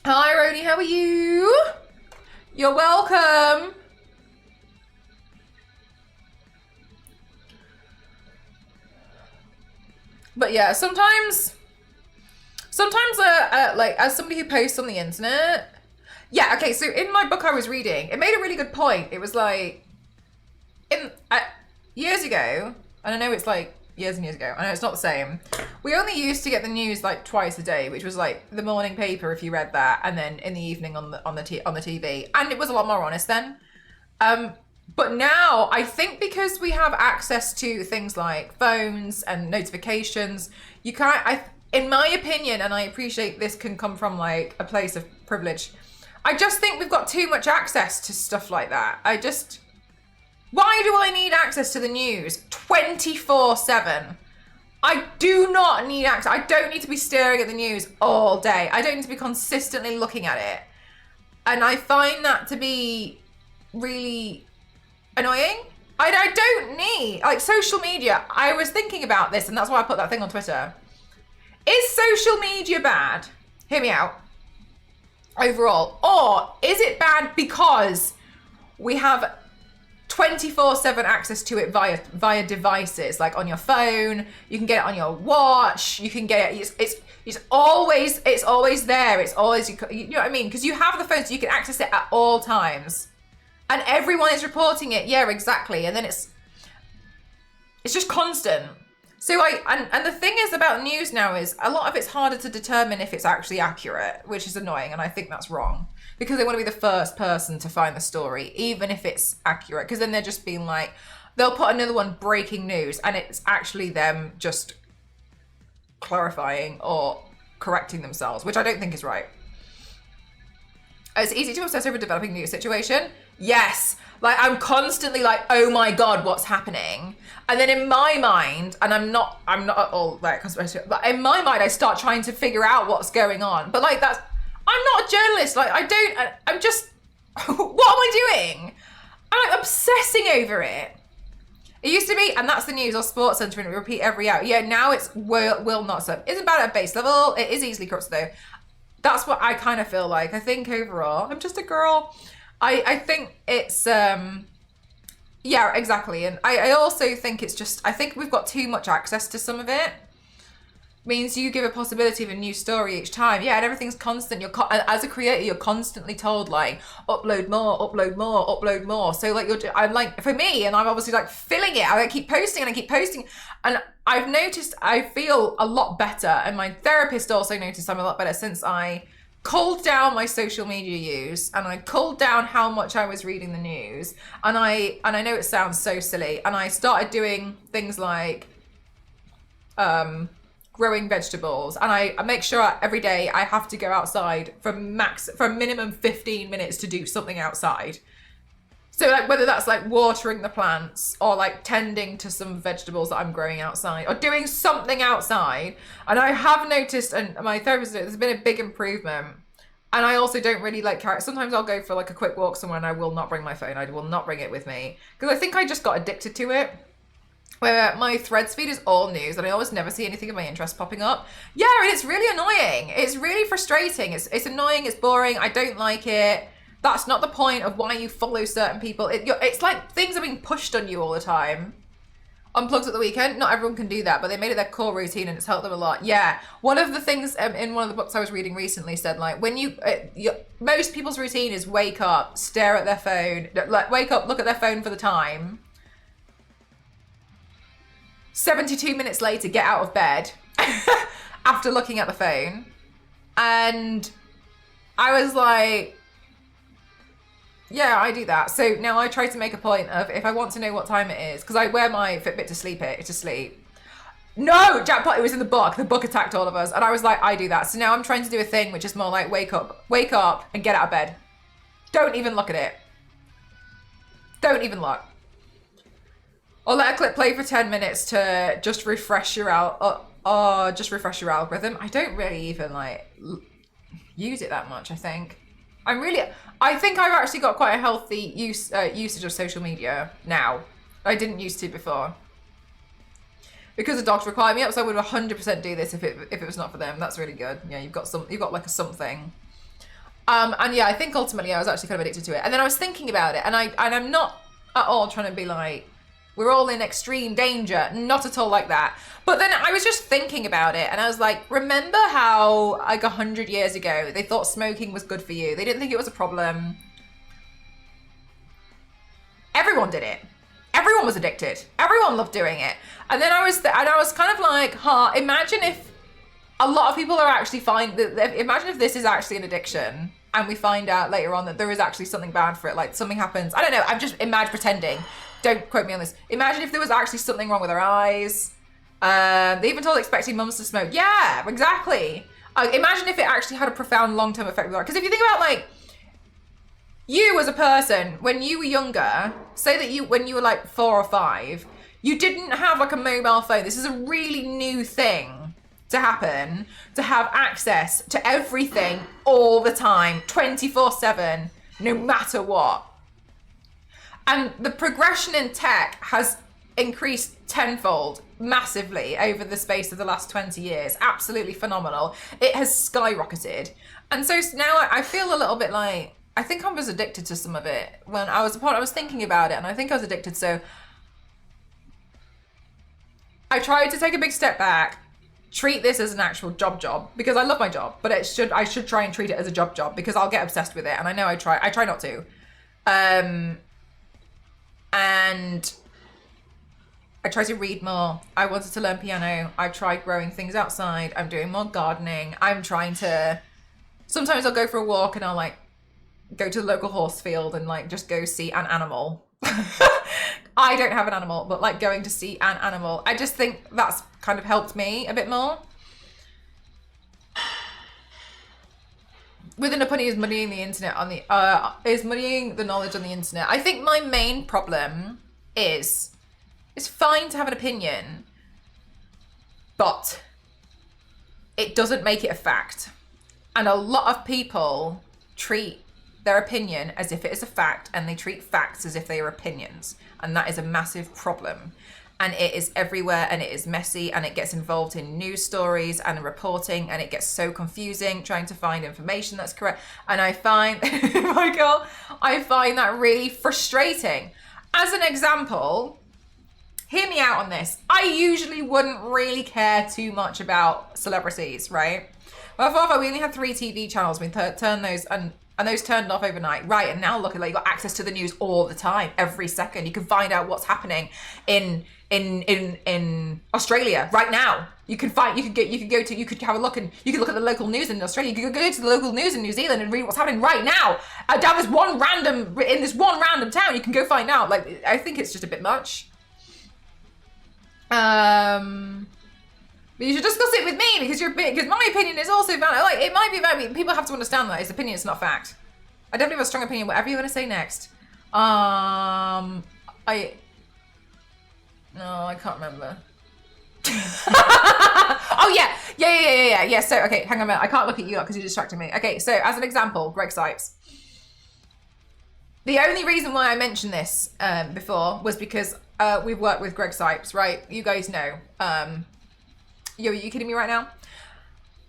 Hi, Roni, how are you? You're welcome. But yeah, sometimes like as somebody who posts on the internet, yeah, okay, so in my book I was reading, it made a really good point. It was like, years ago, and I know it's like years and years ago, I know it's not the same, we only used to get the news like twice a day, which was like the morning paper if you read that, and then in the evening on the TV, and it was a lot more honest then. But now I think because we have access to things like phones and notifications, you can't, in my opinion, and I appreciate this can come from like a place of privilege, I just think we've got too much access to stuff like that. Why do I need access to the news 24/7? I do not need access. I don't need to be staring at the news all day. I don't need to be consistently looking at it. And I find that to be really annoying. I don't need, like, social media. I was thinking about this, and that's why I put that thing on Twitter. Is social media bad? Hear me out. Overall. Or is it bad because we have 24/7 access to it via devices, like on your phone? You can get it on your watch. You can get it. It's always there. It's always, you know what I mean? Because you have the phone, so you can access it at all times, and everyone is reporting it. Yeah, exactly. And then it's just constant. So and the thing is about news now is a lot of it's harder to determine if it's actually accurate, which is annoying, and I think that's wrong, because they want to be the first person to find the story, even if it's accurate, because then they're just being like, they'll put another one, breaking news, and it's actually them just clarifying or correcting themselves, which I don't think is right. It's easy to obsess over developing new situation. Yes. Like, I'm constantly like, oh my God, what's happening? And then in my mind, and I'm not at all like, but in my mind, I start trying to figure out what's going on. But like, I'm not a journalist. Like, I'm just, what am I doing? I'm like obsessing over it. It used to be, and that's the news or sports center, and it repeat every hour. Yeah, now it's will not serve. Isn't bad at base level. It is easily corrupted though. That's what I kind of feel like. I think overall, I'm just a girl. I think it's, yeah, exactly. And I also think it's just, I think we've got too much access to some of it. Means you give a possibility of a new story each time. Yeah, and everything's constant. As a creator, you're constantly told like, upload more, upload more, upload more. So like I'm like, for me, and I'm obviously like filling it. I keep posting and I keep posting. And I've noticed I feel a lot better. And my therapist also noticed I'm a lot better since I culled down my social media use, and I culled down how much I was reading the news. And I know it sounds so silly. And I started doing things like, growing vegetables, and I make sure every day I have to go outside for minimum 15 minutes to do something outside. So like whether that's like watering the plants or like tending to some vegetables that I'm growing outside or doing something outside. And I have noticed, and my therapist, there's been a big improvement. And I also don't really like carry. Sometimes I'll go for like a quick walk somewhere and I will not bring my phone. I will not bring it with me because I think I just got addicted to it. Where my threads feed is all news and I almost never see anything of my interest popping up. Yeah, and it's really annoying. It's really frustrating. It's annoying. It's boring. I don't like it. That's not the point of why you follow certain people. It's like things are being pushed on you all the time. Unplugs at the weekend. Not everyone can do that, but they made it their core routine and it's helped them a lot. Yeah. One of the things in one of the books I was reading recently said like when most people's routine is wake up, stare at their phone, like wake up, look at their phone for the time. 72 minutes later, get out of bed after looking at the phone. And I was like, yeah, I do that. So now I try to make a point of if I want to know what time it is, because I wear my Fitbit to sleep. No, jackpot, it was in the book. The book attacked all of us. And I was like, I do that. So now I'm trying to do a thing which is more like wake up and get out of bed. Don't even look at it. Don't even look. Or let a clip play for 10 minutes to just refresh your algorithm. I don't really even like use it that much. I think I've actually got quite a healthy usage of social media now. I didn't used to before because the dogs require me up. So I would 100% do this if it was not for them. That's really good. Yeah, you've got like a something. And yeah, I think ultimately I was actually kind of addicted to it. And then I was thinking about it, and I'm not at all trying to be like, we're all in extreme danger. Not at all like that. But then I was just thinking about it and I was like, remember how like 100 years ago, they thought smoking was good for you. They didn't think it was a problem. Everyone did it. Everyone was addicted. Everyone loved doing it. And then I was kind of like, imagine if a lot of people are actually imagine if this is actually an addiction and we find out later on that there is actually something bad for it. Like something happens. I don't know. I'm just pretending. Don't quote me on this. Imagine if there was actually something wrong with our eyes. They even told expecting mums to smoke. Yeah, exactly. Imagine if it actually had a profound long-term effect with our. Because if you think about like you as a person, when you were younger, say that when you were like 4 or 5, you didn't have like a mobile phone. This is a really new thing to happen, to have access to everything all the time, 24/7, no matter what. And the progression in tech has increased tenfold massively over the space of the last 20 years. Absolutely phenomenal. It has skyrocketed. And so now I feel a little bit like, I think I was addicted to some of it. When I was thinking about it and I think I was addicted. So I tried to take a big step back, treat this as an actual job because I love my job, but I should try and treat it as a job because I'll get obsessed with it. And I know I try not to. And I try to read more. I wanted to learn piano. I tried growing things outside. I'm doing more gardening. Sometimes I'll go for a walk and I'll like go to the local horse field and like just go see an animal. I don't have an animal, but like going to see an animal. I just think that's kind of helped me a bit more. Within opinion is muddying the internet on the is muddying the knowledge on the internet. I think my main problem is it's fine to have an opinion, but it doesn't make it a fact. And a lot of people treat their opinion as if it is a fact, and they treat facts as if they are opinions. And that is a massive problem. And it is everywhere, and it is messy, and it gets involved in news stories and reporting, and it gets so confusing trying to find information that's correct. And I find, Michael, I find that really frustrating. As an example, hear me out on this. I usually wouldn't really care too much about celebrities, right? Well, we only had 3 TV channels. We turned those and those turned off overnight, right? And now look at, like, you got access to the news all the time, every second. You can find out what's happening in Australia right now. You could have a look, and you could look at the local news in Australia. You could go to the local news in New Zealand and read what's happening right now. Down this one random town, you can go find out. Like, I think it's just a bit much. But you should discuss it with me because my opinion is also valid. Like, it might be valid. People have to understand that his opinion is not fact. I definitely have a strong opinion. Whatever you want to say next. No, I can't remember. Oh yeah. So okay, hang on a minute. I can't look at you because you're distracting me. Okay, so as an example, Greg Sipes. The only reason why I mentioned this before was because we've worked with Greg Sipes, right? You guys know. Yo, are you kidding me right now?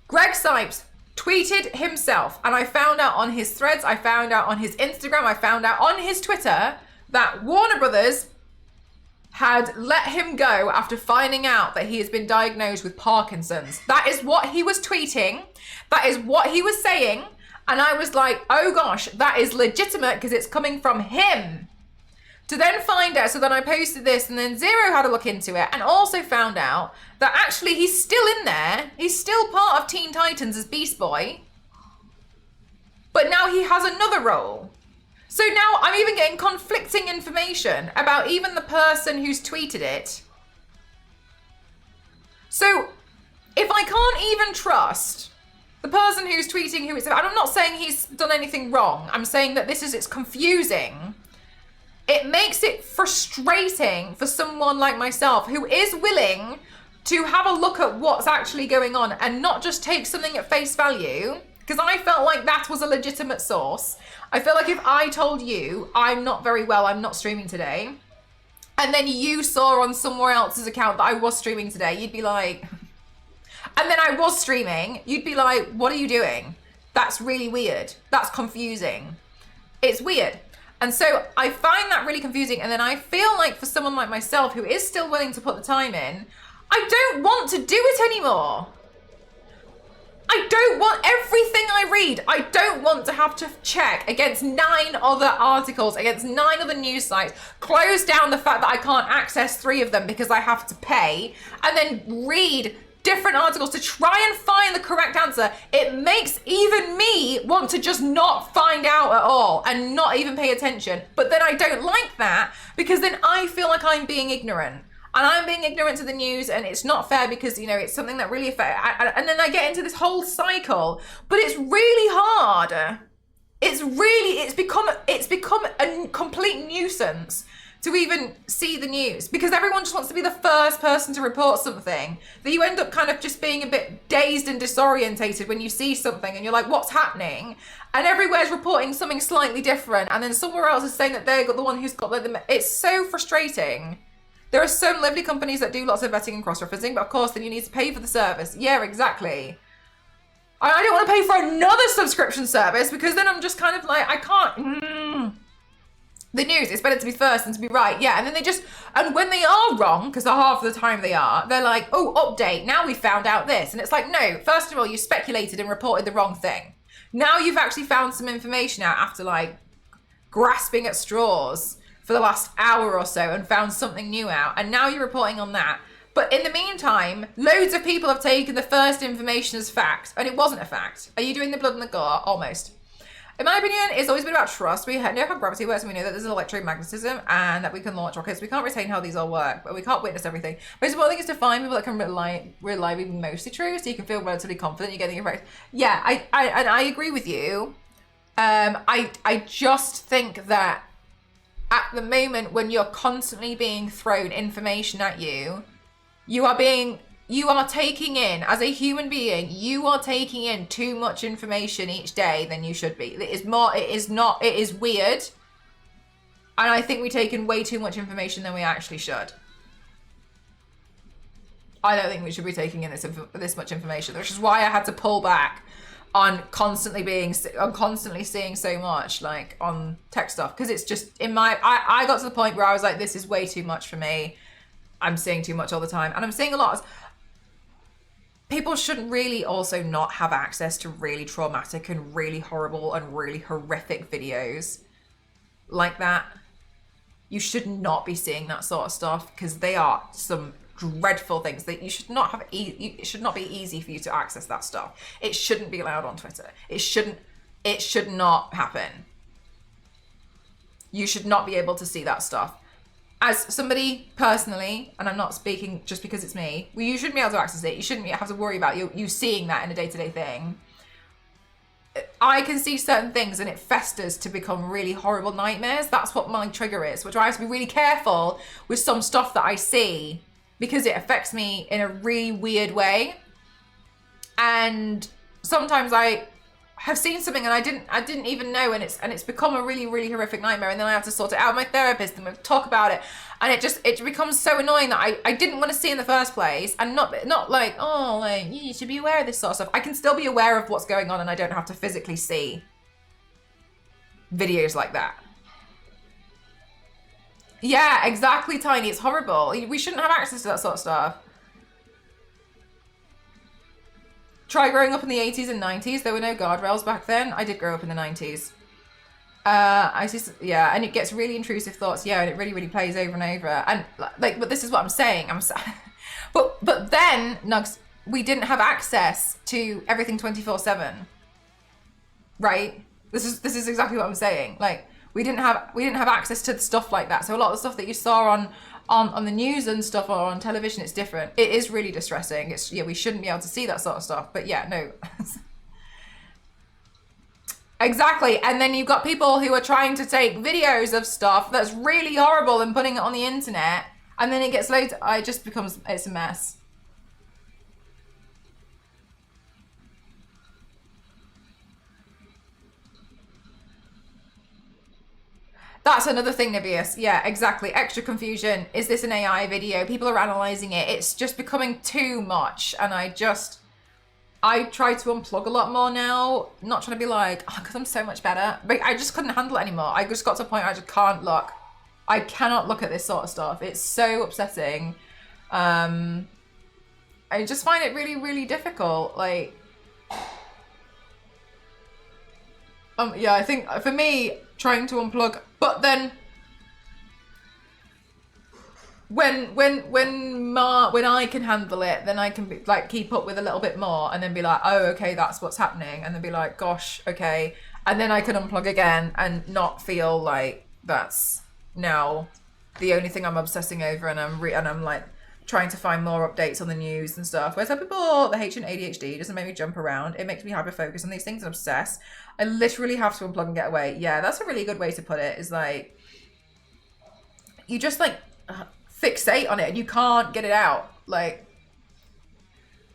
Greg Sipes tweeted himself, and I found out on his threads, I found out on his Instagram, I found out on his Twitter that Warner Brothers had let him go after finding out that he has been diagnosed with Parkinson's. That is what he was tweeting. That is what he was saying. And I was like, oh gosh, that is legitimate because it's coming from him. To then find out, so then I posted this, and then Zero had a look into it and also found out that actually he's still in there. He's still part of Teen Titans as Beast Boy. But now he has another role. So now I'm even getting conflicting information about even the person who's tweeted it. So if I can't even trust the person who's tweeting who it's about, and I'm not saying he's done anything wrong. I'm saying that it's confusing. It makes it frustrating for someone like myself who is willing to have a look at what's actually going on and not just take something at face value, because I felt like that was a legitimate source. I feel like if I told you I'm not very well, I'm not streaming today, and then you saw on somewhere else's account that I was streaming today, you'd be like, and then I was streaming, you'd be like, what are you doing? That's really weird. That's confusing. It's weird. And so I find that really confusing. And then I feel like for someone like myself who is still willing to put the time in, I don't want to do it anymore. I don't want everything I read. I don't want to have to check against 9 other articles, against 9 other news sites, close down the fact that I can't access 3 of them because I have to pay, and then read different articles to try and find the correct answer. It makes even me want to just not find out at all and not even pay attention. But then I don't like that because then I feel like I'm being ignorant. And I'm being ignorant to the news, and it's not fair because, you know, it's something that really affects. And then I get into this whole cycle. But it's really hard. It's become a complete nuisance to even see the news because everyone just wants to be the first person to report something, that you end up kind of just being a bit dazed and disorientated when you see something and you're like, what's happening? And everywhere's reporting something slightly different, and then somewhere else is saying that they've got the one who's got it's so frustrating. There are some lovely companies that do lots of vetting and cross-referencing, but of course then you need to pay for the service. Yeah, exactly. I don't want to pay for another subscription service because then I'm just kind of like, I can't. The news, it's better to be first than to be right. Yeah, and then and when they are wrong, because half of the time they are, they're like, oh, update, now we found out this. And it's like, no, first of all, you speculated and reported the wrong thing. Now you've actually found some information out after like grasping at straws for the last hour or so and found something new out. And now you're reporting on that. But in the meantime, loads of people have taken the first information as fact, and it wasn't a fact. Are you doing the blood and the gore? Almost. In my opinion, it's always been about trust. We know how gravity works, and we know that there's electromagnetism, and that we can launch rockets. We can't retain how these all work, but we can't witness everything. Most important thing is to find people that can reliably be mostly true, so you can feel relatively confident you're getting it right. Yeah, I agree with you. I just think that at the moment when you're constantly being thrown information at you, you are taking in, as a human being, you are taking in too much information each day than you should be. It is weird. And I think we take in way too much information than we actually should. I don't think we should be taking in this much information, which is why I had to pull back on constantly seeing so much like on tech stuff, because it's just I got to the point where I was like, this is way too much for me. I'm seeing too much all the time, and I'm seeing a lot. People shouldn't really also not have access to really traumatic and really horrible and really horrific videos like that. You should not be seeing that sort of stuff, because they are some dreadful things that you should not have. It should not be easy for you to access that stuff. It shouldn't be allowed on Twitter. It should not happen. You should not be able to see that stuff. As somebody personally, and I'm not speaking just because it's me, you shouldn't be able to access it. You shouldn't have to worry about you seeing that in a day-to-day thing. I can see certain things and it festers to become really horrible nightmares. That's what my trigger is, which I have to be really careful with some stuff that I see, because it affects me in a really weird way. And sometimes I have seen something and I didn't even know, and it's become a really, really horrific nightmare, and then I have to sort it out with my therapist and we talk about it, and it becomes so annoying that I didn't want to see in the first place, and not like, oh, like, you should be aware of this sort of stuff. I can still be aware of what's going on, and I don't have to physically see videos like that. Yeah, exactly, Tiny. It's horrible. We shouldn't have access to that sort of stuff. Try growing up in the 80s and 90s. There were no guardrails back then. I did grow up in the 90s. Yeah, and it gets really intrusive thoughts. Yeah, and it really, really plays over and over. And like, but this is what I'm saying. But then, Nugs, we didn't have access to everything 24/7. Right? This is exactly what I'm saying. Like, we didn't have access to stuff like that. So a lot of the stuff that you saw on the news and stuff, or on television, it's different. It is really distressing. We shouldn't be able to see that sort of stuff. But yeah, no. Exactly. And then you've got people who are trying to take videos of stuff that's really horrible and putting it on the internet, and then it gets loads. It's a mess. That's another thing, Nibius. Yeah, exactly. Extra confusion. Is this an AI video? People are analyzing it. It's just becoming too much. And I try to unplug a lot more now. Not trying to be like, oh, because I'm so much better. But I just couldn't handle it anymore. I just got to a point where I just can't look. I cannot look at this sort of stuff. It's so upsetting. I just find it really, really difficult. Like, yeah, I think for me, trying to unplug, but then when I can handle it, then I can be like, keep up with a little bit more, and then be like, oh, okay, that's what's happening, and then be like, gosh, okay, and then I can unplug again and not feel like that's now the only thing I'm obsessing over, and I'm like trying to find more updates on the news and stuff. Whereas other people, the H and ADHD doesn't make me jump around. It makes me hyper focus on these things and obsess. I literally have to unplug and get away. Yeah, that's a really good way to put it. Is like, you just like fixate on it and you can't get it out. Like,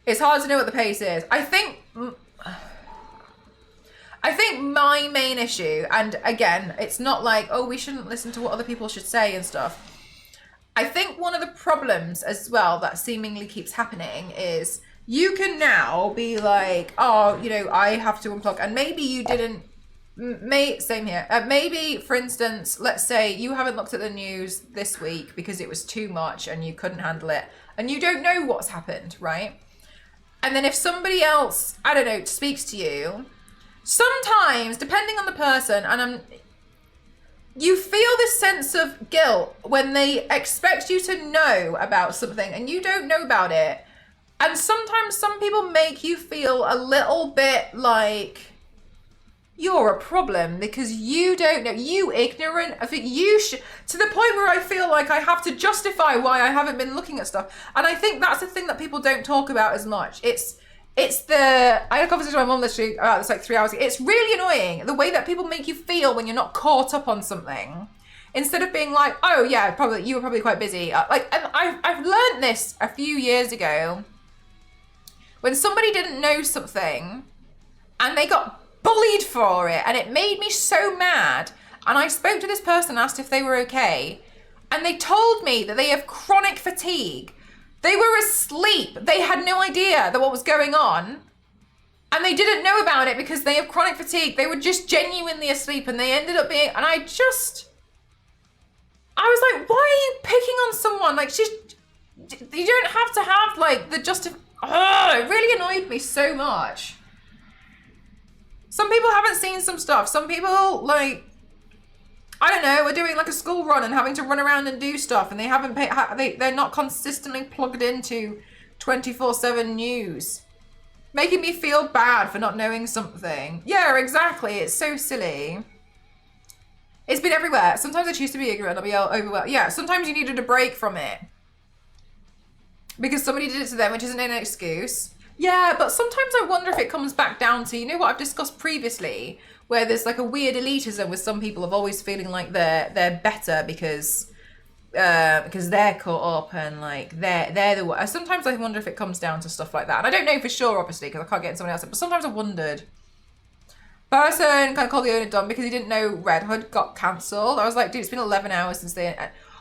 it's hard to know what the pace is. I think my main issue, and again, it's not like, oh, we shouldn't listen to what other people should say and stuff. I think one of the problems as well that seemingly keeps happening is you can now be like, oh, you know, I have to unplug, and maybe you didn't. Same here. Maybe, for instance, let's say you haven't looked at the news this week because it was too much and you couldn't handle it, and you don't know what's happened, right? And then if somebody else, I don't know, speaks to you, sometimes, depending on the person, you feel this sense of guilt when they expect you to know about something and you don't know about it. And sometimes some people make you feel a little bit like you're a problem because you don't know, you ignorant. I think you should, to the point where I feel like I have to justify why I haven't been looking at stuff. And I think that's the thing that people don't talk about as much. I had a conversation with my mum literally about this like 3 hours ago. It's really annoying the way that people make you feel when you're not caught up on something. Instead of being like, oh yeah, probably you were probably quite busy. I've learned this a few years ago. When somebody didn't know something and they got bullied for it and it made me so mad. And I spoke to this person, asked if they were okay. And they told me that they have chronic fatigue. They were asleep. They had no idea that what was going on. And they didn't know about it because they have chronic fatigue. They were just genuinely asleep and they ended up being, and I was like, why are you picking on someone? Like, you don't have to have like the it really annoyed me so much. Some people haven't seen some stuff. Some people, like, I don't know, we're doing like a school run and having to run around and do stuff and they haven't they're not consistently plugged into 24/7 news. Making me feel bad for not knowing something. Yeah, exactly. It's so silly. It's been everywhere. Sometimes I choose to be ignorant. I'll be overwhelmed. Yeah, sometimes you needed a break from it. Because somebody did it to them, which isn't an excuse. Yeah, but sometimes I wonder if it comes back down to, you know what I've discussed previously, where there's like a weird elitism with some people of always feeling like they're better because they're caught up and like they're the one. Sometimes I wonder if it comes down to stuff like that. And I don't know for sure, obviously, because I can't get in someone else. But sometimes I wondered. Person kind of called the owner dumb because he didn't know Red Hood got cancelled. I was like, dude, it's been 11 hours since they...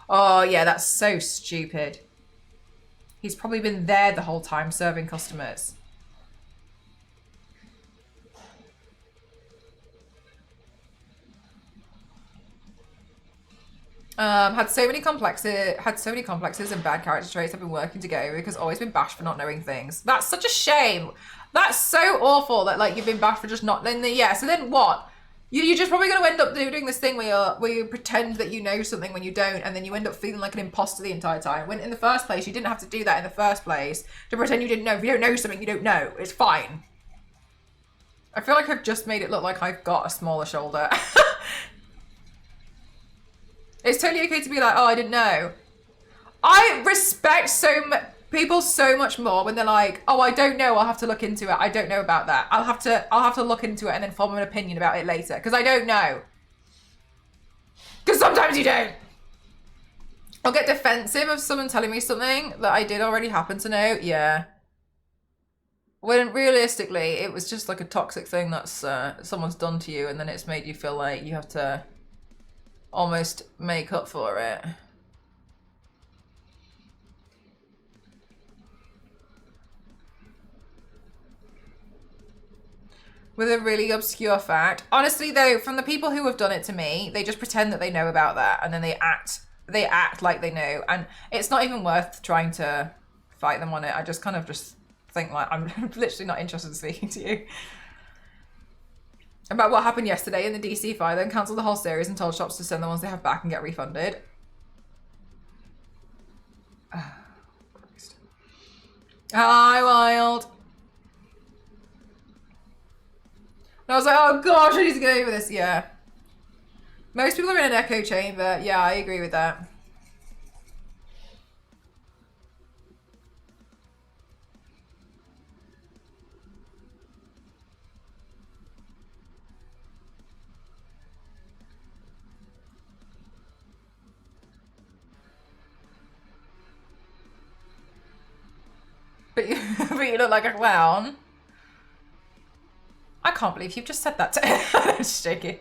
Oh, yeah, that's so stupid. He's probably been there the whole time serving customers. Had so many complexes and bad character traits have been working together because always been bashed for not knowing things. That's such a shame. That's so awful that like you've been bashed for just not knowing. Yeah, so then what? You're just probably going to end up doing this thing where you pretend that you know something when you don't, and then you end up feeling like an imposter the entire time. When in the first place, you didn't have to do that in the first place to pretend you didn't know. If you don't know something, you don't know. It's fine. I feel like I've just made it look like I've got a smaller shoulder. It's totally okay to be like, oh, I didn't know. I respect people so much more when they're like, oh, I don't know, I'll have to look into it. I don't know about that. I'll have to look into it and then form an opinion about it later. Because I don't know. Because sometimes you don't. I'll get defensive of someone telling me something that I did already happen to know. Yeah. When realistically, it was just like a toxic thing that's someone's done to you, and then it's made you feel like you have to almost make up for it. With a really obscure fact. Honestly, though, from the people who have done it to me, they just pretend that they know about that, and then they act like they know, and it's not even worth trying to fight them on it. I just kind of just think like I'm literally not interested in speaking to you. About what happened yesterday in the DC fire, then cancelled the whole series and told shops to send the ones they have back and get refunded. Hi, Wild. And I was like, oh gosh, I need to get over this. Yeah. Most people are in an echo chamber. Yeah, I agree with that. But you look like a clown. I can't believe you've just said that to That's shaky.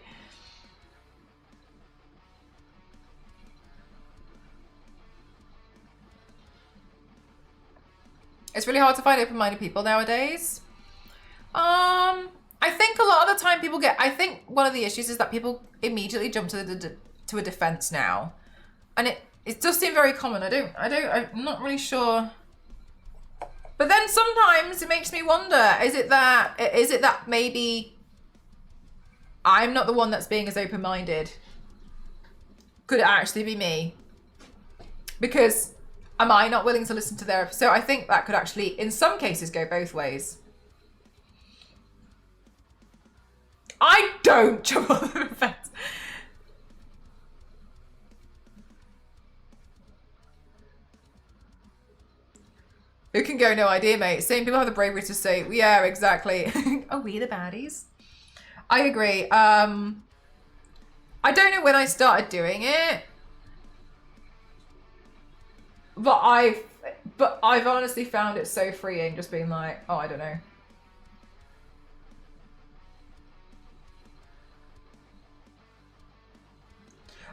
It's really hard to find open-minded people nowadays. I think a lot of the time people I think one of the issues is that people immediately jump to a defense now. And it does seem very common. I'm not really sure. But then sometimes it makes me wonder, is it that maybe I'm not the one that's being as open-minded? Could it actually be me? Because am I not willing to listen to their... So I think that could actually, in some cases, go both ways. I don't jump on the fence. Who can go? No idea, mate. Same people have the bravery to say, yeah, exactly. Are we the baddies? I agree. I don't know when I started doing it, but I've honestly found it so freeing just being like, oh, I don't know.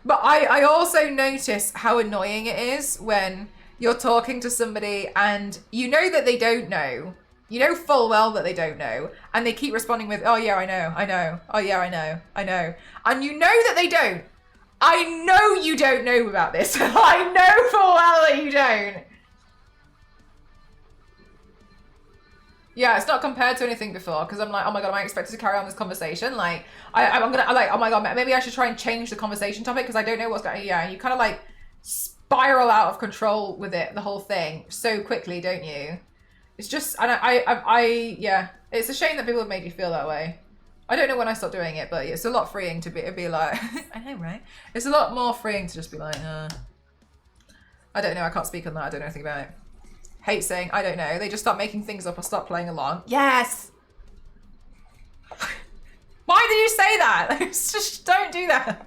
But I also notice how annoying it is when you're talking to somebody and you know that they don't know. You know full well that they don't know. And they keep responding with, oh yeah, I know. Oh yeah, I know. And you know that they don't. I know you don't know about this. I know full well that you don't. Yeah, it's not compared to anything before because I'm like, oh my god, am I expected to carry on this conversation? Like, I'm like, oh my god, maybe I should try and change the conversation topic because I don't know what's going on. Yeah, you kind of like spiral out of control with it, the whole thing, so quickly, don't you? It's just, and yeah, it's a shame that people have made you feel that way. I don't know when I stopped doing it, but it's a lot freeing to be like, I know, right? It's a lot more freeing to just be like, I don't know, I can't speak on that, I don't know anything about it. Hate saying, I don't know. They just start making things up or stop playing along. Yes! Why did you say that? Just don't do that.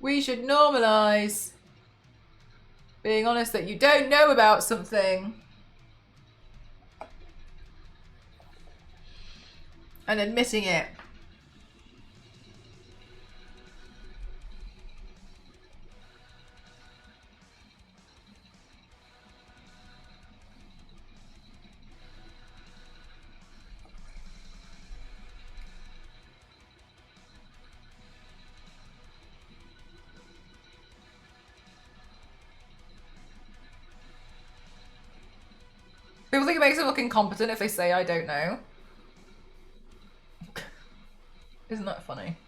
We should normalize being honest that you don't know about something. And admitting it. People think it makes them look incompetent if they say, I don't know. Isn't that funny?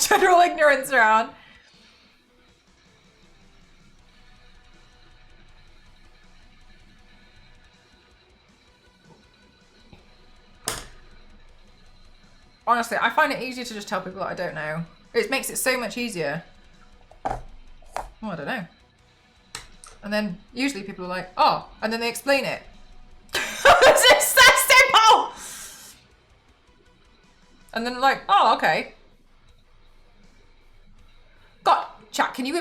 General ignorance around. Honestly, I find it easier to just tell people that I don't know. It makes it so much easier. Oh, I don't know. And then usually people are like, oh, and then they explain it. It's that simple! And then like, oh, okay. God, chat, can you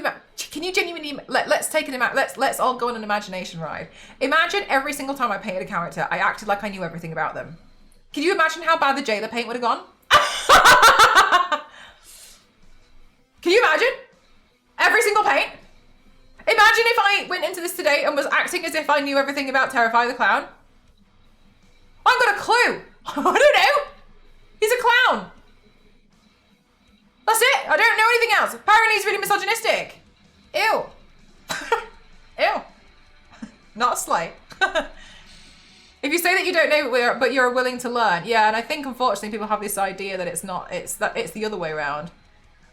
genuinely, let's take an, let's all go on an imagination ride. Imagine every single time I painted a character, I acted like I knew everything about them. Can you imagine how bad the jailer paint would have gone? Can you imagine? Every single paint? Imagine if I went into this today and was acting as if I knew everything about Terrifier the clown. I haven't got a clue. I don't know. He's a clown. That's it. I don't know anything else. Apparently he's really misogynistic. Ew. Ew. Not a slay. If you say that you don't know, but you're willing to learn, yeah, and I think unfortunately people have this idea that it's not, it's the other way around.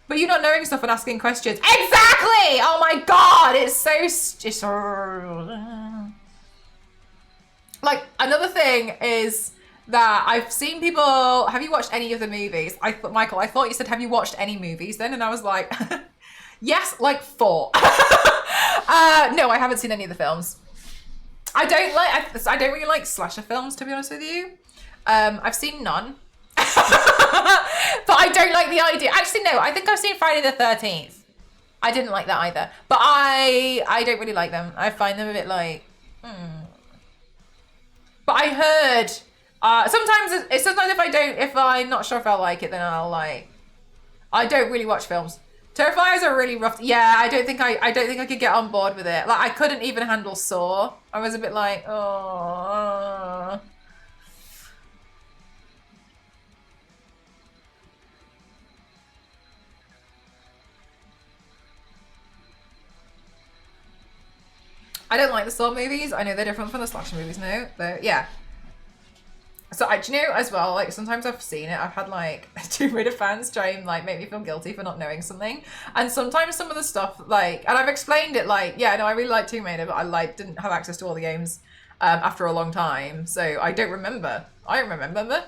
But you're not knowing stuff and asking questions. Exactly! Oh my god, it's so like, another thing is that I've seen people, have you watched any of the movies? Michael, I thought you said, have you watched any movies then? And I was like, yes, like 4. No, I haven't seen any of the films. I don't really like slasher films, to be honest with you. I've seen none. But I don't like the idea. Actually, no, I think I've seen Friday the 13th. I didn't like that either. But I don't really like them. I find them a bit like, But I heard, sometimes if I'm not sure if I'll like it, then I don't really watch films. Terrifiers are really rough. Yeah, I don't think I could get on board with it. Like, I couldn't even handle Saw. I was a bit like, oh. I don't like the Saw movies. I know they're different from the slasher movies now, but yeah. So do you know as well, like sometimes I've seen it, I've had like Tomb Raider fans try and like make me feel guilty for not knowing something. And sometimes some of the stuff like, and I've explained it like, yeah, no, I really like Tomb Raider, but I like didn't have access to all the games after a long time. So I don't remember. I don't remember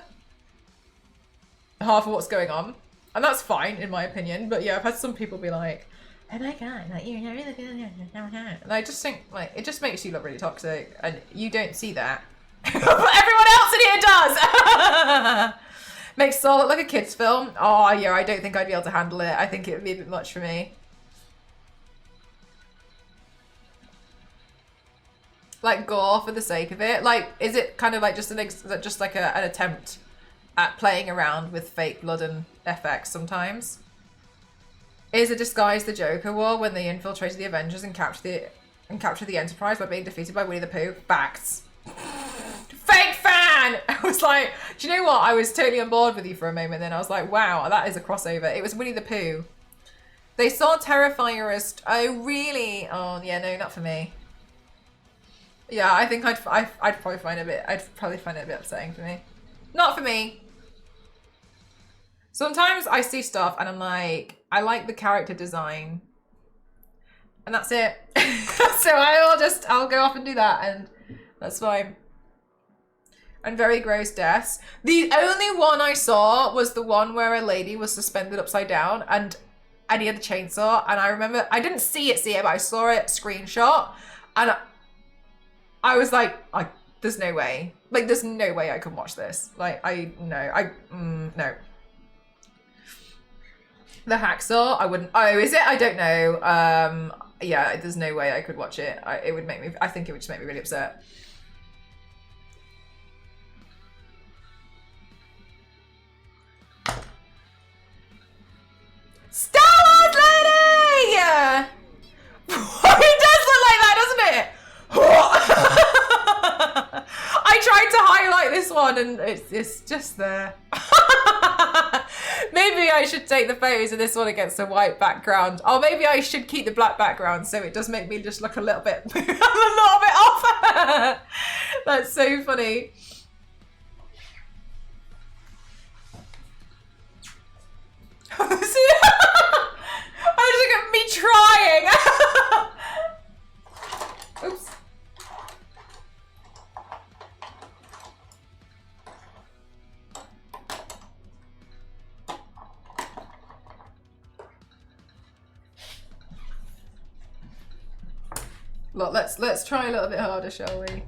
half of what's going on. And that's fine in my opinion. But yeah, I've had some people be like, oh my god, like you're really good. And I just think like, it just makes you look really toxic and you don't see that. But everyone else in here does. Makes Saw look like a kid's film. Oh yeah, I don't think I'd be able to handle it. I think it would be a bit much for me. Like gore for the sake of it. Like, is it kind of like just just like an attempt at playing around with fake blood and FX sometimes? Is a disguise the Joker wore when they infiltrated the Avengers and captured the Enterprise by being defeated by Winnie the Pooh? Facts. Fake fan! I was like, do you know what? I was totally on board with you for a moment then. I was like, wow, that is a crossover. It was Winnie the Pooh. They saw Terrifier as... Oh, really? Oh, yeah, no, not for me. Yeah, I think I'd probably find it a bit... I'd probably find it a bit upsetting for me. Not for me. Sometimes I see stuff and I'm like, I like the character design. And that's it. So I'll go off and do that and that's fine. And very gross deaths. The only one I saw was the one where a lady was suspended upside down and he had a chainsaw. And I remember, I didn't see it, but I saw it screenshot. And I was like, there's no way. Like, there's no way I can watch this. Like, no. The hacksaw, I wouldn't. Oh, is it? I don't know. Yeah, there's no way I could watch it. It would make me, I think it would just make me really upset. Star Wars lady! It does look like that, doesn't it? I tried to highlight this one and it's just there. Maybe I should take the photos of this one against a white background. Or maybe I should keep the black background so it does make me just look a little bit off. That's so funny. Look at me trying. Oops. Look, let's try a little bit harder, shall we?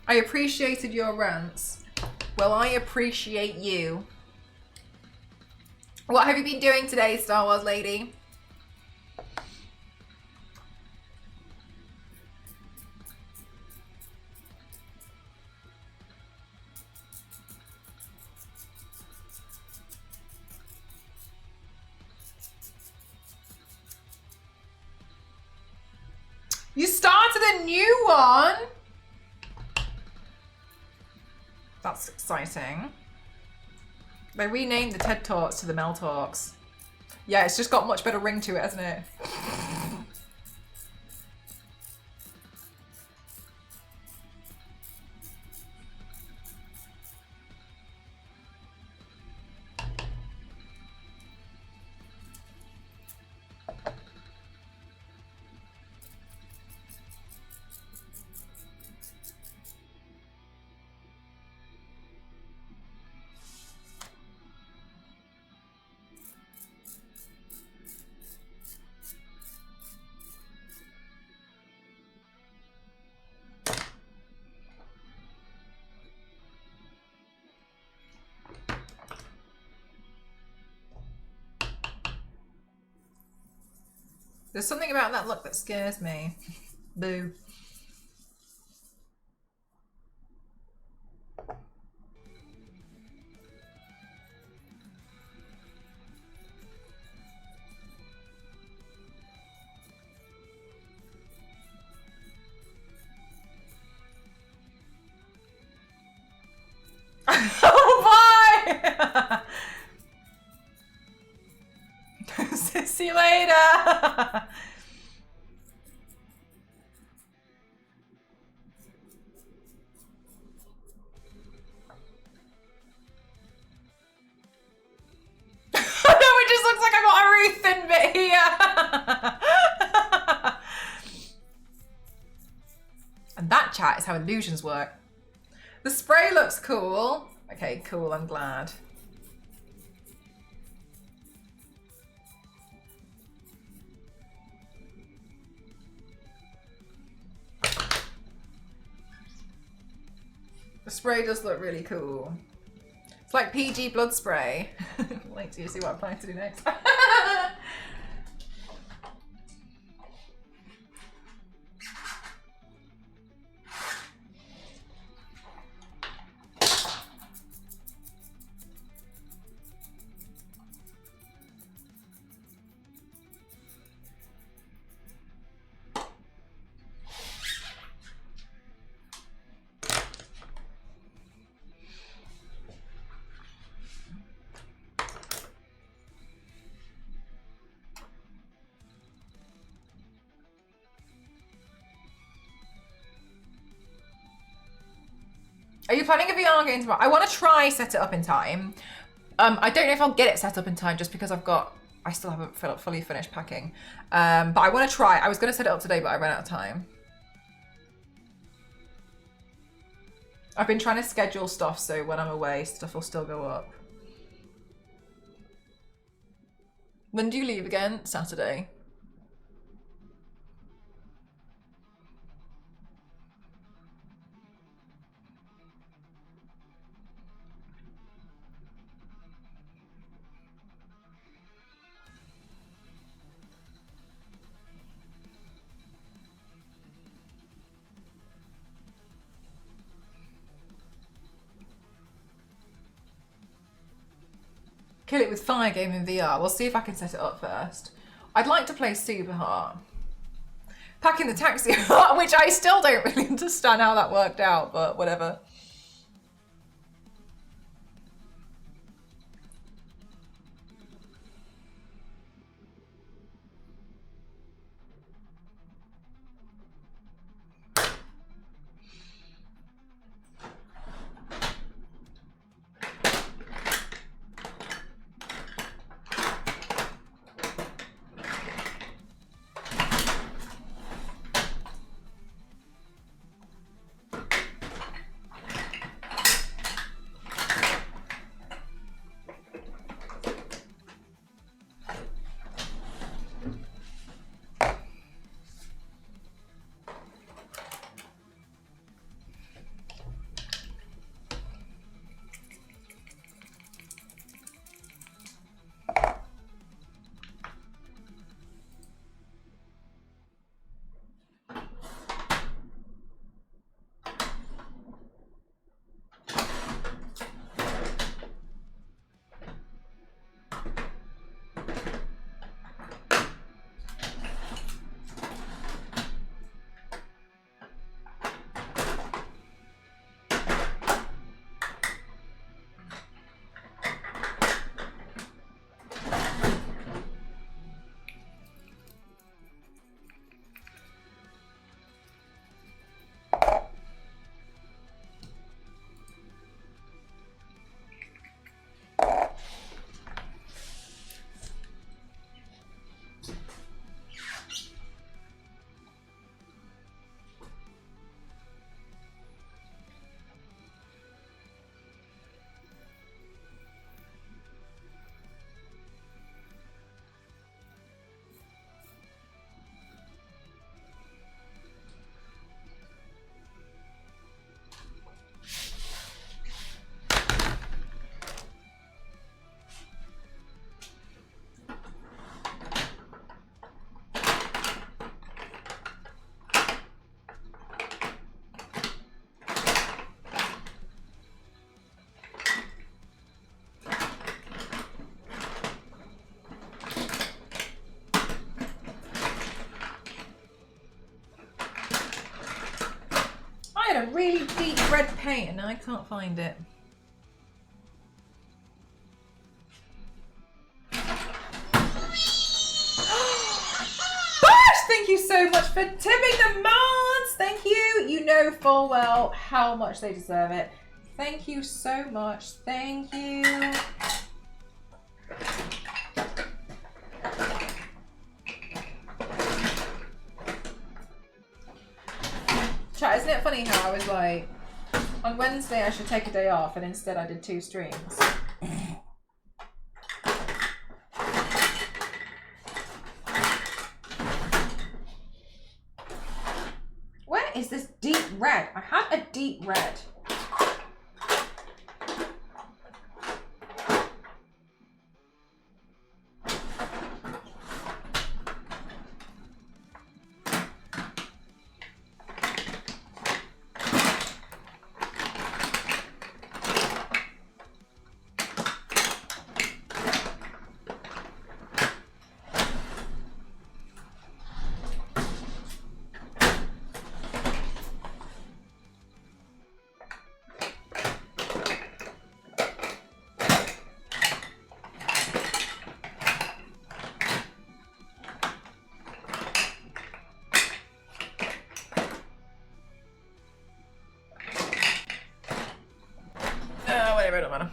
I appreciated your rants. Well, I appreciate you. What have you been doing today, Star Wars lady? You started a new one? That's exciting. They renamed the TED Talks to the Mel Talks. Yeah, it's just got much better ring to it, hasn't it? There's something about that look that scares me. Boo. And that, chat, is how illusions work. The spray looks cool. Okay, cool, I'm glad. The spray does look really cool. It's like PG blood spray. Wait till you see what I'm planning to do next. Are you planning a VR game tomorrow? I want to try set it up in time. I don't know if I'll get it set up in time just because I still haven't fully finished packing. But I want to try. I was going to set it up today, but I ran out of time. I've been trying to schedule stuff so when I'm away, stuff will still go up. When do you leave again? Saturday. Kill it with fire game in VR. We'll see if I can set it up first. I'd like to play Super Hard. Packing the taxi, which I still don't really understand how that worked out, but whatever. A really deep red paint and now I can't find it. Bosh, thank you so much for tipping the mods. Thank you. You know full well how much they deserve it. Thank you so much. Thank you. Chat, isn't it funny how I was like, on Wednesday I should take a day off and instead I did 2 streams. Where is this deep red? I had a deep red. Whatever, it don't matter.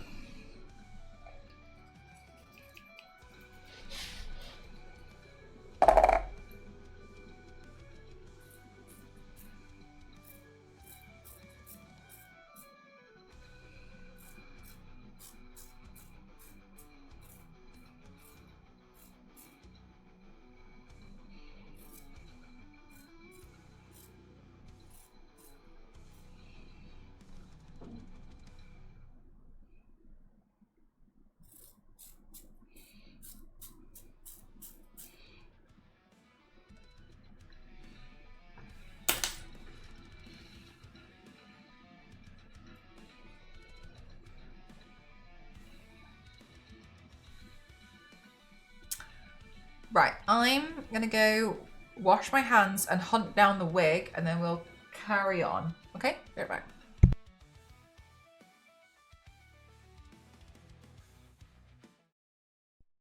Right, I'm gonna go wash my hands and hunt down the wig and then we'll carry on. Okay, be right back.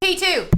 P2!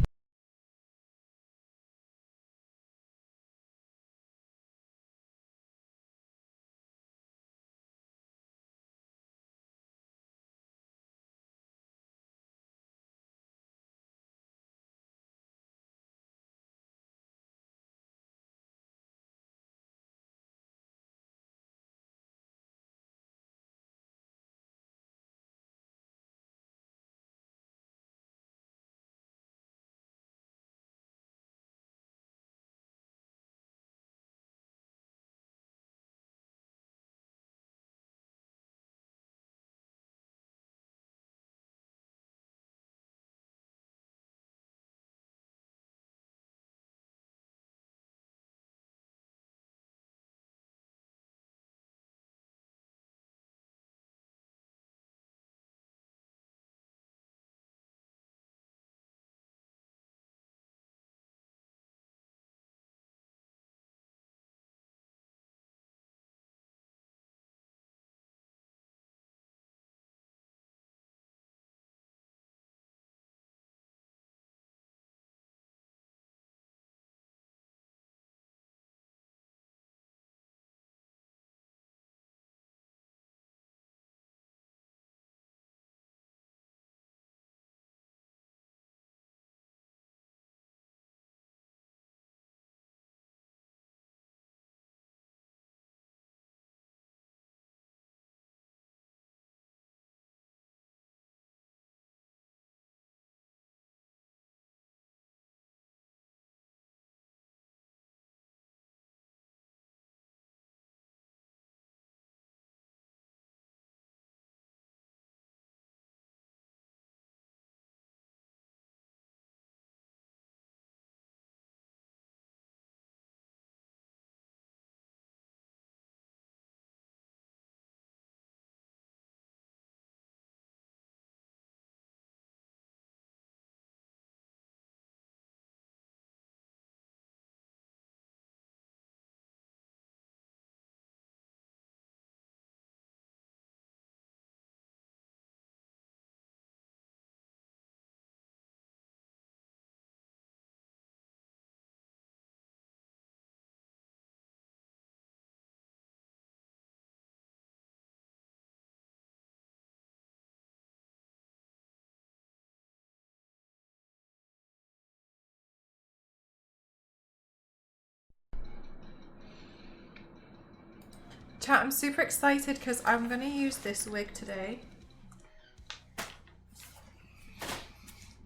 Chat, I'm super excited because I'm going to use this wig today.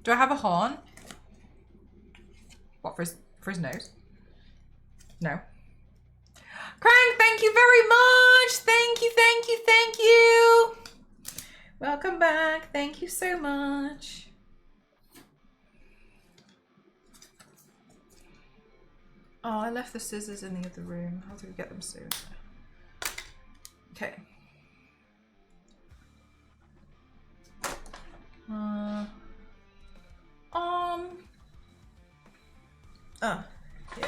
Do I have a horn? What, for his nose? No. Crank, thank you very much. Thank you, thank you, thank you. Welcome back. Thank you so much. Oh, I left the scissors in the other room. How do we get them soon? Okay. Oh, yeah.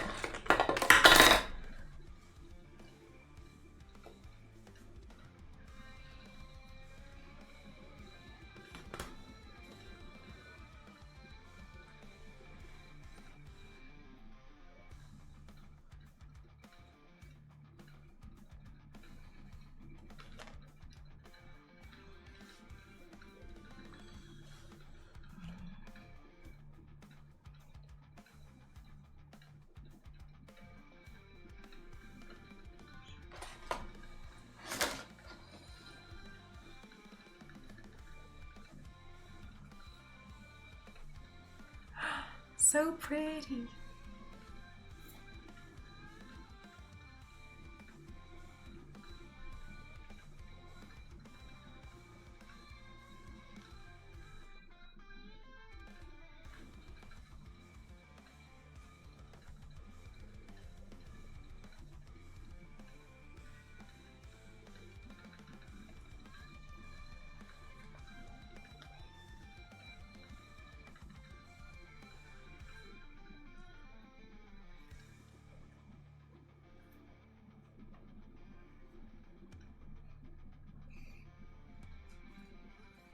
So pretty.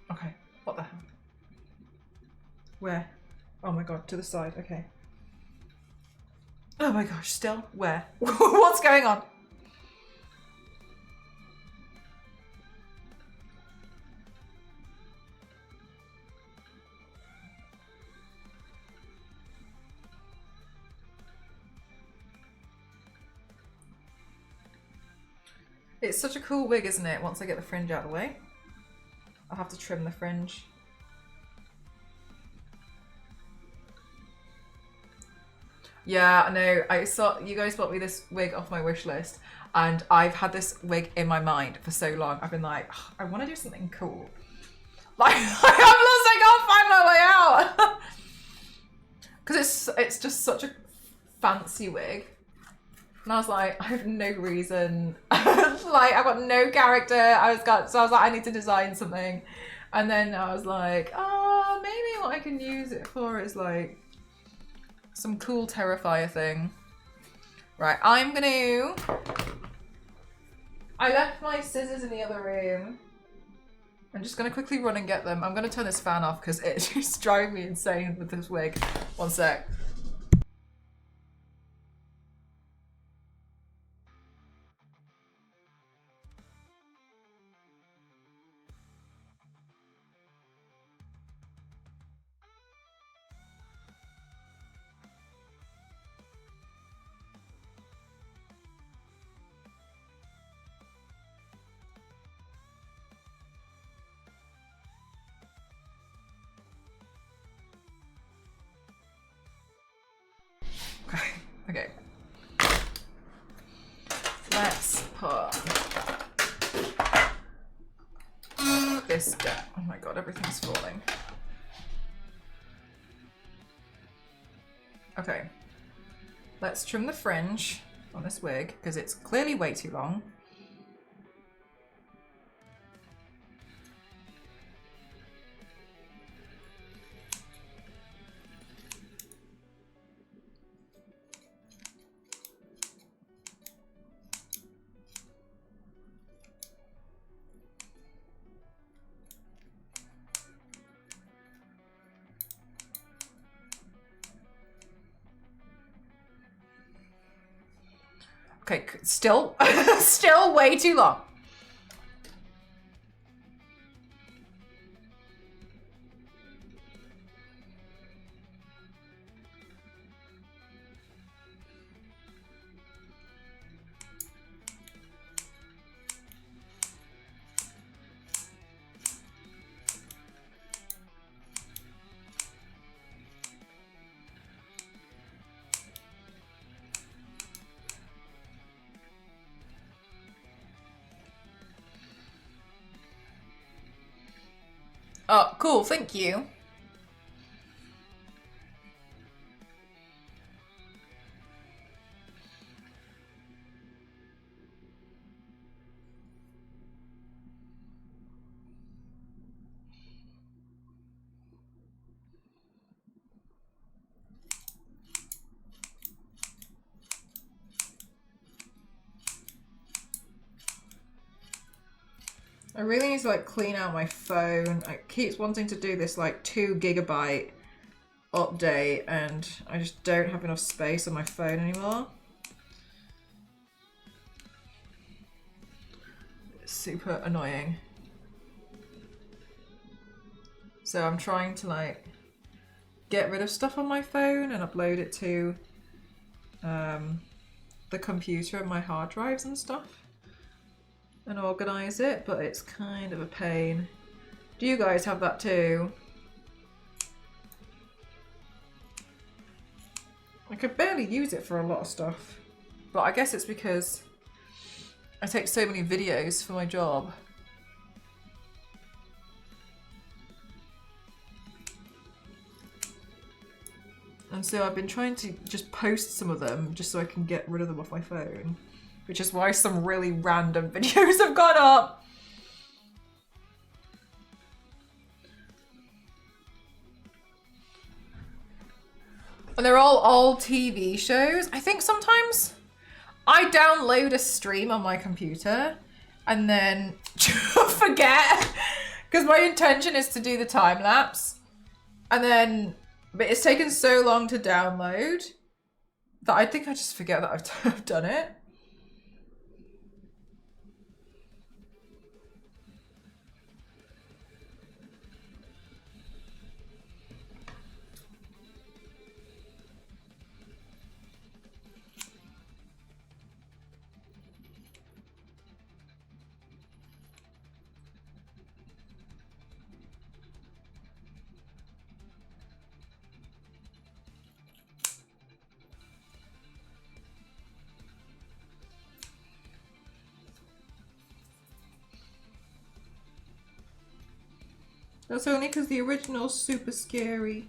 Okay, what the hell? Where? Oh my god, to the side, okay. Oh my gosh, still? Where? What's going on? It's such a cool wig, isn't it? Once I get the fringe out of the way. I'll have to trim the fringe. Yeah, I know. I saw you guys bought me this wig off my wish list, and I've had this wig in my mind for so long. I've been like, oh, I want to do something cool. Like, I'm lost. I can't find my way out. Because it's just such a fancy wig. And I was like, I have no reason. Like, I've got no character. So I was like, I need to design something. And then I was like, oh, maybe what I can use it for is like some cool Terrifier thing. Right, I left my scissors in the other room. I'm just gonna quickly run and get them. I'm gonna turn this fan off because it's just driving me insane with this wig. One sec. Okay. Let's put this down. Oh my god, everything's falling. Okay. Let's trim the fringe on this wig because it's clearly way too long. Okay, still way too long. Oh, cool, thank you. I really need to like clean out my phone. It keeps wanting to do this like 2 GB update and I just don't have enough space on my phone anymore. It's super annoying. So I'm trying to like get rid of stuff on my phone and upload it to the computer and my hard drives and stuff and organize it, but it's kind of a pain. Do you guys have that too? I could barely use it for a lot of stuff, but I guess it's because I take so many videos for my job. And so I've been trying to just post some of them just so I can get rid of them off my phone, which is why some really random videos have gone up. And they're all old TV shows. I think sometimes I download a stream on my computer and then forget because my intention is to do the time lapse. And then, but it's taken so long to download that I think I just forget that I've done it. That's only because the original's super scary.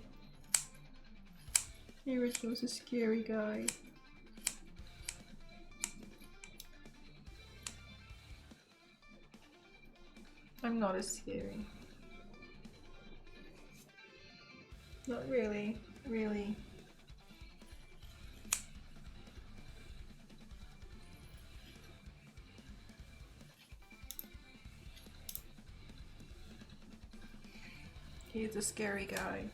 The original's a scary guy. I'm not as scary. Not really, really. He's a scary guy.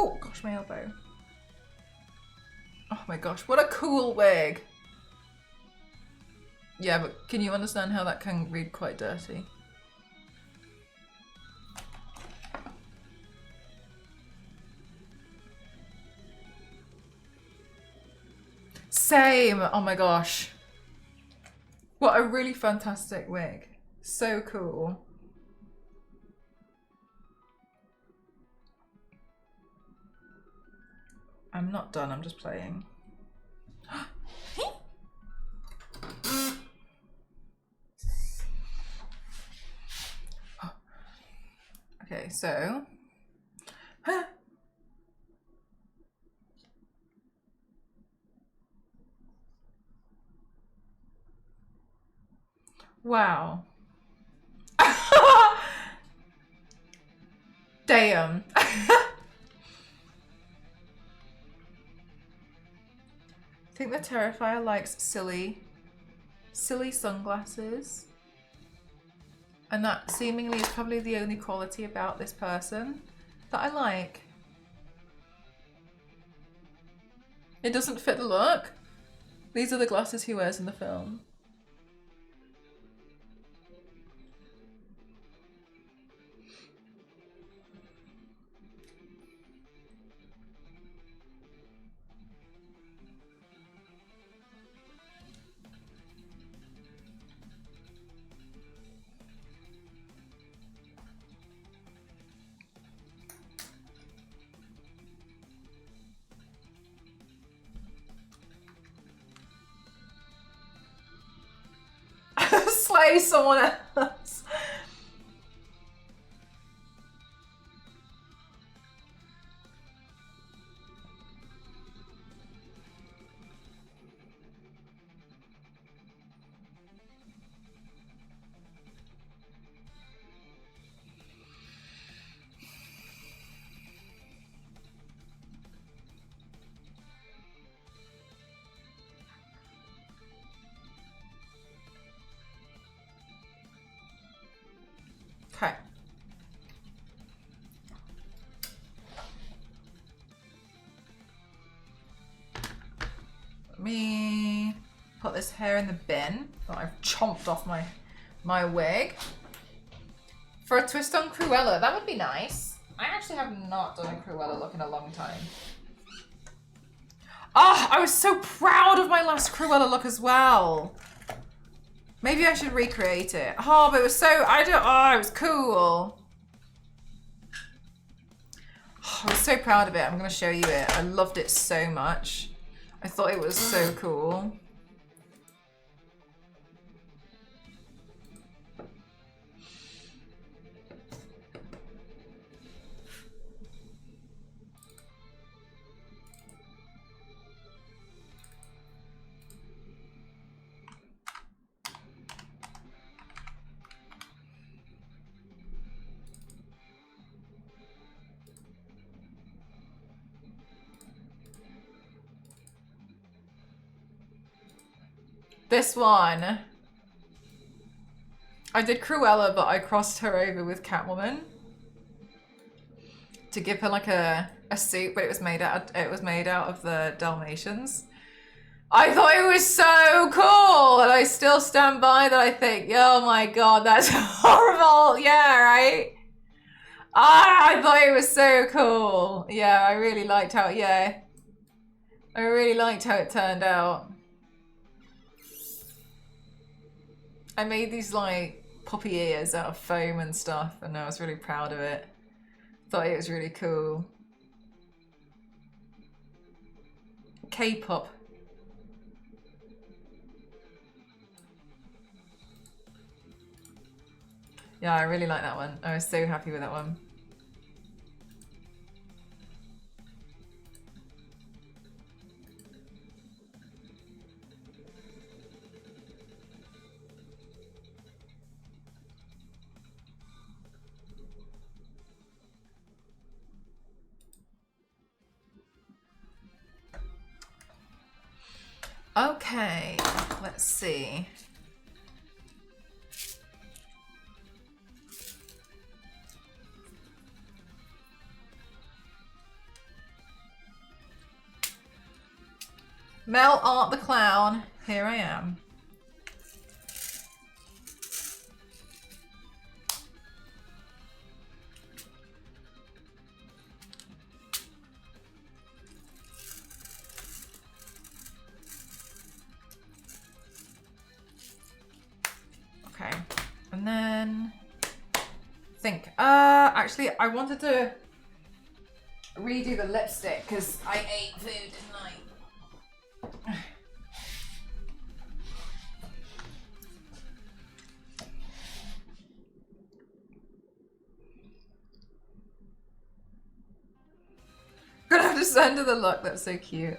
Oh gosh, my elbow. Oh my gosh, what a cool wig. Yeah, but can you understand how that can read quite dirty? Same! Oh my gosh. What a really fantastic wig. So cool. I'm not done, I'm just playing. Okay, so. Wow. Damn. I think the Terrifier likes silly sunglasses. And that seemingly is probably the only quality about this person that I like. It doesn't fit the look. These are the glasses he wears in the film. Slay someone else. Okay. Let me put this hair in the bin that I've chomped off my wig. For a twist on Cruella, that would be nice. I actually have not done a Cruella look in a long time. Oh, I was so proud of my last Cruella look as well. Maybe I should recreate it. Oh, but it was so, it was cool. Oh, I was so proud of it. I'm going to show you it. I loved it so much. I thought it was so cool. This one, I did Cruella, but I crossed her over with Catwoman to give her like a suit, but it was made out of the Dalmatians. I thought it was so cool, and I still stand by that. I think, oh my god, that's horrible. Yeah, right. I thought it was so cool. Yeah, I really liked how. Yeah, I really liked how it turned out. I made these like poppy ears out of foam and stuff, and I was really proud of it. Thought it was really cool. K-pop. Yeah, I really like that one. I was so happy with that one. Okay, let's see. Mel Art the Clown. Here I am. Okay, and then think. Actually, I wanted to redo the lipstick because I ate food, didn't I? Gonna have to send her the look. That's so cute.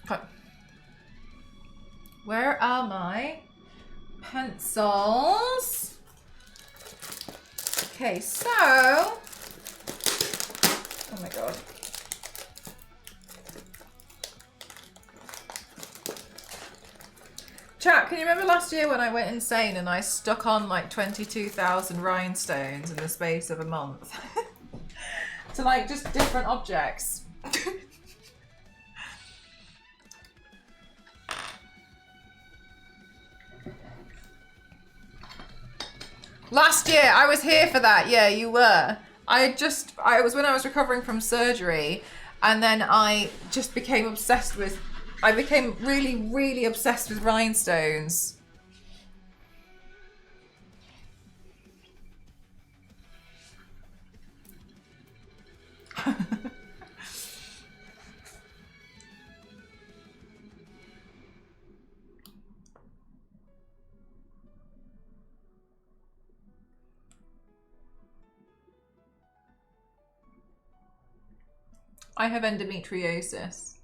Okay. Where are my pencils? Okay, so, oh my God. Chat, can you remember last year when I went insane and I stuck on like 22,000 rhinestones in the space of a month? To like just different objects. Last year, I was here for that. Yeah, you were. It was when I was recovering from surgery, and then I just became obsessed with, I became really, really obsessed with rhinestones. I have endometriosis.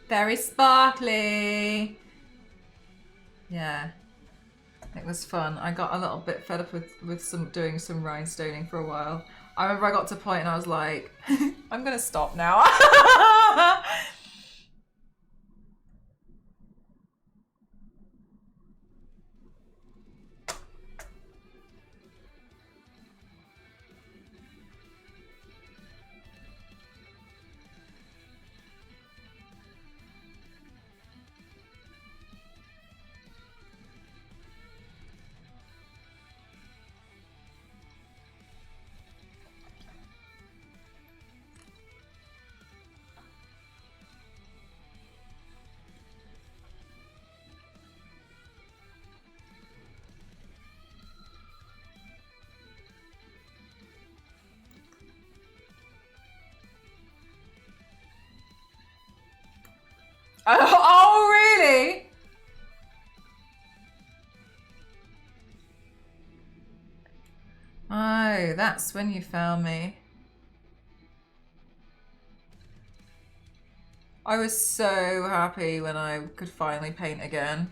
Very sparkly. Yeah, it was fun. I got a little bit fed up with doing some rhinestoning for a while. I remember I got to a point and I was like, I'm gonna stop now. Oh, really? Oh, that's when you found me. I was so happy when I could finally paint again.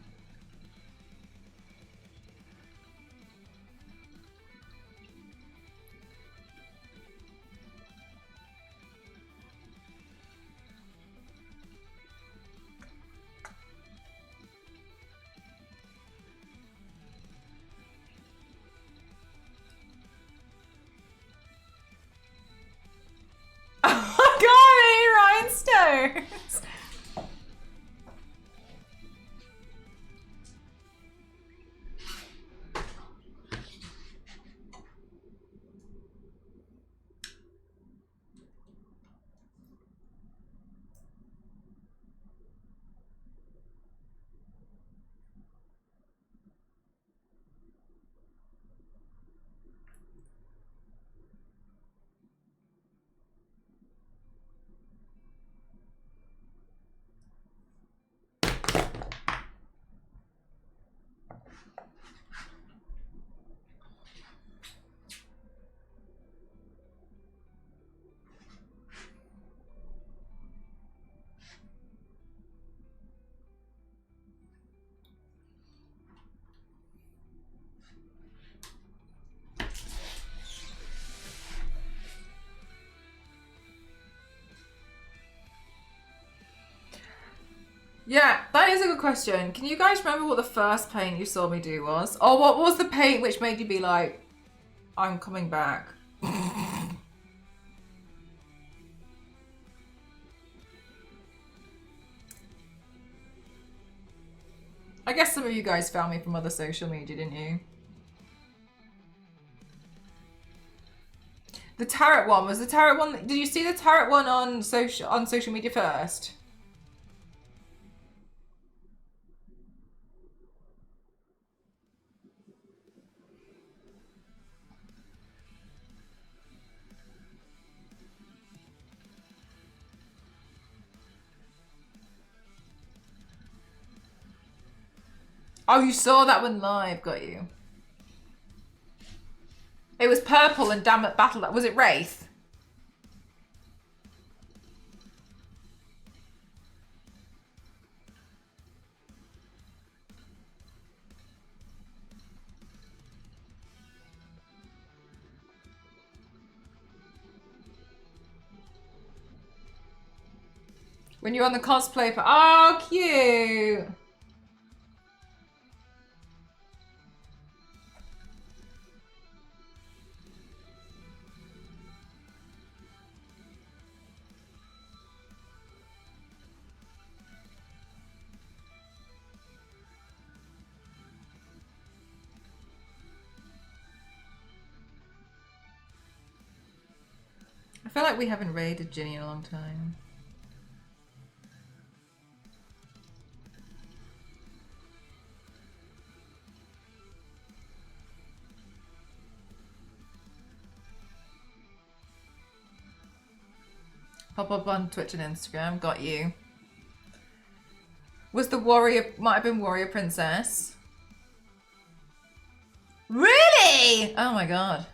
Yeah, that is a good question. Can you guys remember what the first paint you saw me do was? Or what was the paint which made you be like, I'm coming back? I guess some of you guys found me from other social media, didn't you? The tarot one, was the tarot one, did you see the tarot one on social media first? Oh, you saw that one live, got you. It was purple and damn it, battle. Was it Wraith? When you're on the cosplay for, oh, cute. I feel like we haven't raided Ginny in a long time. Pop up on Twitch and Instagram, got you. Was the warrior, might have been Warrior Princess. Really? Oh my god.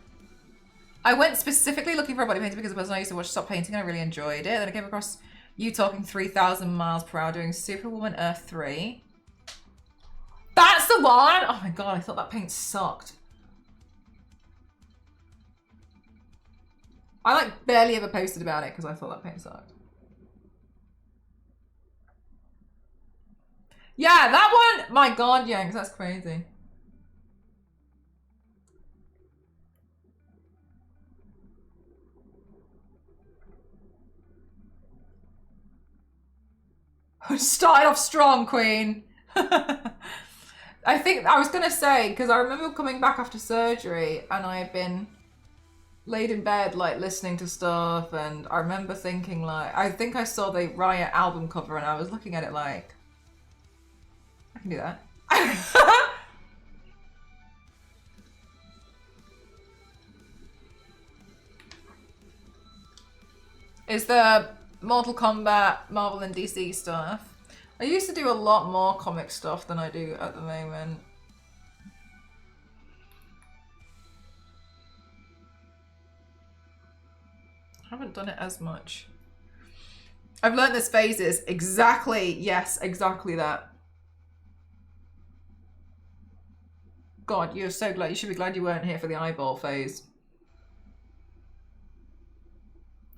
I went specifically looking for a body painting because the person I used to watch stop painting and I really enjoyed it. Then I came across you talking 3,000 miles per hour doing Superwoman Earth 3. That's the one! Oh my god, I thought that paint sucked. I like barely ever posted about it because I thought that paint sucked. Yeah, that one! My god, Yanks, that's crazy. Started off strong, Queen. I think I was gonna say, because I remember coming back after surgery and I had been laid in bed like listening to stuff, and I remember thinking like, I think I saw the Riot album cover and I was looking at it like, I can do that. Is the Mortal Kombat, Marvel and DC stuff. I used to do a lot more comic stuff than I do at the moment. I haven't done it as much. I've learned there's phases. Exactly. Yes, exactly that. God, you're so glad. You should be glad you weren't here for the eyeball phase.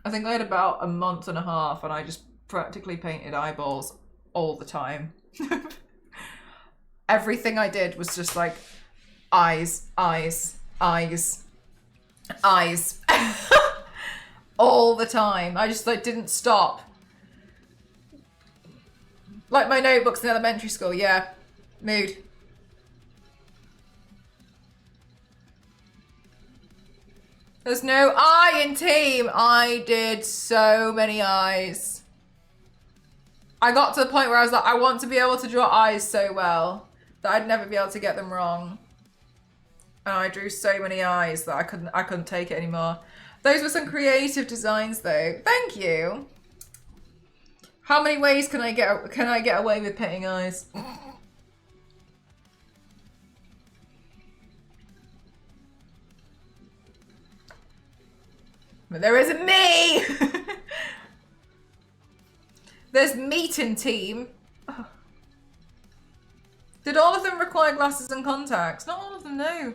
I think I had about a month and a half and I just practically painted eyeballs all the time. Everything I did was just like eyes, eyes, eyes, eyes. All the time. I just like didn't stop. Like my notebooks in elementary school, yeah. Mood. There's no I in team. I did so many eyes. I got to the point where I was like, I want to be able to draw eyes so well that I'd never be able to get them wrong. And I drew so many eyes that I couldn't take it anymore. Those were some creative designs though. Thank you. How many ways can I get away with painting eyes? But there isn't me! There's meat in team. Oh. Did all of them require glasses and contacts? Not all of them, no.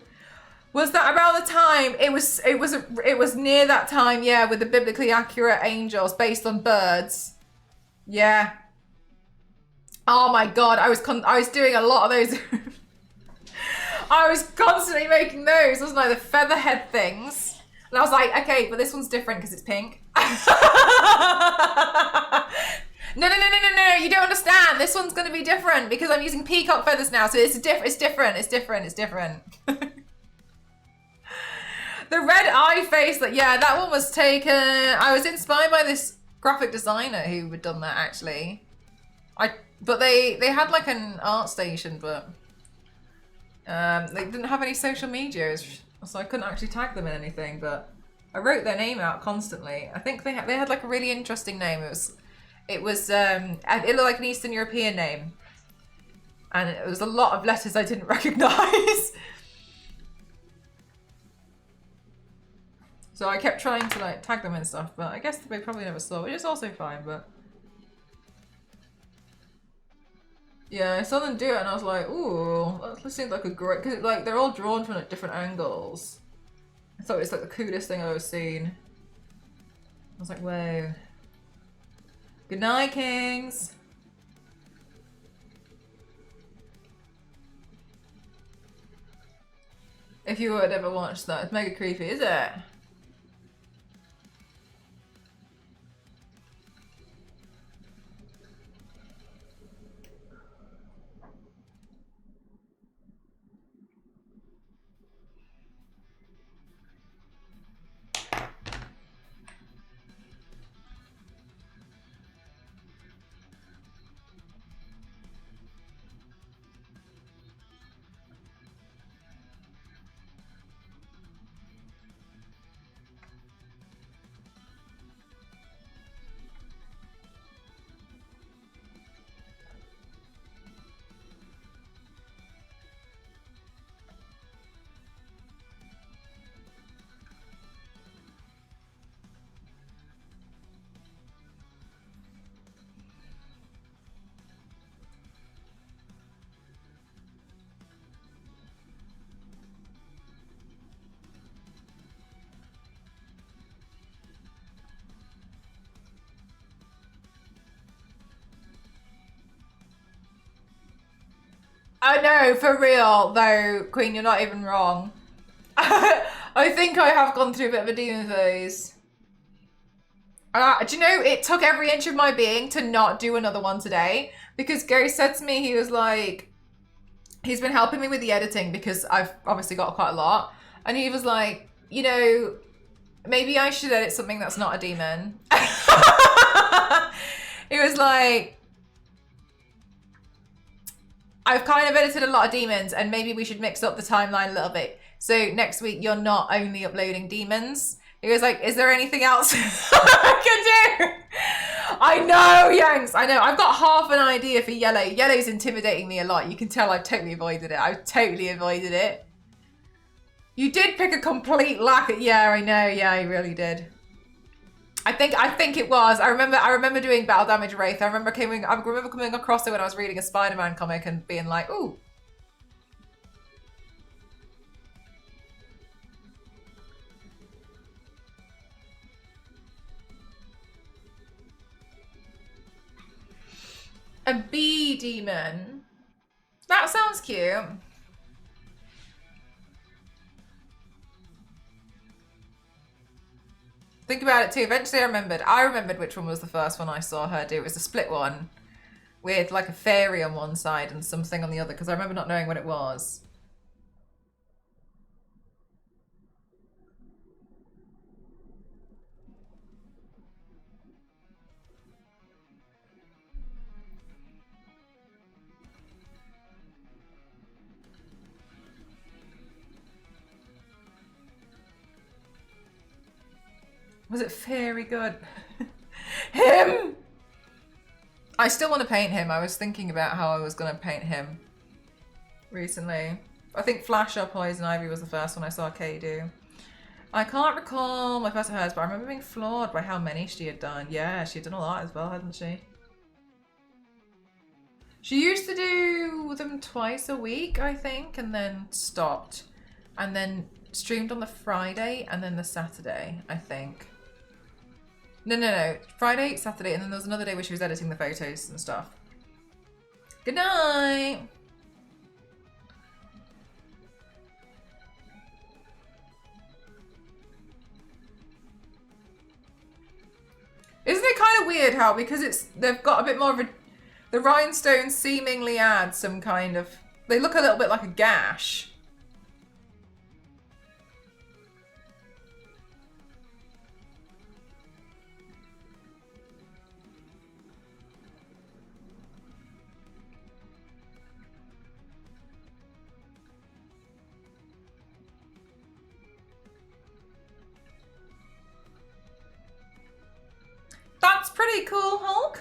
Was that around the time? It was near that time, yeah, with the biblically accurate angels based on birds. Yeah. Oh my god, I was doing a lot of those. I was constantly making those, wasn't I? The featherhead things. And I was like, okay, but this one's different because it's pink. No, you don't understand. This one's going to be different because I'm using peacock feathers now. So it's different. The red eye face, that one was taken. I was inspired by this graphic designer who had done that actually. But they had like an art station, but they didn't have any social medias, so I couldn't actually tag them in anything. But I wrote their name out constantly. I think they had like a really interesting name. It looked like an Eastern European name, and it was a lot of letters I didn't recognize. So I kept trying to like tag them and stuff, but I guess they probably never saw, which is also fine. But yeah, I saw them do it, and I was like, "Ooh, that seems like a great," because like they're all drawn from at different angles. I thought it was like the coolest thing I've ever seen. I was like, "Whoa." Good night, Kings. If you would ever watch that, it's mega creepy, is it? I know, for real, though, Queen, you're not even wrong. I think I have gone through a bit of a demon phase. Do you know, it took every inch of my being to not do another one today. Because Gary said to me, he was like, he's been helping me with the editing because I've obviously got quite a lot. And he was like, you know, maybe I should edit something that's not a demon. He was like, I've kind of edited a lot of demons and maybe we should mix up the timeline a little bit. So next week, you're not only uploading demons. He was like, is there anything else I can do? I know, Yanks, I know. I've got half an idea for yellow. Yellow's intimidating me a lot. You can tell I've totally avoided it. I've totally avoided it. You did pick a complete lack of, yeah, I know. Yeah, I really did. I think it was. I remember doing Battle Damage Wraith. I remember coming across it when I was reading a Spider-Man comic and being like, ooh. A bee demon. That sounds cute. Think about it too. Eventually I remembered which one was the first one I saw her do. It was the split one. with like a fairy on one side and something on the other, because I remember not knowing what it was. Was it fairy good? Him! I still want to paint him. I was thinking about how I was going to paint him recently. I think Flash or Poison Ivy was the first one I saw Kay do. I can't recall my first of hers, but I remember being floored by how many she had done. Yeah, she had done a lot as well, hadn't she? She used to do them twice a week, I think, and then stopped. And then streamed on the Friday and then the Saturday, I think. No. Friday, Saturday, and then there was another day where she was editing the photos and stuff. Good night! Isn't it kind of weird how, because they've got a bit more of a... The rhinestones seemingly add some kind of... They look a little bit like a gash. That's pretty cool, Hulk.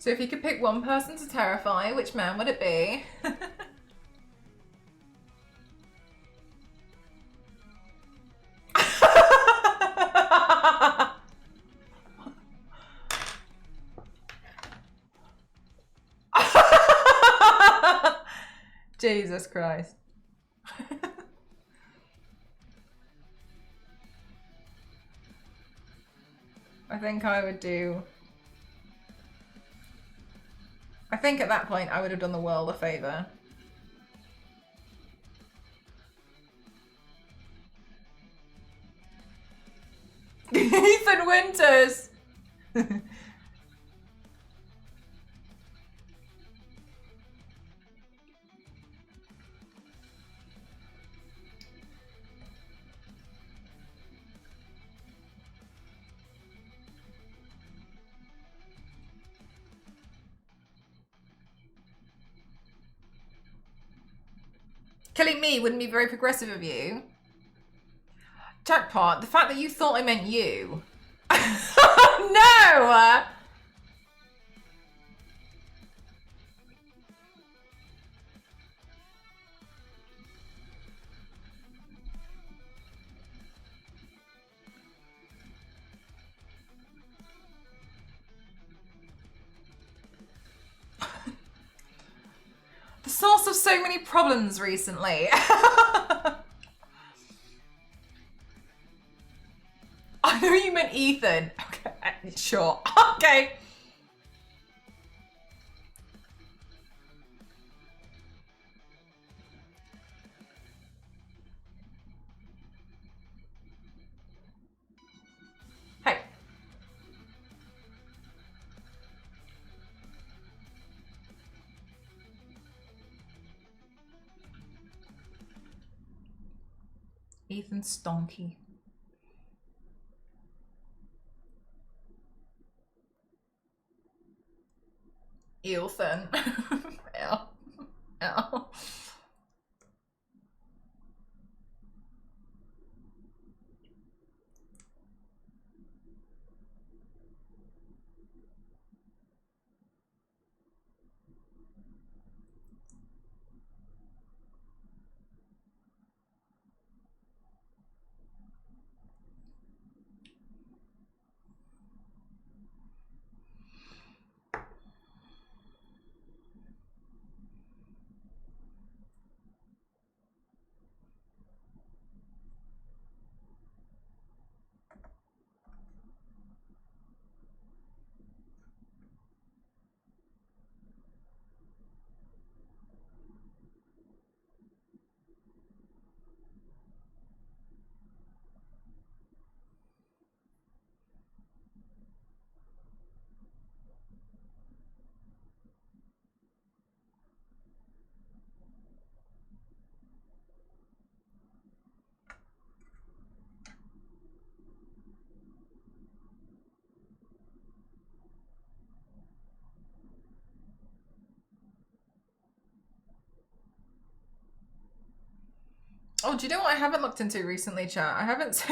So if you could pick one person to terrify, which man would it be? Jesus Christ. I think I would do... I think at that point I would have done the world a favour. Ethan Winters! Killing me wouldn't be very progressive of you. Jackpot, the fact that you thought I meant you. No! The source of so many problems recently. I know you meant Ethan. Okay, sure. Okay. Hey. Ethan Stonky. Ethan. Ow. Ow. Oh, do you know what I haven't looked into recently, chat? I haven't.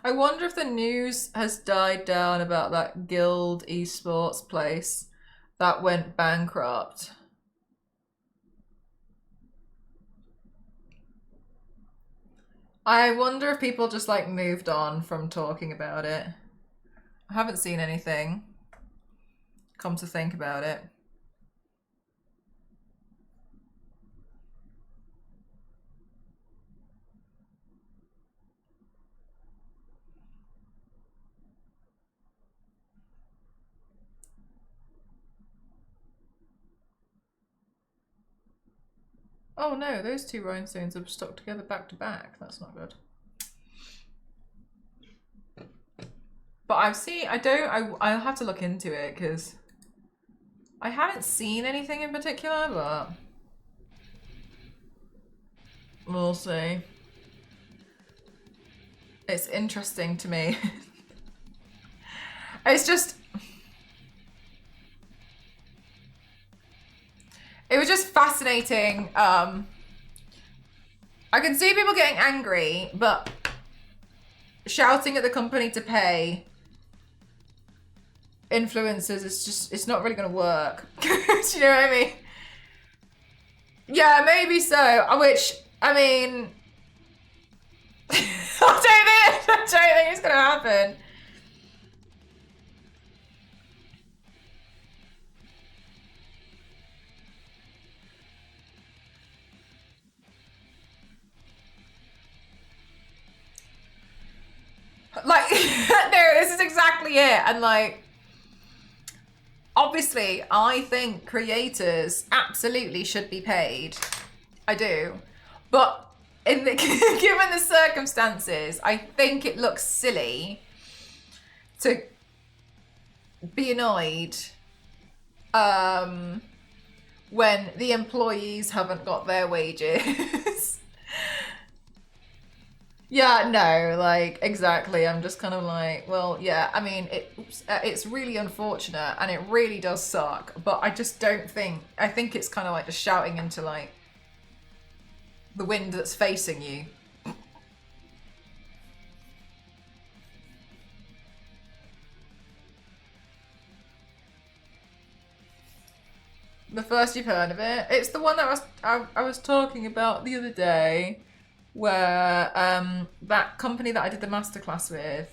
I wonder if the news has died down about that Guild esports place that went bankrupt. I wonder if people just like moved on from talking about it. I haven't seen anything. Come to think about it. Oh no, those two rhinestones are stuck together back to back. That's not good. But I'll have to look into it because I haven't seen anything in particular, but we'll see. It's interesting to me. It's just, it was just fascinating. I can see people getting angry, but shouting at the company to pay influencers is just, it's not really going to work. Do you know what I mean? Yeah, maybe so. Which, I mean, I don't think it's going to happen. Like, no, this is exactly it. And like, obviously, I think creators absolutely should be paid. I do. But in the, given the circumstances, I think it looks silly to be annoyed when the employees haven't got their wages. Yeah, no, like, exactly. I'm just kind of like, well, yeah, I mean, it's really unfortunate and it really does suck, but I just don't think, I think it's kind of like just shouting into like the wind that's facing you. The first you've heard of it. It's the one that I was talking about the other day, where that company that I did the masterclass with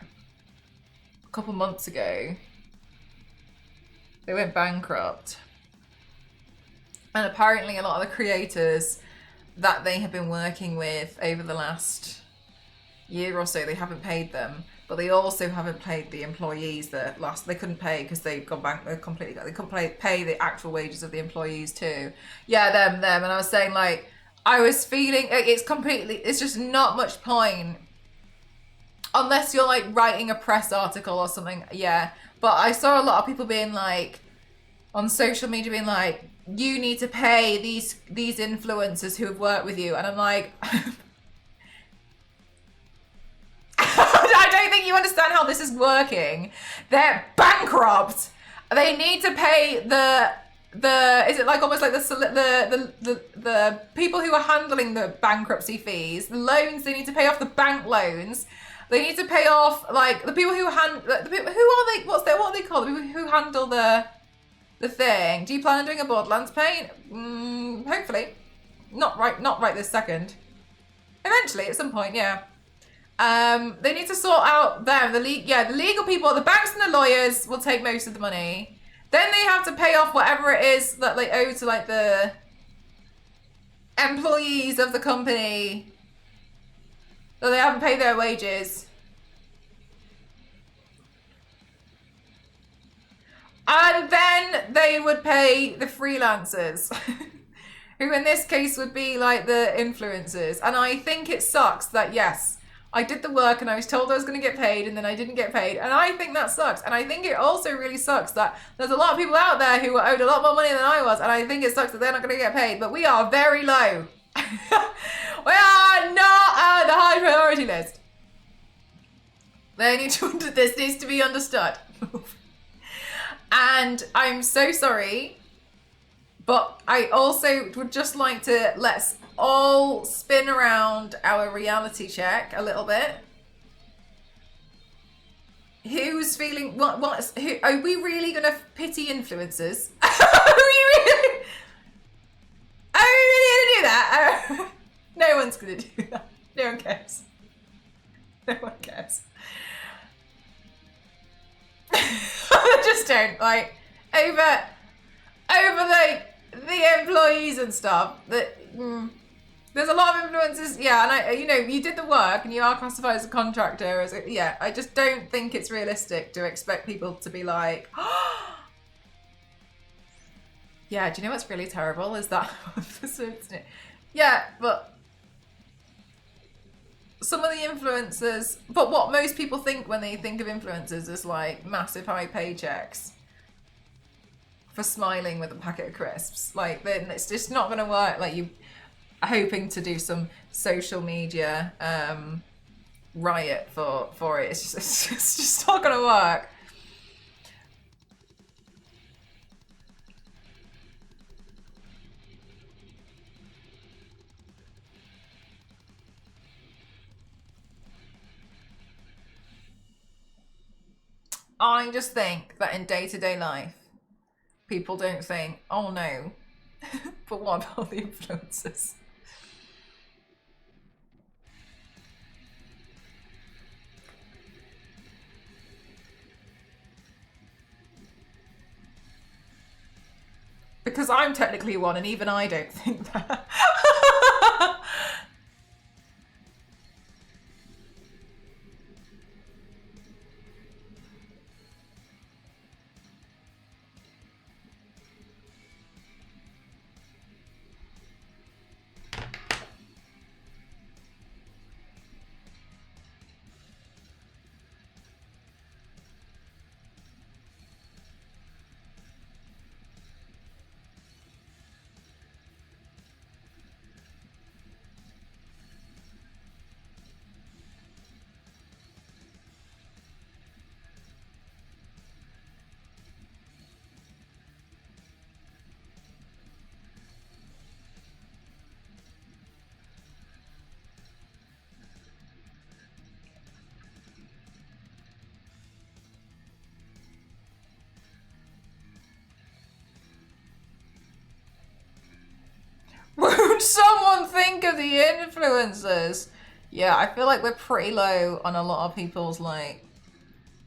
a couple months ago, they went bankrupt. And apparently a lot of the creators that they have been working with over the last year or so, they haven't paid them. But they also haven't paid the employees that they couldn't pay because they've gone back. They couldn't pay the actual wages of the employees too. Yeah, them. And I was saying like, I was feeling it's just not much point unless you're like writing a press article or something. Yeah, but I saw a lot of people being like on social media being like, you need to pay these influencers who have worked with you, and I'm like. I don't think you understand how this is working. They're bankrupt. They need to pay the is it like almost like the people who are handling the bankruptcy fees, the loans. They need to pay off the bank loans. They need to pay off like the people who the people who are they? What are they called? The people who handle the thing. Do you plan on doing a Borderlands paint? Hopefully, not right this second. Eventually, at some point, yeah. They need to sort out them. The legal people, the banks and the lawyers will take most of the money. Then they have to pay off whatever it is that they owe to like the employees of the company that they haven't paid their wages. And then they would pay the freelancers, who in this case would be like the influencers. And I think it sucks that, yes, I did the work and I was told I was going to get paid and then I didn't get paid. And I think that sucks. And I think it also really sucks that there's a lot of people out there who were owed a lot more money than I was. And I think it sucks that they're not going to get paid. But we are very low. We are not on the high priority list. This needs to be understood. And I'm so sorry But I also would just like to let's all spin around our reality check a little bit. Who's feeling who are we really gonna pity influencers? Are we really gonna do that? No one's gonna do that. No one cares. No one cares. Just don't like over the employees and stuff. That there's a lot of influencers, yeah, and I, you know, you did the work and you are classified as a contractor. Yeah, I just don't think it's realistic to expect people to be like, yeah. Do you know what's really terrible is that, yeah, but some of the influencers, but what most people think when they think of influencers is like massive high paychecks for smiling with a packet of crisps. Like, then it's just not going to work. Like, you hoping to do some social media riot for it. It's just not going to work. I just think that in day-to-day life, people don't think, oh no, but what about the influencers? Because I'm technically one, and even I don't think that. Won't someone think of the influencers? Yeah, I feel like we're pretty low on a lot of people's like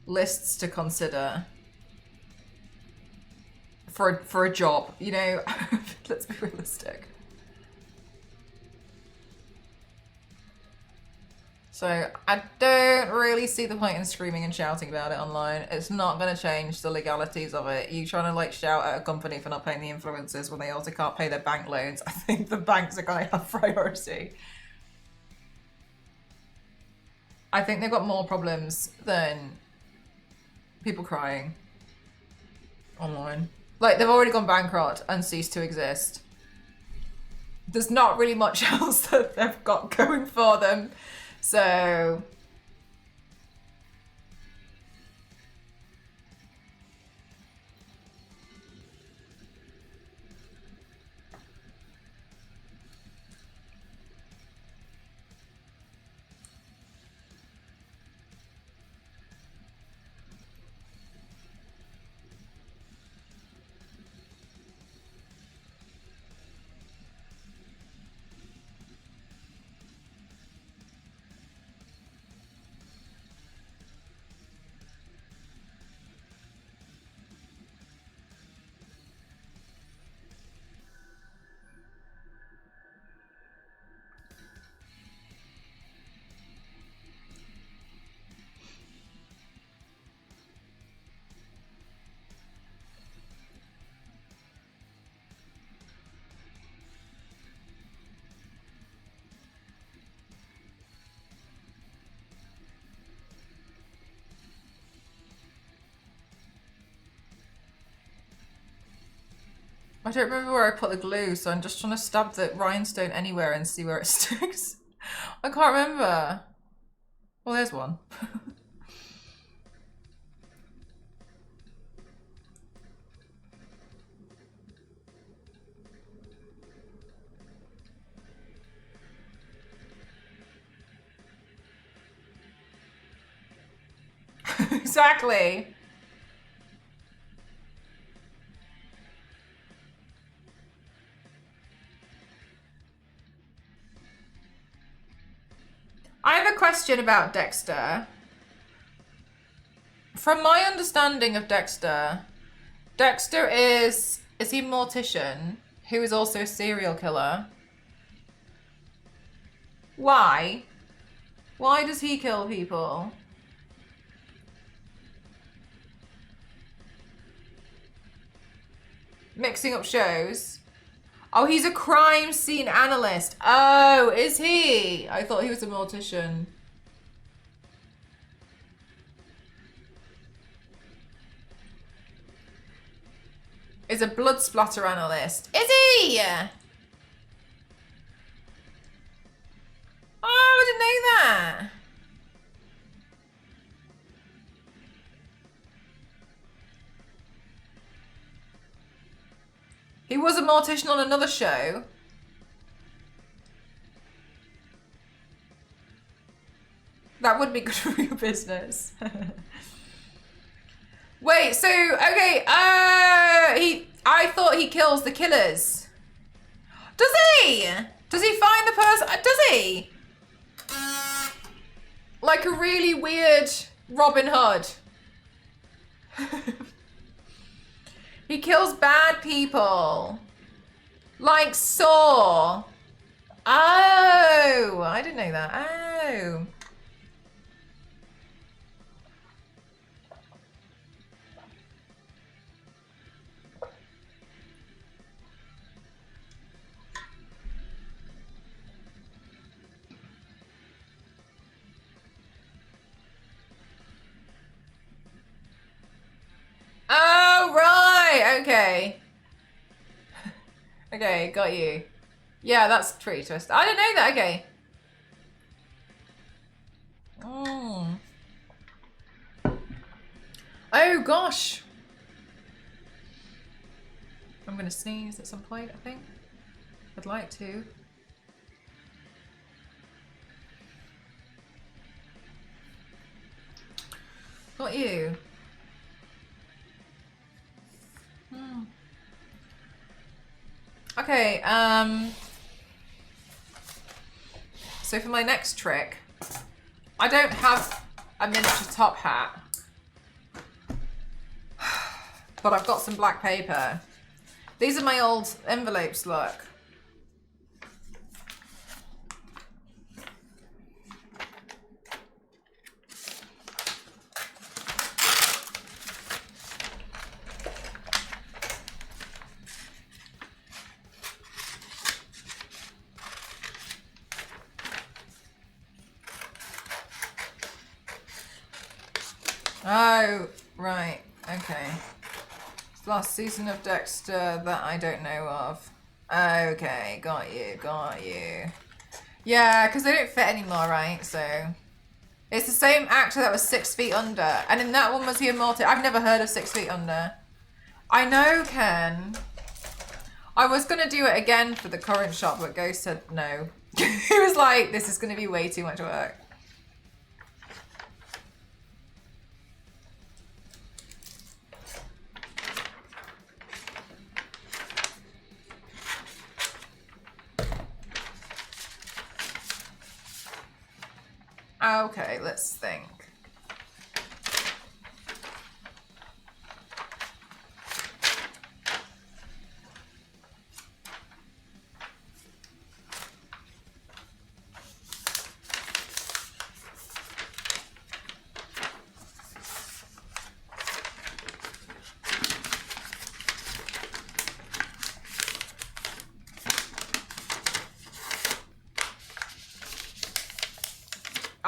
lists to consider for a job, you know. Let's be realistic. So I don't really see the point in screaming and shouting about it online. It's not going to change the legalities of it. You trying to like shout at a company for not paying the influencers when they also can't pay their bank loans. I think the banks are going to have priority. I think they've got more problems than people crying online. Like, they've already gone bankrupt and ceased to exist. There's not really much else that they've got going for them. So I don't remember where I put the glue, so I'm just trying to stab the rhinestone anywhere and see where it sticks. I can't remember. Well, there's one. Exactly. I have a question about Dexter. From my understanding of Dexter, Dexter is he a mortician who is also a serial killer? Why? Why does he kill people? Mixing up shows. Oh, he's a crime scene analyst. Oh, is he? I thought he was a mortician. Is a blood splatter analyst. Is he? Oh, I didn't know that. He was a mortician on another show. That would be good for your business. Wait, so, okay, I thought he kills the killers. Does he? Does he find the person? Does he? Like a really weird Robin Hood. He kills bad people. Like Saw. Oh, I didn't know that. Oh. Oh, right. Okay. Okay, got you. Yeah, that's pretty twisted. I didn't know that. Okay. Mm. Oh, gosh. I'm going to sneeze at some point, I think. I'd like to. Not you. Hmm. Okay, so for my next trick, I don't have a miniature top hat, but I've got some black paper. These are my old envelopes, look. Oh, right, okay. It's the last season of Dexter that I don't know of. Okay, got you. Yeah, because they don't fit anymore, right? So it's the same actor that was 6 Feet Under, and in that one was he a mortician? I've never heard of 6 Feet Under. I know, Ken. I was gonna do it again for the current shop, but Ghost said no. He was like, "This is gonna be way too much work." Okay, let's think.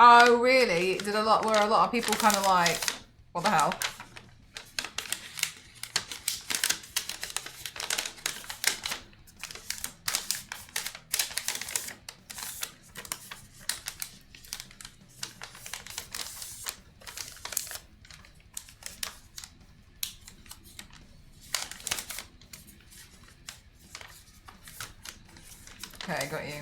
Oh, really? Were a lot of people kind of like, what the hell? Okay, got you.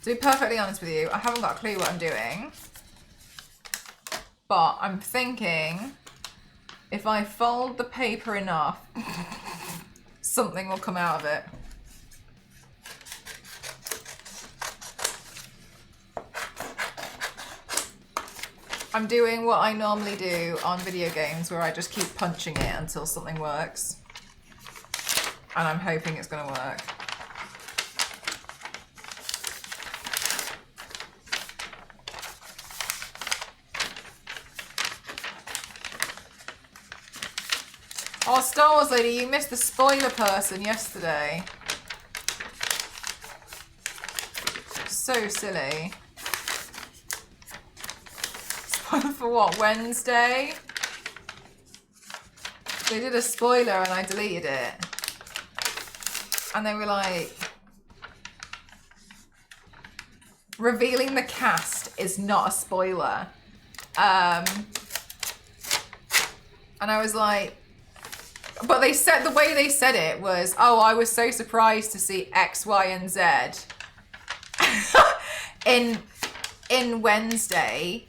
To be perfectly honest with you, I haven't got a clue what I'm doing. But I'm thinking if I fold the paper enough, something will come out of it. I'm doing what I normally do on video games where I just keep punching it until something works. And I'm hoping it's going to work. Oh, Star Wars lady, you missed the spoiler person yesterday. So silly. Spoiler for what? Wednesday? They did a spoiler and I deleted it. And they were like, revealing the cast is not a spoiler. And I was like, but they said, the way they said it was, oh, I was so surprised to see X, Y, and Z in Wednesday.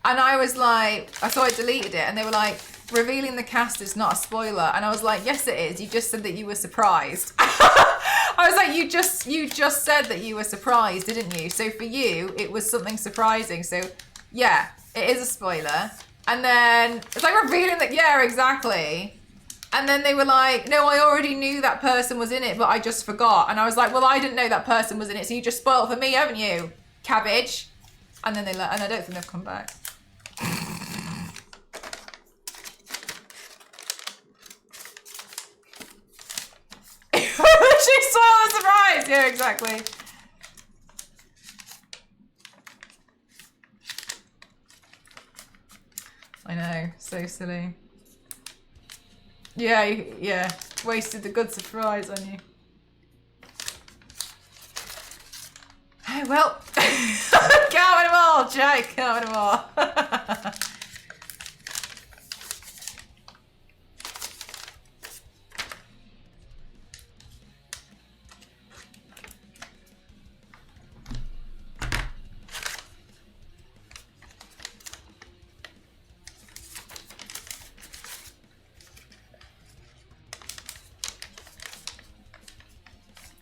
And I was like, so I deleted it and they were like, revealing the cast is not a spoiler. And I was like, yes, it is. You just said that you were surprised. I was like, you just said that you were surprised, didn't you? So for you, it was something surprising. So yeah, it is a spoiler. And then it's like revealing that, yeah, exactly. And then they were like, no, I already knew that person was in it, but I just forgot. And I was like, well, I didn't know that person was in it, so you just spoiled for me, haven't you? Cabbage. And then and I don't think they've come back. She spoiled the surprise. Yeah, exactly. I know, so silly. Yeah, wasted the good surprise on you. Oh, well, can't win them all, Jake, can't win them all.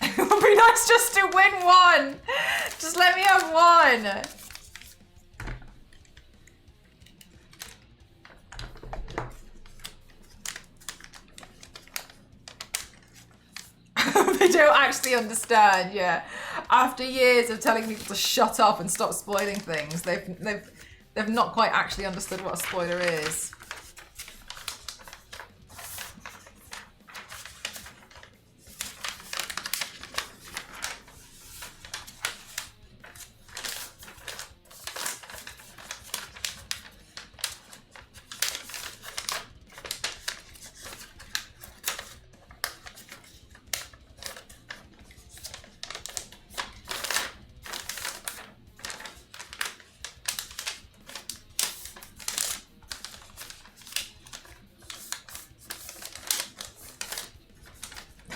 It would be nice just to win one. Just let me have one. They don't actually understand, yeah. After years of telling people to shut up and stop spoiling things, they've not quite actually understood what a spoiler is.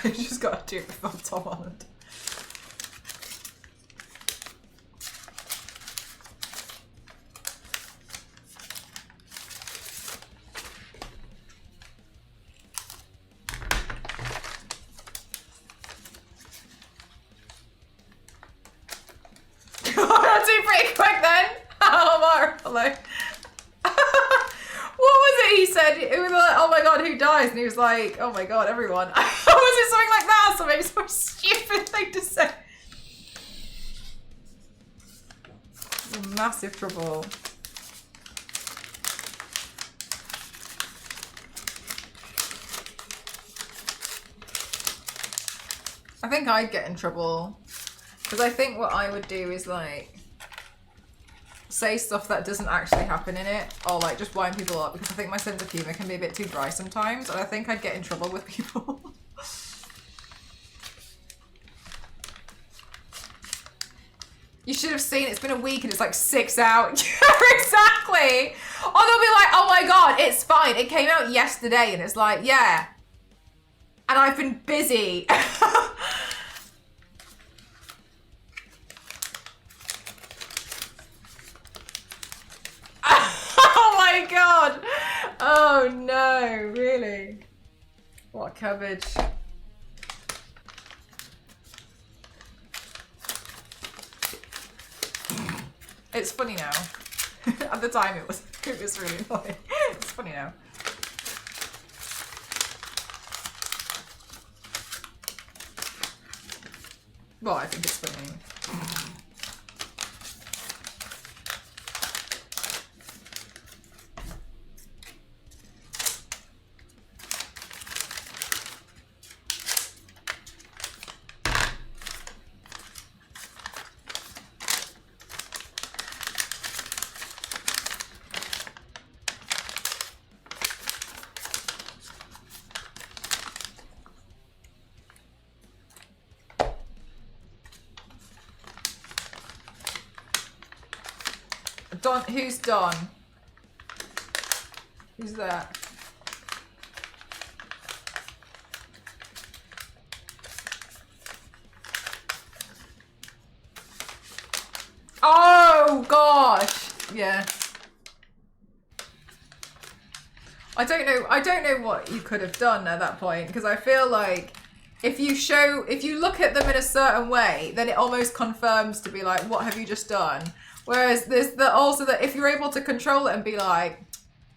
You just gotta do it before Tom Holland. That's it pretty quick then. Oh, Mark, hello. What was it he said? It was like, oh my god, who dies? And he was like, oh my god, everyone. Was it something like that? So maybe some stupid thing to say. It's massive trouble. I think I'd get in trouble. Because I think what I would do is like say stuff that doesn't actually happen in it, or like just wind people up, because I think my sense of humour can be a bit too dry sometimes, and I think I'd get in trouble with people. You should have seen, it's been a week and it's like 6 out. Exactly. Or they'll be like, oh my god, it's fine, it came out yesterday, and it's like, yeah. And I've been busy. Oh no, really? What cabbage? It's funny now. At the time it was really annoying. It's funny now. Well, I think it's funny. Don, who's Don? Who's that? Oh gosh, yeah. I don't know what you could have done at that point, because I feel like if you look at them in a certain way, then it almost confirms to be like, what have you just done? Whereas there's also that if you're able to control it and be like,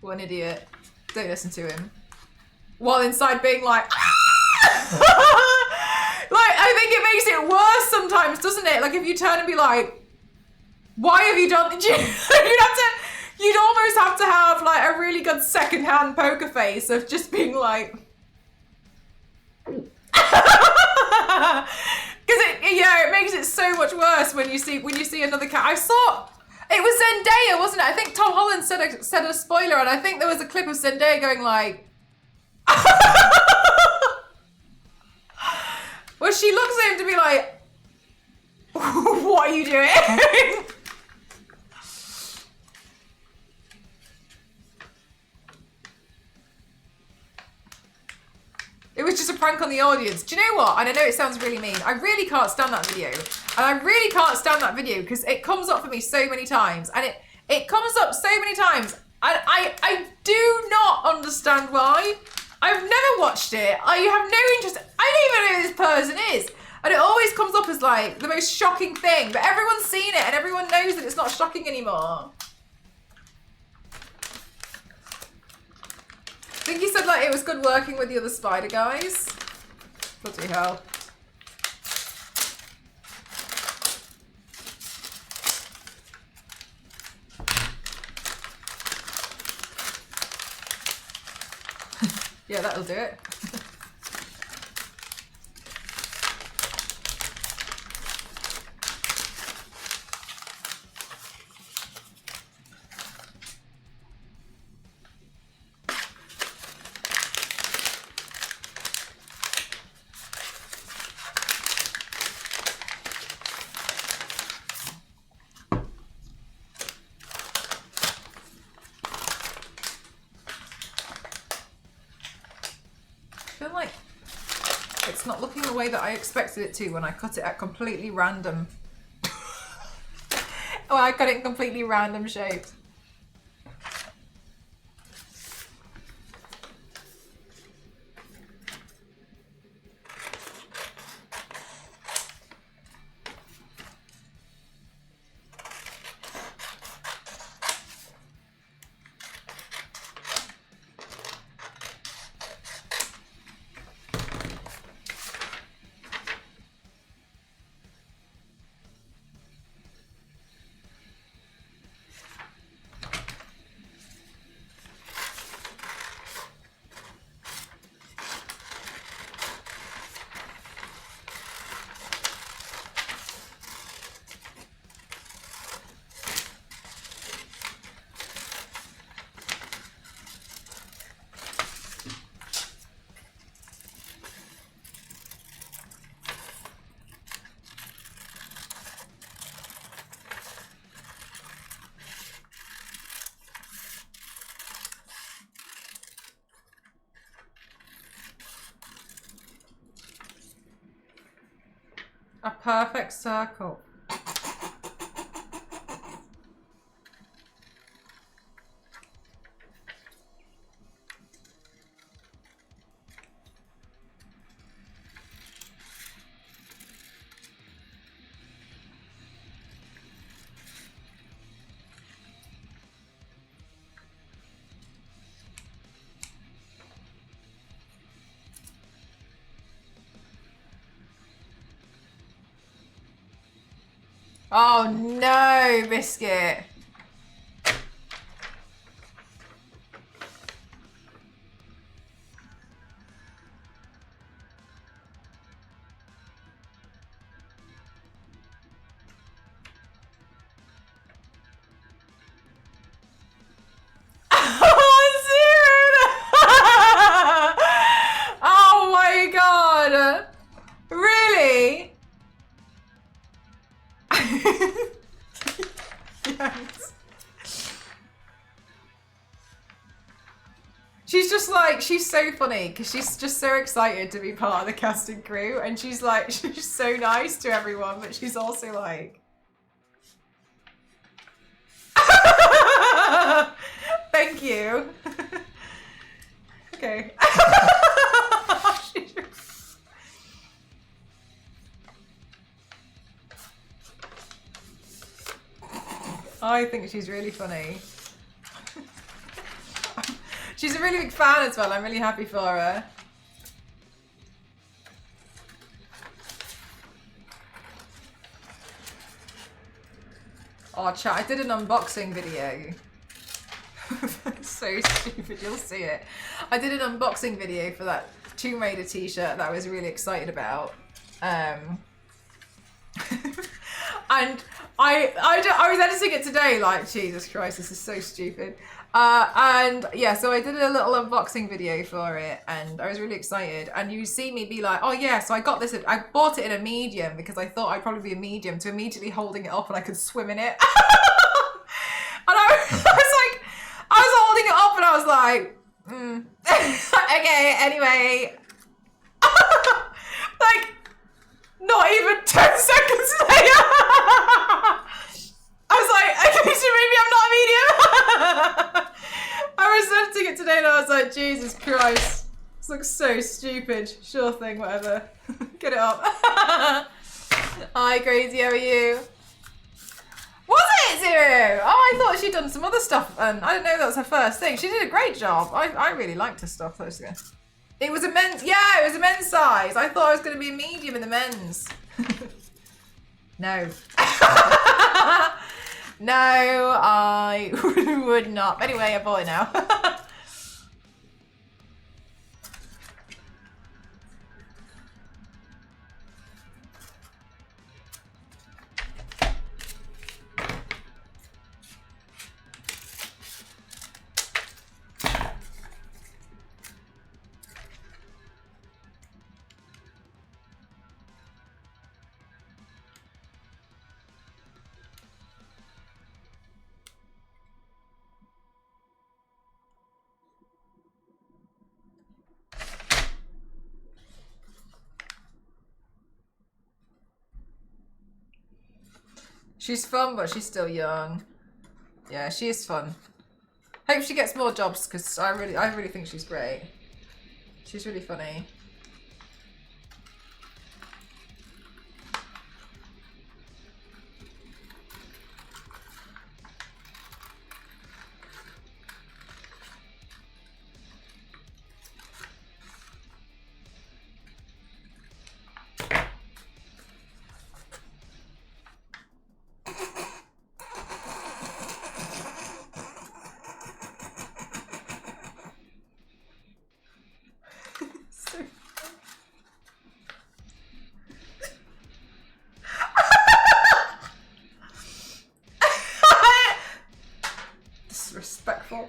what an idiot, don't listen to him. While inside being like, ah! Like, I think it makes it worse sometimes, doesn't it? Like if you turn and be like, why have you done, you'd almost have to have like a really good second-hand poker face of just being like, because it makes it so much worse when you see another cat. I saw it was Zendaya, wasn't it? I think Tom Holland said a spoiler, and I think there was a clip of Zendaya going like, well, she looks at him to be like, what are you doing? It was just a prank on the audience. Do you know what? And I know it sounds really mean. I really can't stand that video. And I really can't stand that video because it comes up for me so many times. And it comes up so many times. And I do not understand why. I've never watched it. I have no interest. I don't even know who this person is. And it always comes up as like the most shocking thing. But everyone's seen it and everyone knows that it's not shocking anymore. I think he said like it was good working with the other spider guys. Bloody hell. Yeah, that'll do it. Not looking the way that I expected it to when I cut it at completely random. Oh, I cut it in completely random shapes. A perfect circle. Oh no, Biscuit. Oh my god! Really? Yes. She's just like, she's so funny because she's just so excited to be part of the casting crew, and she's like, she's so nice to everyone, but she's also like, thank you. Okay. I think she's really funny. She's a really big fan as well. I'm really happy for her. Oh, chat, I did an unboxing video. So stupid, you'll see it. I did an unboxing video for that Tomb Raider t-shirt that I was really excited about. And I was editing it today, like, Jesus Christ, this is so stupid. And yeah, so I did a little unboxing video for it, and I was really excited. And you see me be like, oh yeah, so I got this, I bought it in a medium because I thought I'd probably be a medium, to immediately holding it up and I could swim in it. And I was holding it up and I was like, okay, anyway. Like, not even 10 seconds later. I was like, okay, so maybe I'm not a medium. I was editing it today and I was like, Jesus Christ. This looks so stupid. Sure thing, whatever. Get it up. Hi, Crazy, how are you? Was it Zero? Oh, I thought she'd done some other stuff, and I didn't know that was her first thing. She did a great job. I really liked her stuff. It was a men's, yeah, it was a men's size. I thought I was going to be a medium in the men's. No. No, I would not. Anyway, I bought it now. She's fun, but she's still young. Yeah, she is fun. Hope she gets more jobs because I really think she's great. She's really funny. Disrespectful.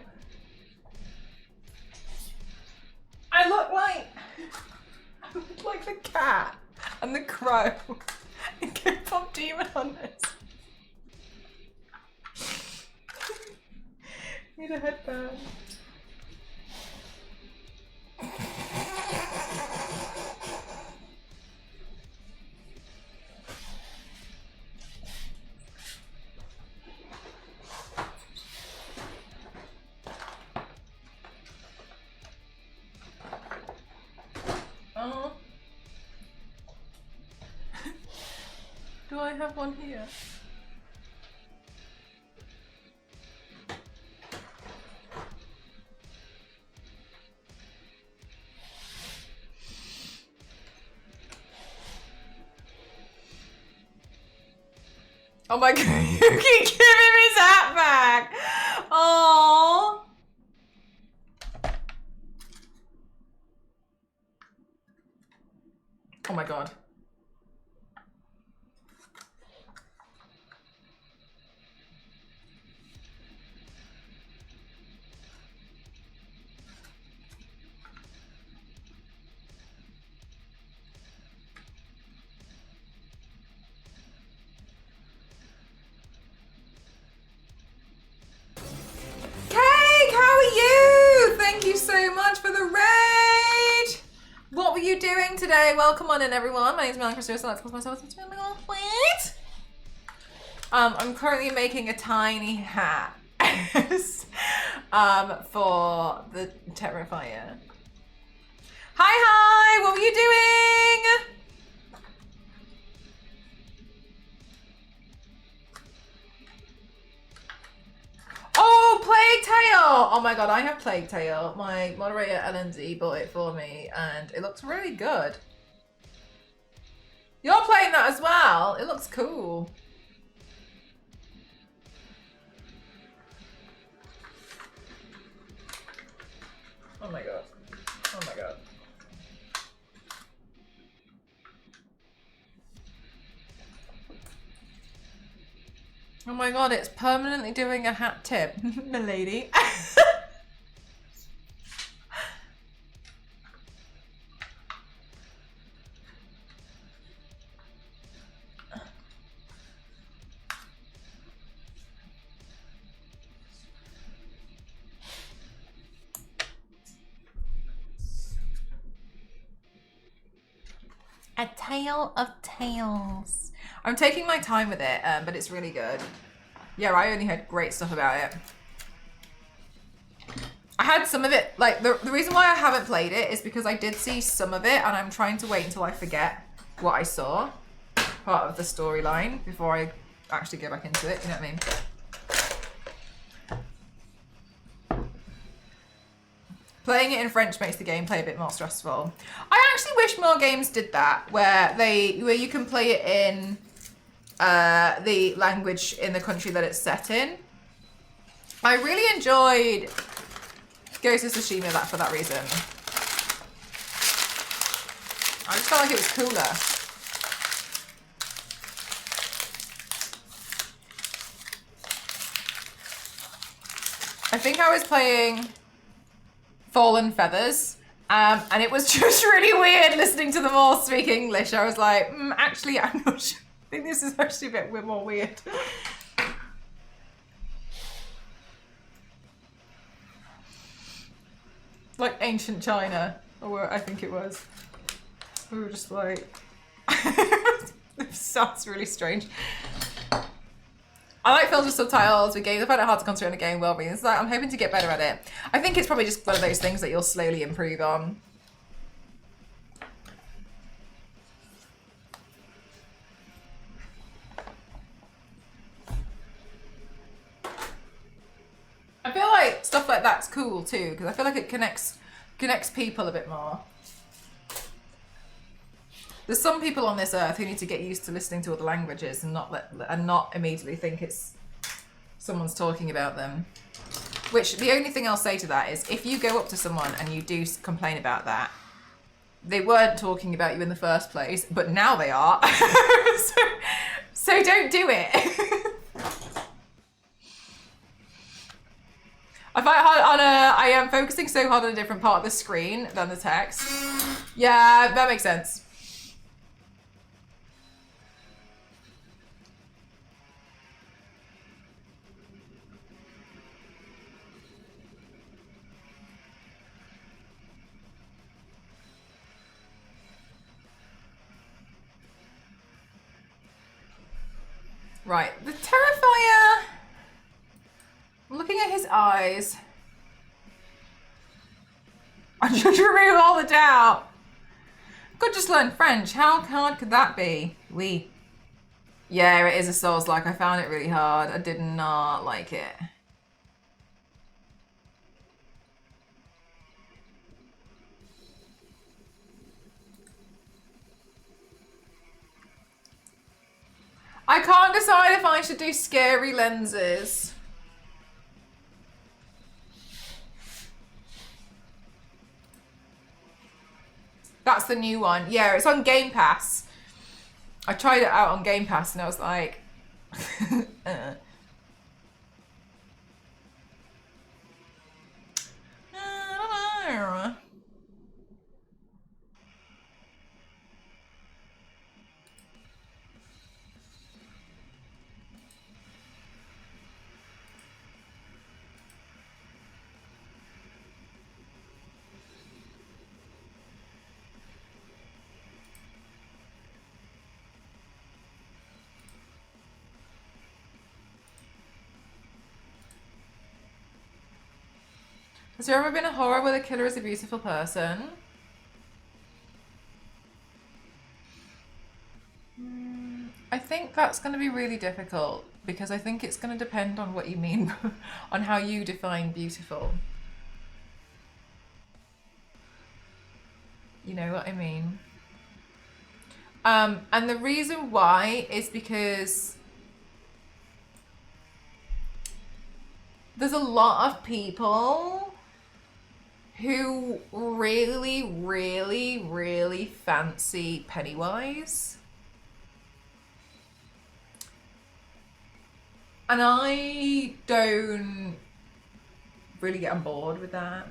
I look like the cat and the crow in K-pop Demon Hunters. Need a headband. Do I have one here? Oh my god, you keep giving him his hat back. Oh. Oh my god. Cake, how are you? Thank you so much for the raid. What were you doing today? Welcome on in, everyone. My name's Melanie Christopher. Let's call myself. Wait. I'm currently making a tiny hat for the Terrifier. Hi, what were you doing? Oh, Plague Tale! Oh my god, I have Plague Tale. My moderator LNZ bought it for me and it looks really good. You're playing that as well? It looks cool. Oh my god. Oh my god. Oh my god, it's permanently doing a hat tip, milady. A Tale of Tales. I'm taking my time with it, but it's really good. Yeah, I only heard great stuff about it. I had some of it, like, the reason why I haven't played it is because I did see some of it and I'm trying to wait until I forget what I saw, part of the storyline, before I actually go back into it, you know what I mean? Playing it in French makes the gameplay a bit more stressful. I actually wish more games did that, where you can play it in the language in the country that it's set in. I really enjoyed Ghost of Tsushima for that reason. I just felt like it was cooler. I think I was playing Fallen Feathers, and it was just really weird listening to them all speak English. I was like, actually, I'm not sure. I think this is actually a bit more weird. Like ancient China, or I think it was. We were just like, this sounds really strange. I like films with subtitles with games. I find it hard to concentrate on a game well-being. So I'm hoping to get better at it. I think it's probably just one of those things that you'll slowly improve on. I feel like stuff like that's cool too, because I feel like it connects people a bit more. There's some people on this earth who need to get used to listening to other languages and not immediately think it's someone's talking about them. Which, the only thing I'll say to that is, if you go up to someone and you do complain about that, they weren't talking about you in the first place, but now they are. so don't do it. I find it hard I am focusing so hard on a different part of the screen than the text. Yeah, that makes sense. Right, the Terrifier. I'm looking at his eyes. I'm trying to remove all the doubt. Could just learn French. How hard could that be? Oui. Yeah, it is a Souls-like. I found it really hard. I did not like it. I can't decide if I should do scary lenses. That's the new one. Yeah, it's on Game Pass. I tried it out on Game Pass and I was like... I don't know. Has there ever been a horror where the killer is a beautiful person? I think that's going to be really difficult because I think it's going to depend on what you mean, on how you define beautiful. You know what I mean? And the reason why is because there's a lot of people who really, really, really fancy Pennywise. And I don't really get on board with that.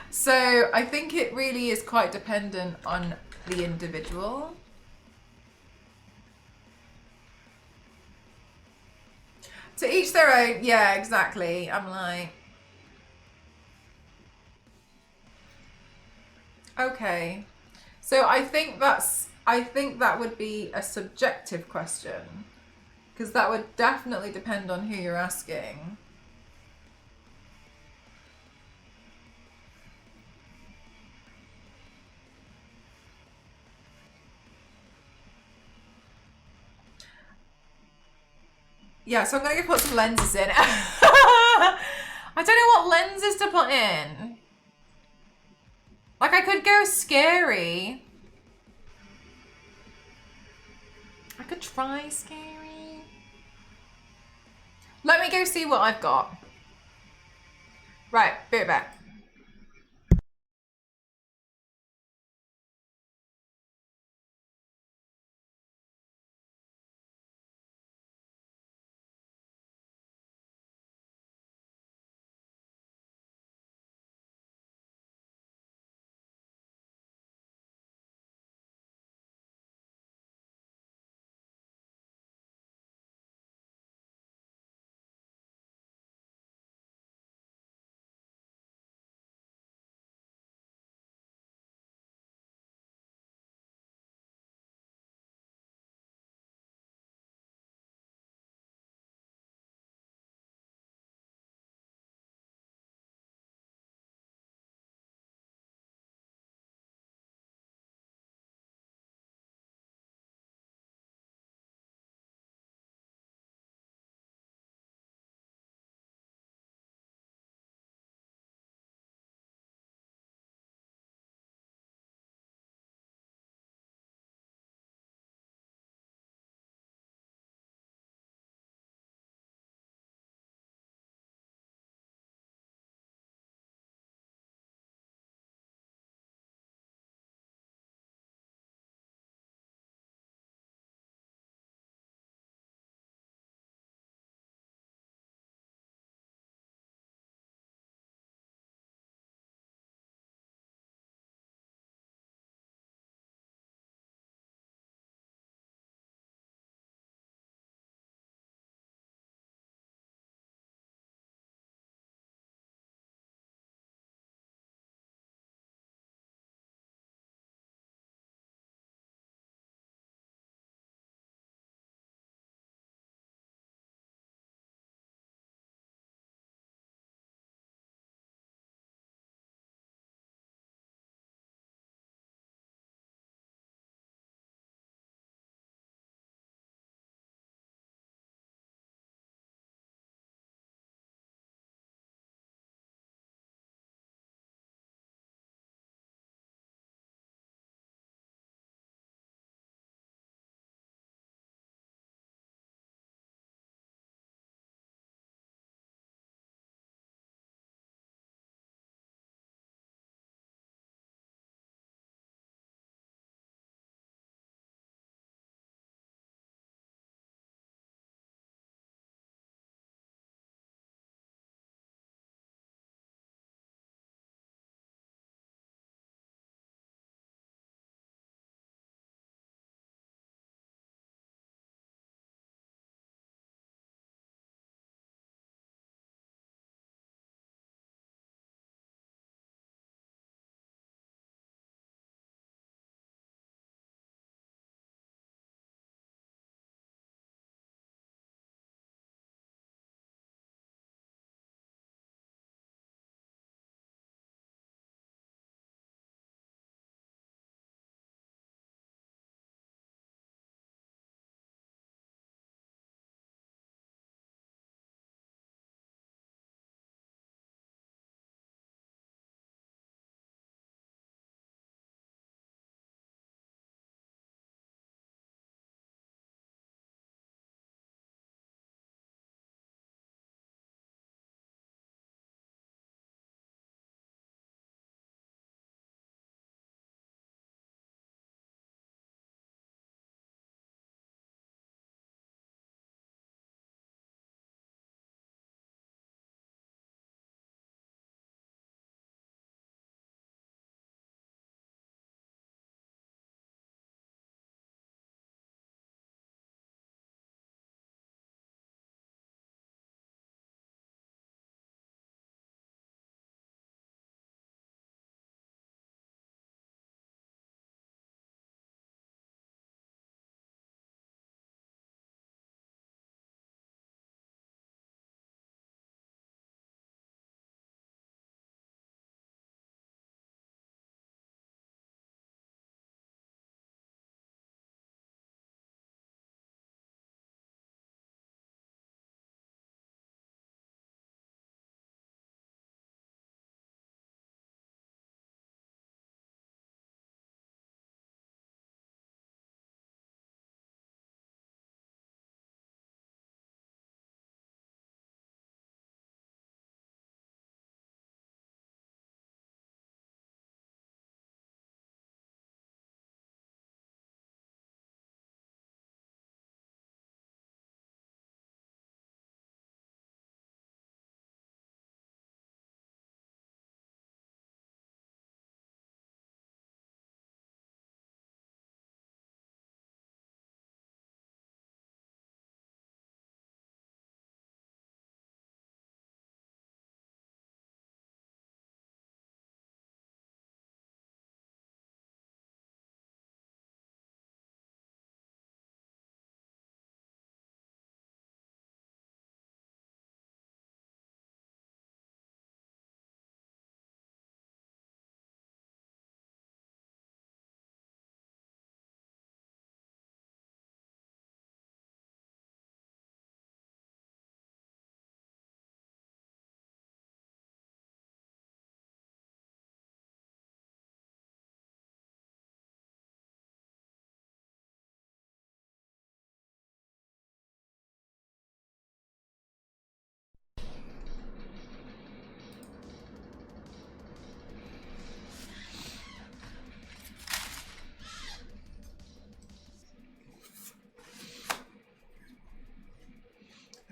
So I think it really is quite dependent on the individual. To each their own. Yeah, exactly. I'm like, okay. So I think that would be a subjective question because that would definitely depend on who you're asking. Yeah, so I'm gonna go put some lenses in. I don't know what lenses to put in. Like I could go scary. I could try scary. Let me go see what I've got. Right, be right back.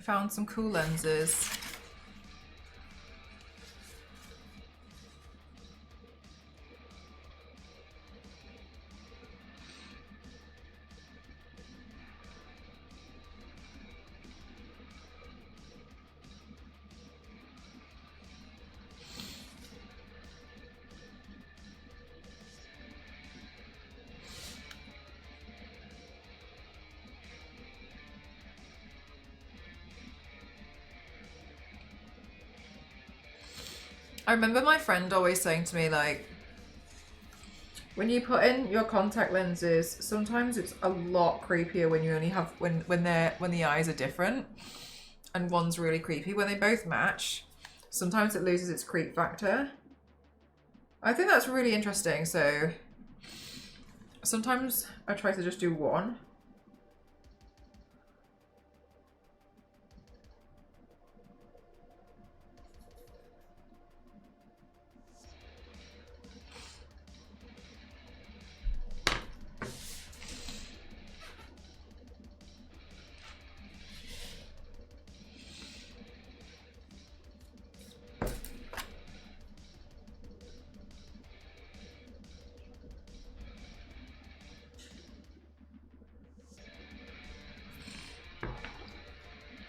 found some cool lenses. I remember my friend always saying to me, like, when you put in your contact lenses, sometimes it's a lot creepier when you only have when the eyes are different, and one's really creepy. When they both match, sometimes it loses its creep factor. I think that's really interesting. So sometimes I try to just do one.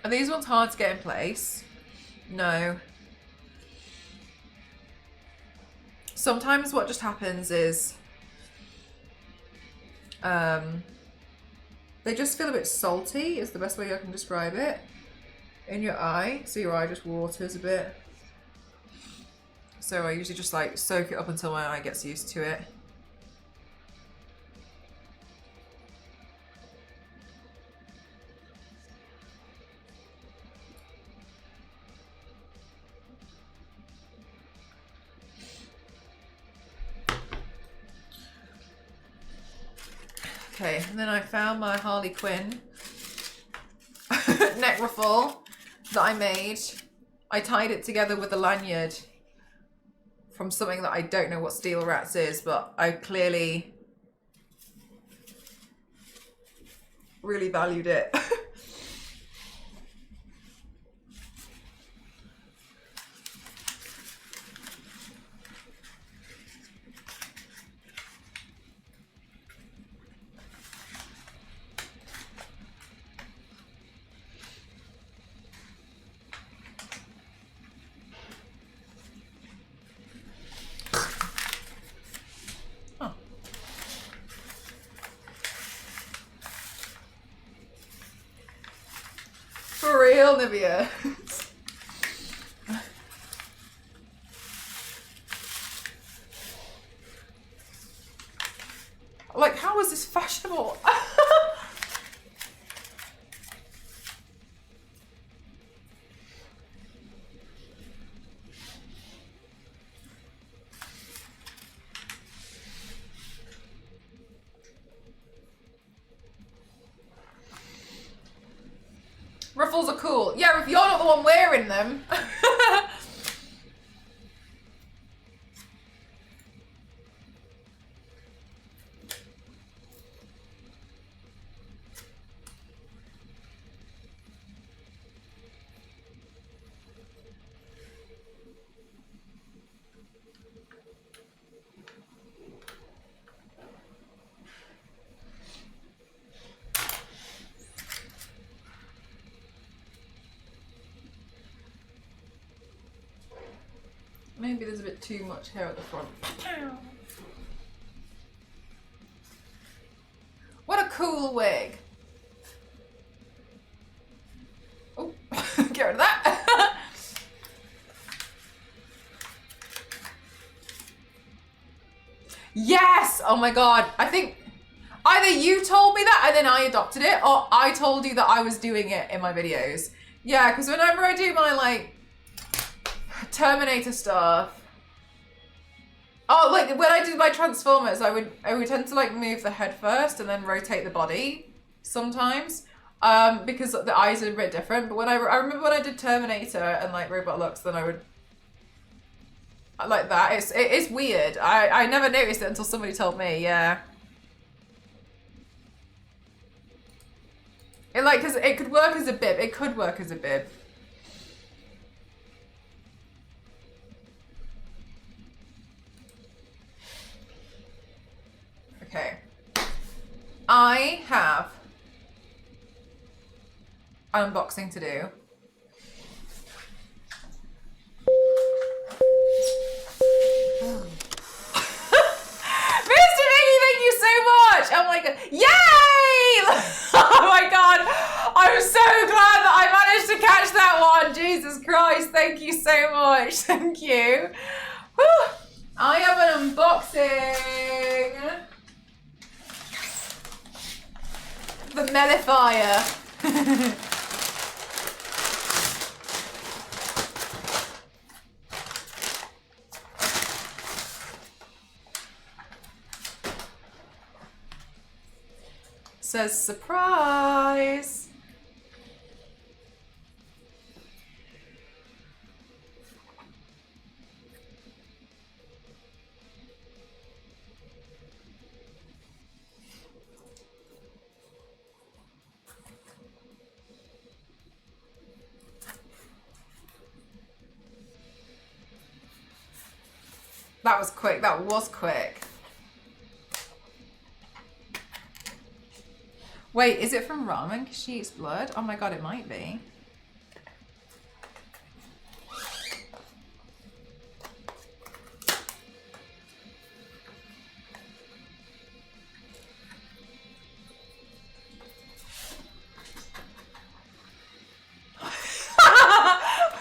Are these ones hard to get in place? No. Sometimes what just happens is they just feel a bit salty, is the best way I can describe it, in your eye. So your eye just waters a bit. So I usually just like soak it up until my eye gets used to it. Okay, and then I found my Harley Quinn neck ruffle that I made. I tied it together with a lanyard from something that I don't know what Steel Rats is, but I clearly really valued it. For real, Nivea. Like, how is this fashionable? Ruffles are cool. Yeah, if you're not the one wearing them. Maybe there's a bit too much hair at the front. What a cool wig. Oh, get rid of that. Yes! Oh my god. I think either you told me that and then I adopted it, or I told you that I was doing it in my videos. Yeah, because whenever I do my, like, Terminator stuff. Oh, like when I did my Transformers, I would tend to like move the head first and then rotate the body sometimes, because the eyes are a bit different. But when I remember when I did Terminator and like Robot Lux, then I would like that. It is weird. I never noticed it until somebody told me. Yeah. It Because it could work as a bib. It could work as a bib. Okay. I have unboxing to do. Mr. Mickey, thank you so much! Oh my god. Yay! Oh my god. I'm so glad that I managed to catch that one. Jesus Christ, thank you so much. Thank you. Whew. I have an unboxing. The Mellifier. Says surprise. That was quick. That was quick. Wait, is it from ramen because she eats blood? Oh my god, it might be.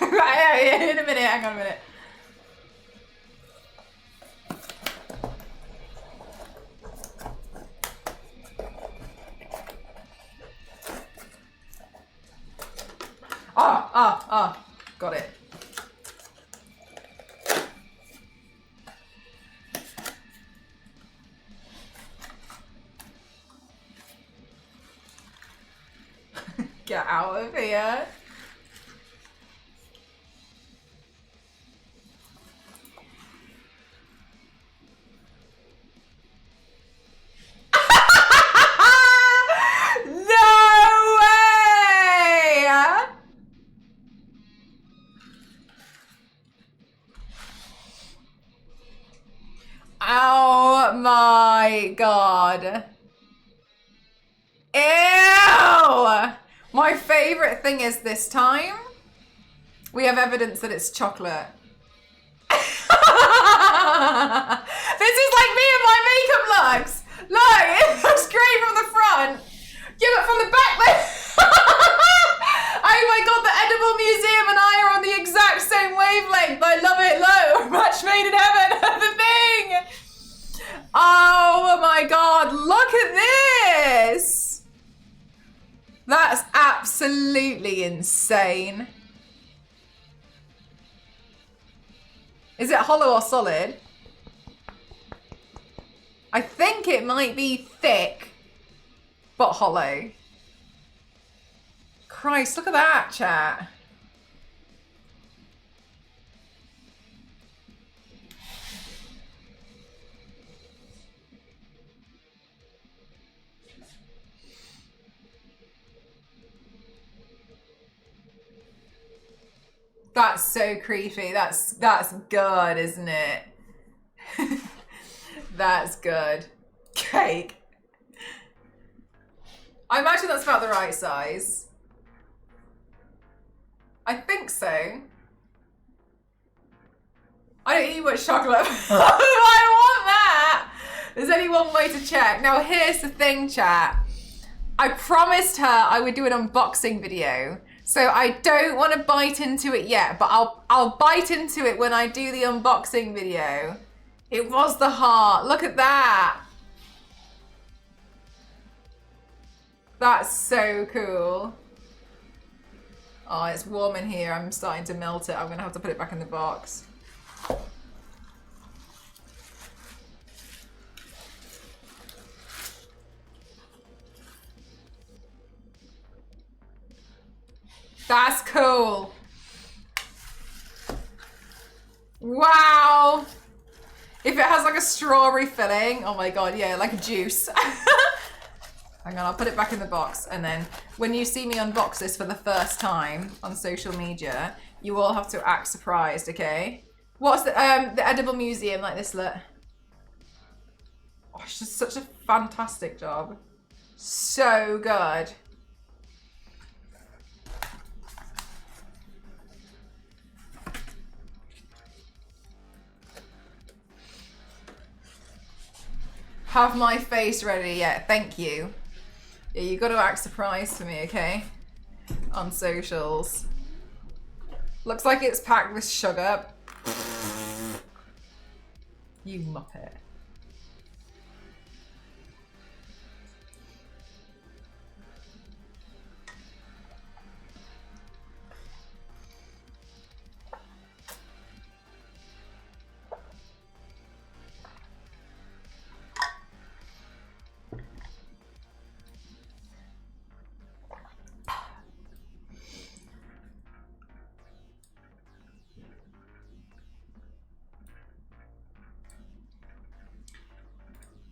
Right, in a minute, hang on a minute. Got it. Get out of here. Oh my god. Ew! My favorite thing is this time we have evidence that it's chocolate. This is like me and my makeup looks. Look, it looks great from the front. Give it from the back. Oh my god, the Edible Museum and I are on the exact same wavelength. I love it. Look, match made in heaven. The thing. Oh my god, look at this. That's absolutely insane. Is it hollow or solid? I think it might be thick, but hollow. Christ, look at that, chat. That's so creepy. That's good, isn't it? That's good. Cake. I imagine that's about the right size. I think so. I don't eat much chocolate. I want that. There's only one way to check. Now here's the thing, chat. I promised her I would do an unboxing video. So I don't want to bite into it yet, but I'll bite into it when I do the unboxing video. It was the heart. Look at that. That's so cool. Oh, it's warm in here. I'm starting to melt it. I'm gonna have to put it back in the box. That's cool. Wow. If it has like a strawberry filling, oh my god, yeah, like a juice. Hang on, I'll put it back in the box, and then when you see me unbox this for the first time on social media, you all have to act surprised, okay? What's the edible museum like this, look? Oh, it's just such a fantastic job. So good. Have my face ready, yeah, thank you. Yeah, you got to act surprised for me, okay? On socials. Looks like it's packed with sugar. You muppet.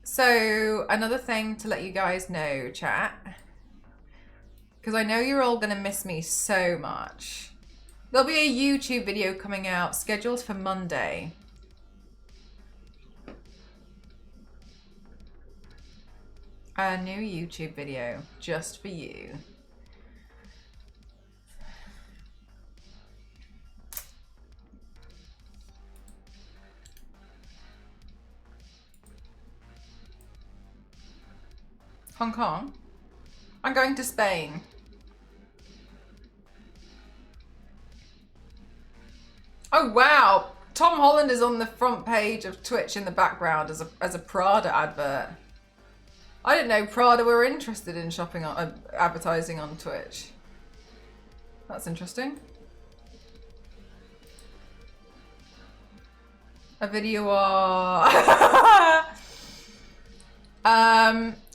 So, another thing to let you guys know, chat, because I know you're all going to miss me so much. There'll be a YouTube video coming out scheduled for Monday. A new YouTube video just for you. Hong Kong? I'm going to Spain. Oh wow! Tom Holland is on the front page of Twitch in the background as a Prada advert. I didn't know Prada were interested in shopping on advertising on Twitch. That's interesting. A video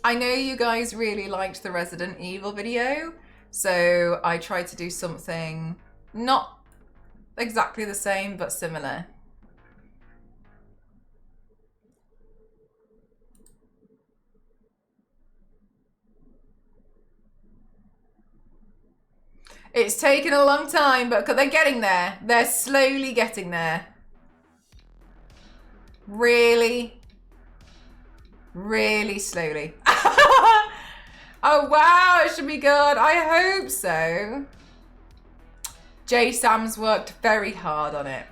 I know you guys really liked the Resident Evil video, so I tried to do something not exactly the same, but similar. It's taken a long time, but they're getting there. They're slowly getting there. Really? Really slowly. Oh wow, it should be good. I hope so. J Sam's worked very hard on it.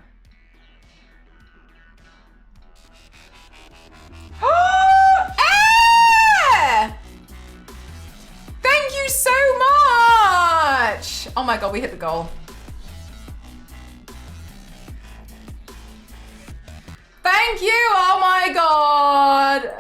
Air! Thank you so much. Oh my god, we hit the goal. Thank you. Oh my god.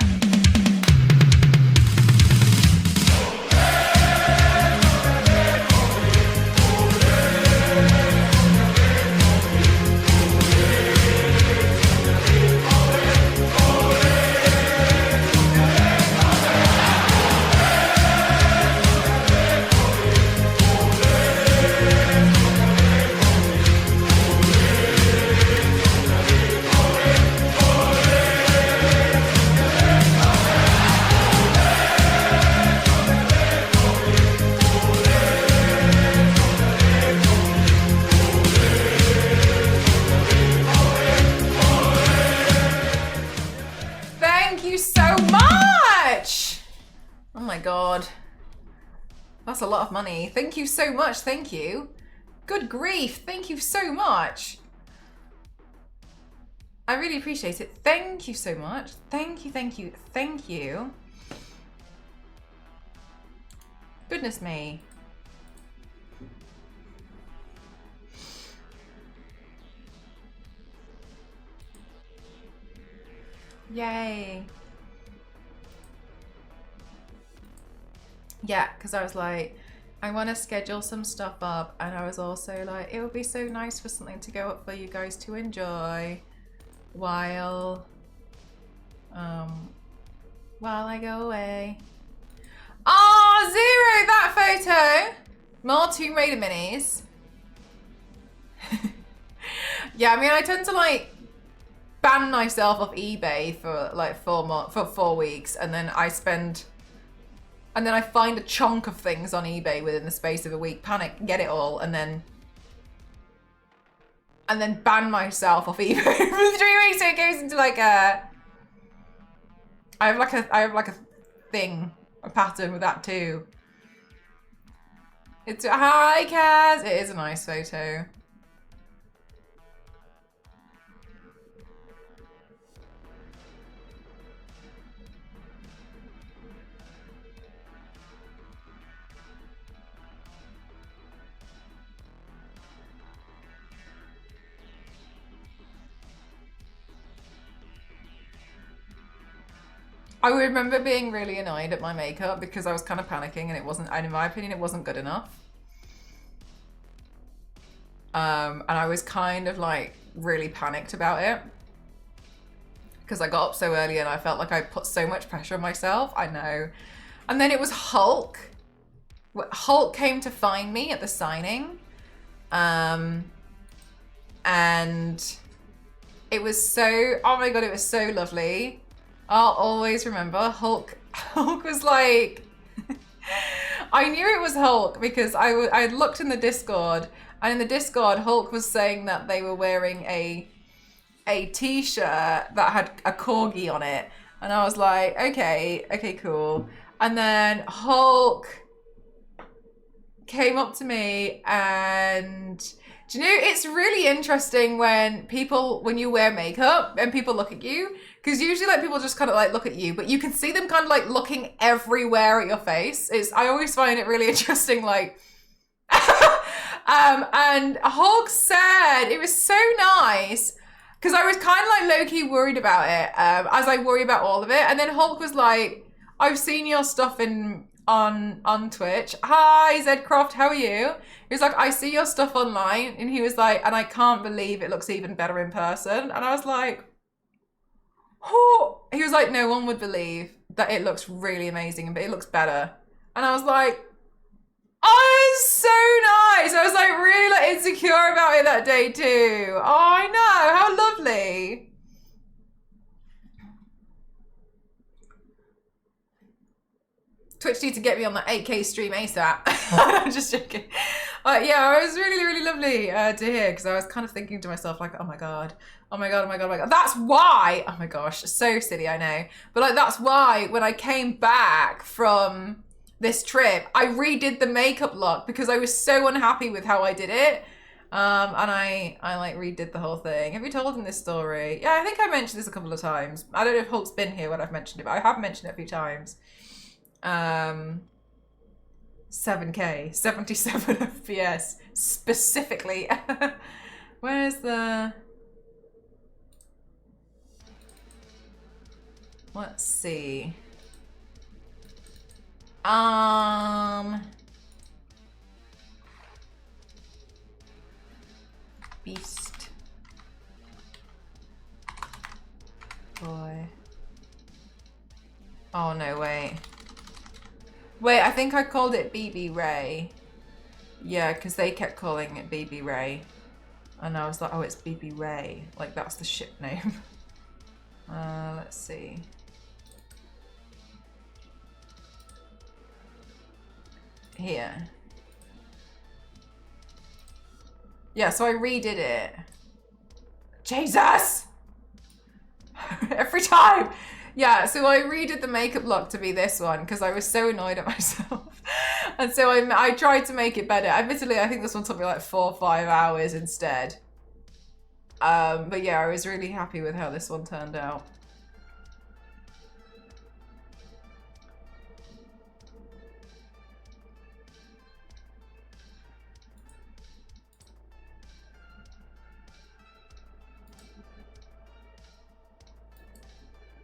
Oh my god. That's a lot of money. Thank you so much. Thank you. Good grief. Thank you so much. I really appreciate it. Thank you so much. Thank you, thank you, thank you. Goodness me. Yay. Yeah, because I was like, I want to schedule some stuff up, and I was also like, it would be so nice for something to go up for you guys to enjoy while I go away. Oh, Zero, that photo! More Tomb Raider minis. Yeah, I mean, I tend to like ban myself off eBay for like 4 weeks, and then I spend And then I find a chunk of things on eBay within the space of a week, panic, get it all, and then ban myself off eBay for 3 weeks. So it goes into like a, I have like a thing, a pattern with that too. It's, hi Kaz, it is a nice photo. I remember being really annoyed at my makeup because I was kind of panicking and it wasn't, and in my opinion, it wasn't good enough. And I was kind of like really panicked about it because I got up so early and I felt like I put so much pressure on myself. I know. And then it was Hulk. Hulk came to find me at the signing. And it was so, oh my God, it was so lovely. I'll always remember Hulk. Hulk was like, I knew it was Hulk because I had looked in the Discord, and in the Discord, Hulk was saying that they were wearing a t-shirt that had a corgi on it. And I was like, okay, cool. And then Hulk came up to me and, do you know, it's really interesting when you wear makeup and people look at you, because usually like people just kind of like look at you, but you can see them kind of like looking everywhere at your face. I always find it really interesting, like, and Hulk said, it was so nice, because I was kind of like low-key worried about it, as I worry about all of it. And then Hulk was like, I've seen your stuff on Twitch. Hi, Zedcroft, how are you? He was like, I see your stuff online. And he was like, and I can't believe it looks even better in person. And I was like, oh. He was like, no one would believe that it looks really amazing, but it looks better. And I was like, oh, it's so nice. I was like really like insecure about it that day too. Oh, I know, how lovely. Twitch need to get me on that 8K stream ASAP. I'm just joking. Yeah, it was really, really lovely to hear, because I was kind of thinking to myself like, oh my God. That's why, oh my gosh, so silly, I know. But like, that's why when I came back from this trip, I redid the makeup look because I was so unhappy with how I did it. And I like redid the whole thing. Have you told him this story? Yeah, I think I mentioned this a couple of times. I don't know if Hulk's been here when I've mentioned it, but I have mentioned it a few times. 7K, 77 FPS specifically. Where's the, let's see. Beast boy. Oh no, wait, I think I called it BB Ray. Yeah, because they kept calling it BB Ray, and I was like, oh, it's BB Ray, like that's the ship name. Let's see. Here. Yeah, so I redid it. Jesus! Every time! Yeah, so I redid the makeup look to be this one because I was so annoyed at myself. And so I tried to make it better. Admittedly, I think this one took me like 4 or 5 hours instead. But yeah, I was really happy with how this one turned out.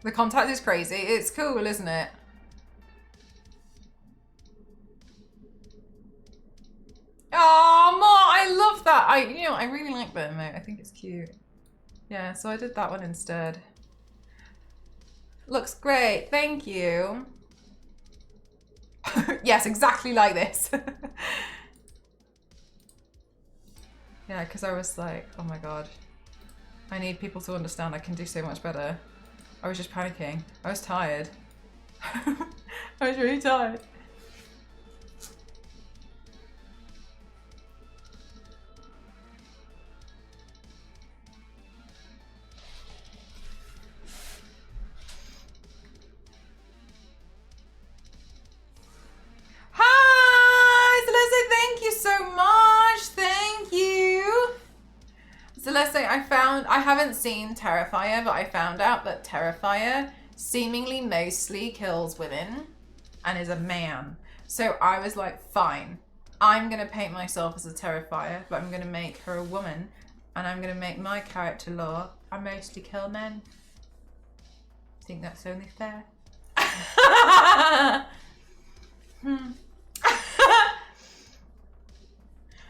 The contact is crazy. It's cool, isn't it? Oh, Mo, I love that. I really like that emote. I think it's cute. Yeah, so I did that one instead. Looks great. Thank you. Yes, exactly like this. Yeah, because I was like, oh my God. I need people to understand I can do so much better. I was just panicking. I was tired. I was really tired. So let's say I haven't seen Terrifier, but I found out that Terrifier seemingly mostly kills women and is a man. So I was like, fine, I'm gonna paint myself as a Terrifier, but I'm gonna make her a woman, and I'm gonna make my character lore, I mostly kill men. I think that's only fair.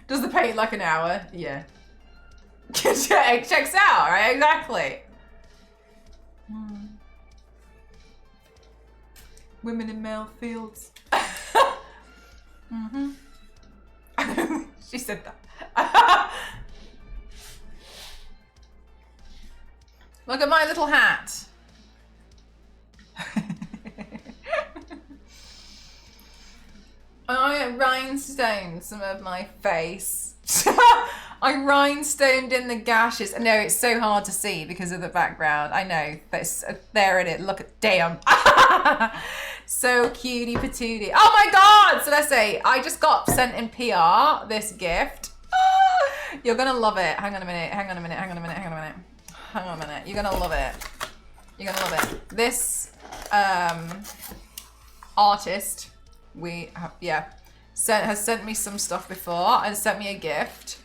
Does the paint like an hour? Yeah. It checks out, right? Exactly. Women in male fields. Mm-hmm. She said that. Look at my little hat. I rhinestoned some of my face. I rhinestoned in the gashes. No, it's so hard to see because of the background. I know, but it's, there it is. Look at, damn. So cutie patootie. Oh my God! So let's say I just got sent in PR this gift. You're gonna love it. Hang on a minute. Hang on a minute. Hang on a minute. Hang on a minute. Hang on a minute. You're gonna love it. You're gonna love it. This artist, has sent me some stuff before and sent me a gift.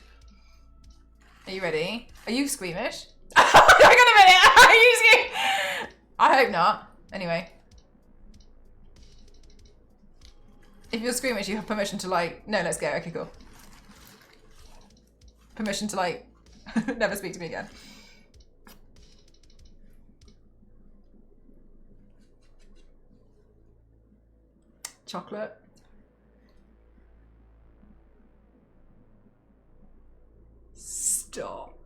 Are you ready? Are you squeamish? Hang on a minute. Are you squeamish? I hope not. Anyway. If you're squeamish, you have permission to like, no, let's go. Okay, cool. Permission to like, never speak to me again. Chocolate. Stop.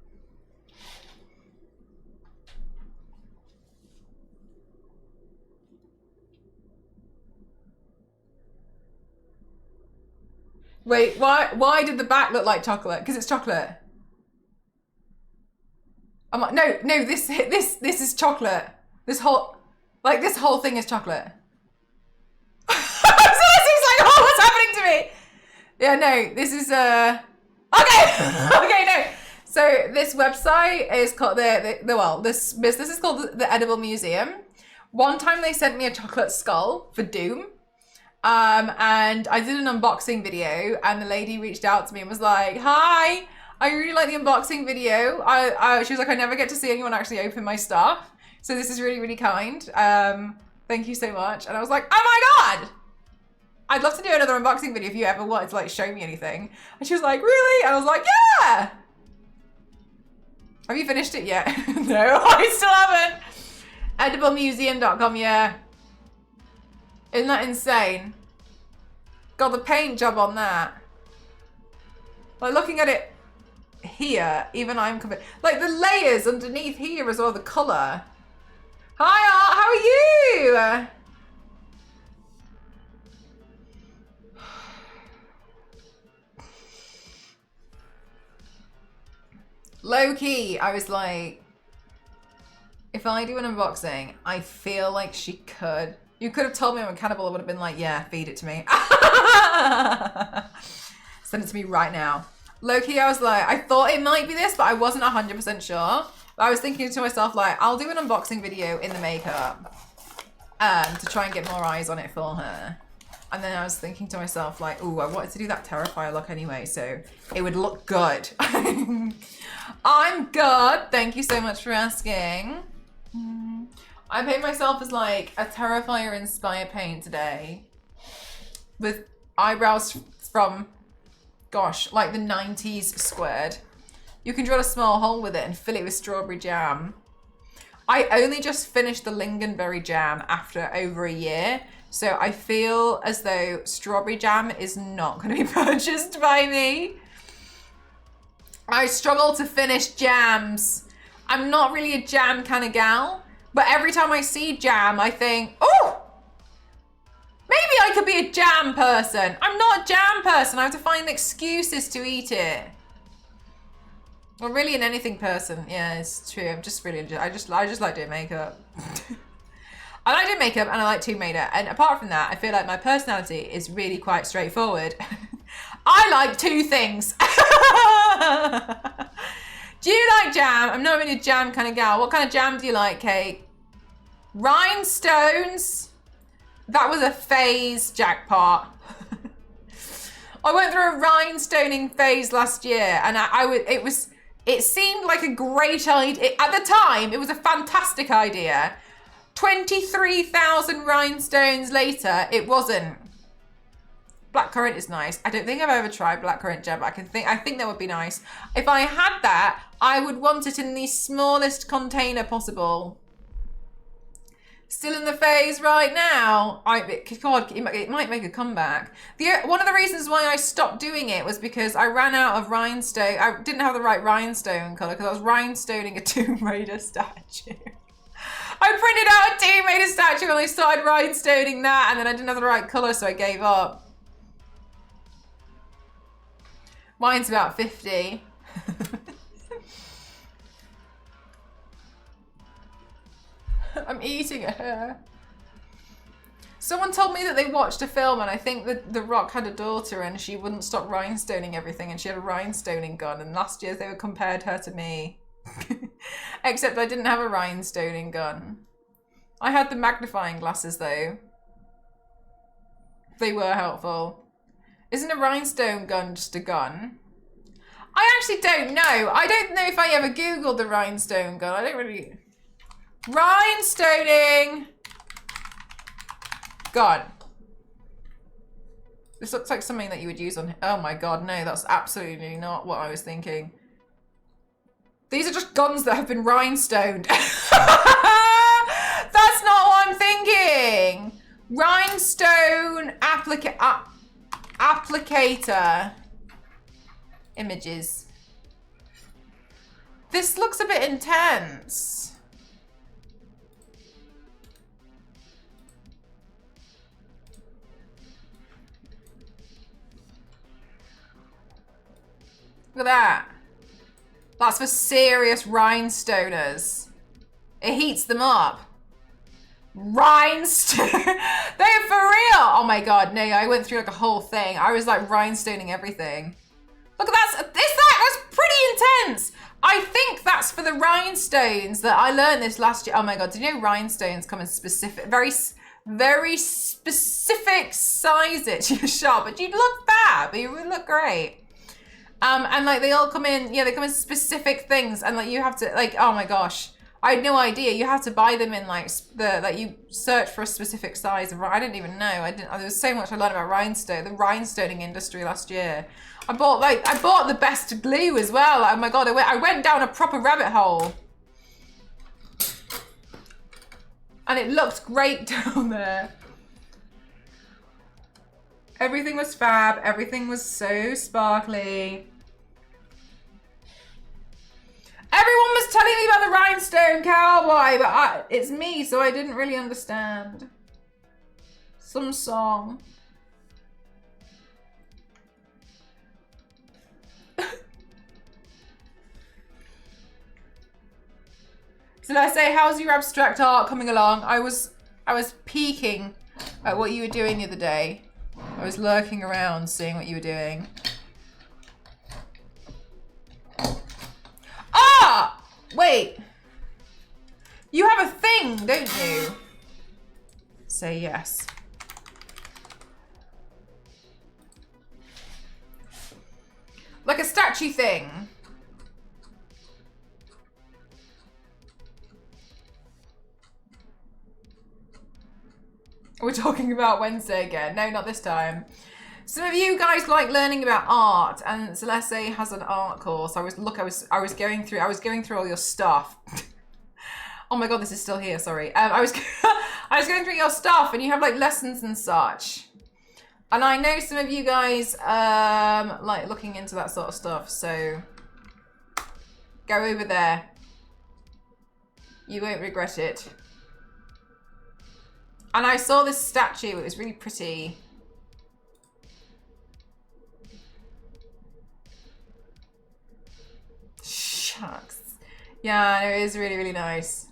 Wait, why did the back look like chocolate? Because it's chocolate. I'm like, no, this is chocolate. This whole thing is chocolate. So this is like, oh, what's happening to me? Yeah, no, this is okay. Okay, no. So this website is called this business is called the Edible Museum. One time they sent me a chocolate skull for Doom. And I did an unboxing video and the lady reached out to me and was like, hi, I really like the unboxing video. She was like, I never get to see anyone actually open my stuff. So this is really, really kind. Thank you so much. And I was like, oh my God, I'd love to do another unboxing video if you ever wanted to like show me anything. And she was like, really? And I was like, yeah. Have you finished it yet? No, I still haven't. Ediblemuseum.com, yeah. Isn't that insane? God, the paint job on that. Like looking at it here, even I'm convinced. Like the layers underneath here as well, the colour. Hi Art, how are you? Low key, I was like, if I do an unboxing, I feel like she could. You could have told me I'm a cannibal. I would have been like, yeah, feed it to me. Send it to me right now. Low-key, I was like, I thought it might be this, but I wasn't 100% sure. But I was thinking to myself, like, I'll do an unboxing video in the makeup to try and get more eyes on it for her. And then I was thinking to myself, like, ooh, I wanted to do that Terrifier look anyway, so it would look good. I'm good. Thank you so much for asking. I paint myself as like a Terrifier inspired paint today with eyebrows from, gosh, like the 90s squared. You can drill a small hole with it and fill it with strawberry jam. I only just finished the lingonberry jam after over a year, so I feel as though strawberry jam is not going to be purchased by me. I struggle to finish jams. I'm not really a jam kind of gal. But every time I see jam, I think, oh, maybe I could be a jam person. I'm not a jam person. I have to find excuses to eat it. Well, really an anything person. Yeah, it's true. I'm just really, I just like doing makeup. I like doing makeup and I like to make it. And apart from that, I feel like my personality is really quite straightforward. I like two things. Do you like jam. I'm not really a jam kind of gal. What kind of jam do you like, Kate? Rhinestones. That was a phase jackpot. I went through a rhinestoning phase last year, and it seemed like a great idea. At the time, it was a fantastic idea. 23,000 rhinestones later, it wasn't. Blackcurrant is nice. I don't think I've ever tried blackcurrant jam, but I think that would be nice. If I had that, I would want it in the smallest container possible. Still in the phase right now. God, it might make a comeback. One of the reasons why I stopped doing it was because I ran out of rhinestone. I didn't have the right rhinestone colour because I was rhinestoning a Tomb Raider statue. I printed out a Tomb Raider statue and I started rhinestoning that, and then I didn't have the right colour, so I gave up. Mine's about 50. I'm eating a hair. Someone told me that they watched a film, and I think that The Rock had a daughter and she wouldn't stop rhinestoning everything, and she had a rhinestoning gun, and last year they compared her to me. Except I didn't have a rhinestoning gun. I had the magnifying glasses though. They were helpful. Isn't a rhinestone gun just a gun? I actually don't know. I don't know if I ever Googled the rhinestone gun. I don't really... Rhinestoning gun. This looks like something that you would use on... Oh my god, no, that's absolutely not what I was thinking. These are just guns that have been rhinestoned. That's not what I'm thinking. Rhinestone applicator. Images. This looks a bit intense. Look at that. That's for serious rhinestoners. It heats them up. Rhinestone. They're for real. Oh my god, no, I went through like a whole thing. I was like rhinestoning everything. Look at that. That's pretty intense. I think that's for the rhinestones that I learned this last year. Oh my god, did you know rhinestones come in specific, very specific sizes? You're sharp, but you'd look bad, but you would look great. And like they all come in, yeah, they come in specific things, and like you have to like, oh my gosh, I had no idea. You have to buy them in like you search for a specific size of. I didn't even know. There was so much I learned about the rhinestoning industry last year. I bought the best glue as well. Oh my god, I went down a proper rabbit hole, and it looked great down there. Everything was fab. Everything was so sparkly. Everyone was telling me about the rhinestone cowboy, but it's me, so I didn't really understand. Some song. So let's say, how's your abstract art coming along? I was peeking at what you were doing the other day. I was lurking around, seeing what you were doing. Ah! Wait. You have a thing, don't you? Say yes. Like a statue thing. We're talking about Wednesday again. No, not this time. Some of you guys like learning about art, and Celeste has an art course. I was going through all your stuff. Oh my god, this is still here. Sorry. I was going through your stuff, and you have like lessons and such. And I know some of you guys like looking into that sort of stuff. So go over there. You won't regret it. And I saw this statue. It was really pretty. Shucks. Yeah, it is really, really nice.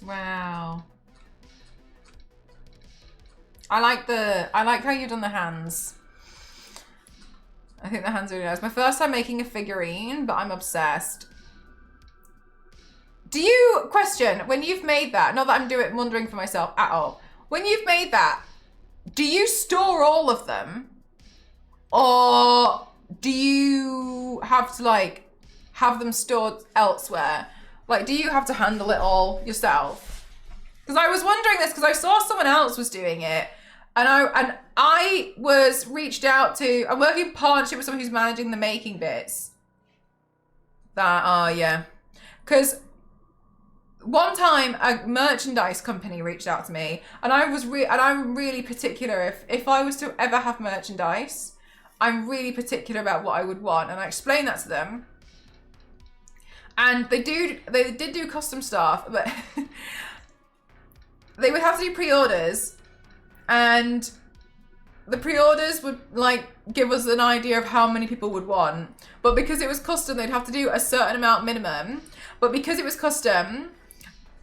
Wow. I like how you've done the hands. I think the hands are really nice. My first time making a figurine, but I'm obsessed. Do you, question, when you've made that, not that I'm wondering for myself at all, when you've made that, do you store all of them? Or do you have to like, have them stored elsewhere? Like, do you have to handle it all yourself? Because I was wondering this because I saw someone else was doing it. And I was reached out to, I'm working in partnership with someone who's managing the making bits. Yeah. Because one time a merchandise company reached out to me and I'm really particular if I was to ever have merchandise, I'm really particular about what I would want. And I explained that to them. And they did do custom stuff, but they would have to do pre-orders. And the pre-orders would like give us an idea of how many people would want. But because it was custom, they'd have to do a certain amount minimum. But because it was custom,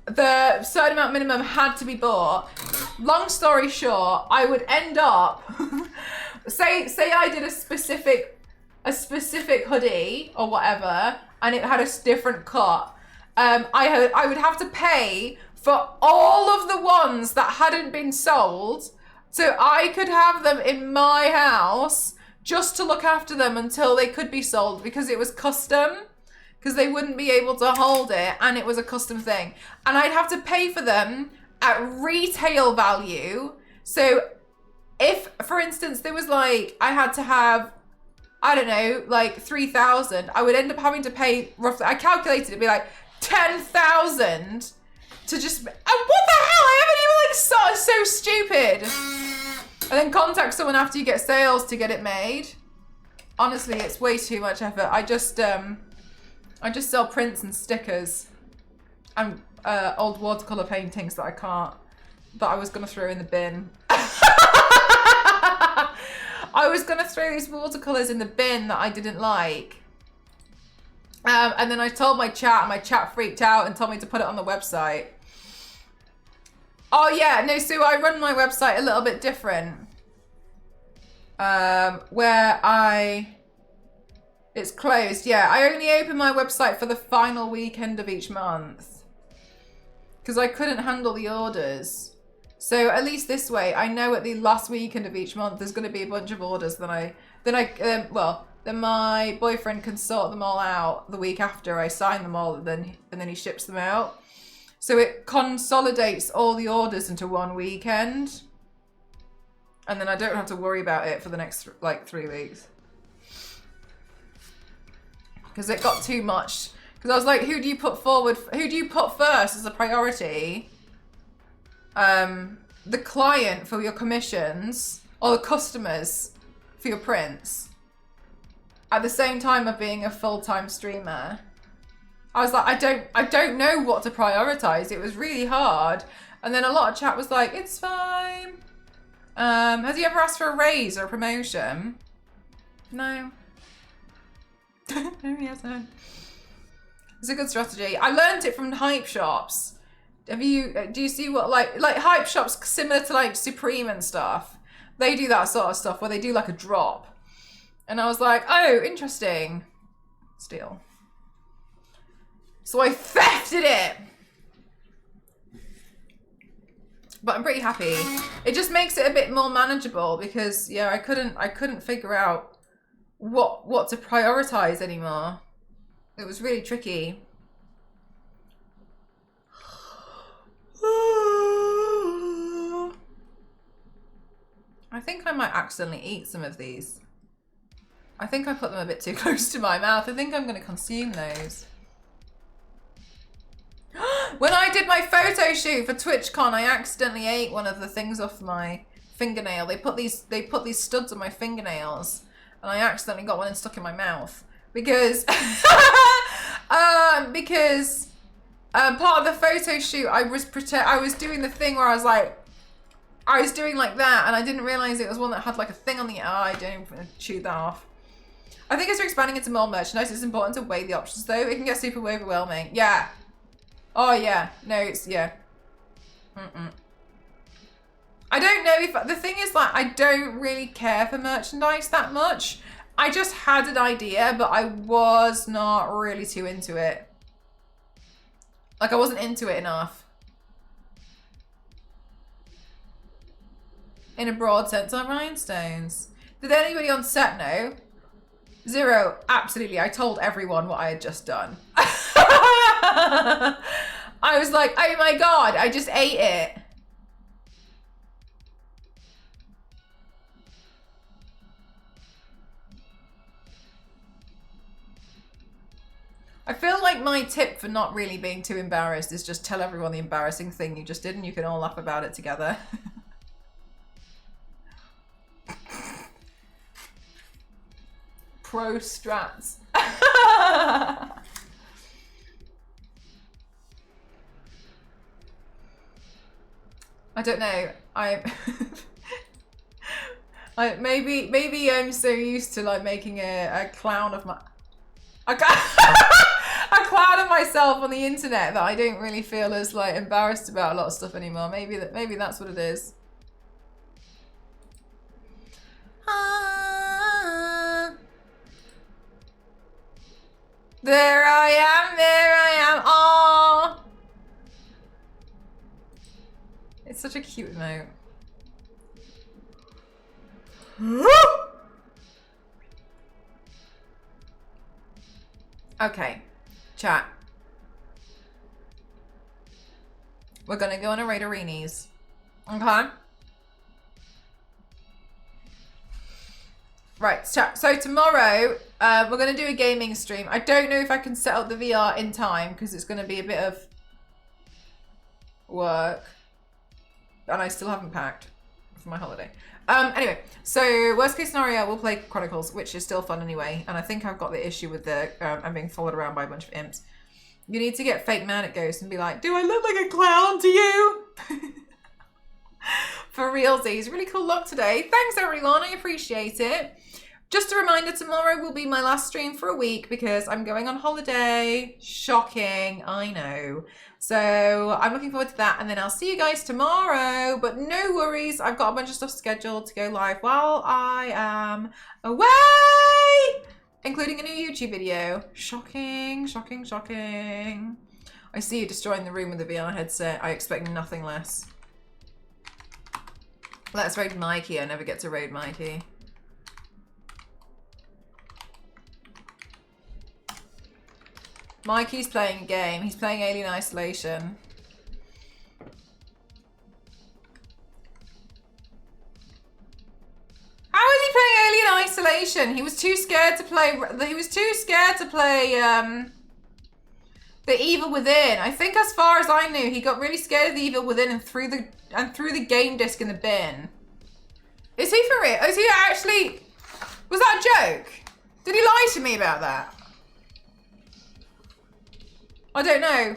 the certain amount minimum had to be bought. Long story short, I would end up, say I did a specific hoodie or whatever, and it had a different cut. I would have to pay for all of the ones that hadn't been sold, so I could have them in my house just to look after them until they could be sold, because it was custom, because they wouldn't be able to hold it, and it was a custom thing. And I'd have to pay for them at retail value. So if, for instance, there was like, I had to have, I don't know, like 3,000, I would end up having to pay roughly, I calculated it'd be like 10,000 to just, and what the hell? I haven't even like started, so stupid. And then contact someone after you get sales to get it made. Honestly, it's way too much effort. I just sell prints and stickers and old watercolor paintings that I was gonna throw in the bin. I was gonna throw these watercolors in the bin that I didn't like. And then I told my chat, and my chat freaked out and told me to put it on the website. Oh yeah, no, so I run my website a little bit different. It's closed, yeah. I only open my website for the final weekend of each month, because I couldn't handle the orders. So at least this way, I know at the last weekend of each month, there's going to be a bunch of orders. Then my boyfriend can sort them all out the week after I sign them all, and then he ships them out. So it consolidates all the orders into one weekend, and then I don't have to worry about it for the next like 3 weeks. Because it got too much. Because I was like, who do you put forward? Who do you put first as a priority? The client for your commissions, or the customers for your prints, at the same time of being a full-time streamer. I was like, I don't know what to prioritize. It was really hard. And then a lot of chat was like, it's fine. Has he ever asked for a raise or a promotion? No. No, he hasn't. It's a good strategy. I learned it from hype shops. Do you see what like hype shops similar to like Supreme and stuff? They do that sort of stuff where they do like a drop. And I was like, oh, interesting. Steal. So I thefted it. But I'm pretty happy. It just makes it a bit more manageable because yeah, I couldn't figure out what to prioritize anymore. It was really tricky. I think I might accidentally eat some of these. I think I put them a bit too close to my mouth. I think I'm going to consume those. When I did my photo shoot for TwitchCon, I accidentally ate one of the things off my fingernail. They put these studs on my fingernails, and I accidentally got one and stuck in my mouth because part of the photo shoot I was doing the thing where I was doing like that, and I didn't realize it was one that had like a thing on the eye. I didn't even chew that off. I think as we're expanding into more merchandise, it's important to weigh the options though. It can get super overwhelming. Yeah. Oh yeah. No, yeah. I don't know if, the thing is, like, I don't really care for merchandise that much. I just had an idea, but I was not really too into it. Like, I wasn't into it enough. In a broad sense, on rhinestones. Did anybody on set know? Zero, absolutely. I told everyone what I had just done. I was like, oh my God, I just ate it. I feel like my tip for not really being too embarrassed is just tell everyone the embarrassing thing you just did and you can all laugh about it together. Pro strats. I don't know. Maybe I'm so used to like making a clown of my a clown of myself on the internet that I don't really feel as like embarrassed about a lot of stuff anymore. Maybe that's what it is. There I am. Aww. It's such a cute note. Okay, chat. We're gonna go on a raid arenas. Okay? Right, chat. So tomorrow, we're gonna do a gaming stream. I don't know if I can set up the VR in time because it's gonna be a bit of work. And I still haven't packed for my holiday. Anyway, so worst case scenario, we'll play Chronicles, which is still fun anyway. And I think I've got the issue with the I'm being followed around by a bunch of imps. You need to get fake man at Ghost and be like, do I look like a clown to you? For realsies. Really cool look today. Thanks everyone, I appreciate it. Just a reminder, tomorrow will be my last stream for a week because I'm going on holiday. Shocking, I know. So I'm looking forward to that, and then I'll see you guys tomorrow. But no worries, I've got a bunch of stuff scheduled to go live while I am away, including a new YouTube video. Shocking, shocking, shocking. I see you destroying the room with the VR headset. I expect nothing less. Let's raid Mikey. I never get to raid Mikey. Mikey's playing a game. He's playing Alien Isolation. How is he playing Alien Isolation? He was too scared to play. He was too scared to play the Evil Within. I think, as far as I knew, he got really scared of the Evil Within and threw the game disc in the bin. Is he for real? Is he actually? Was that a joke? Did he lie to me about that? I don't know.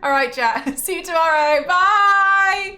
All right, chat. See you tomorrow. Bye.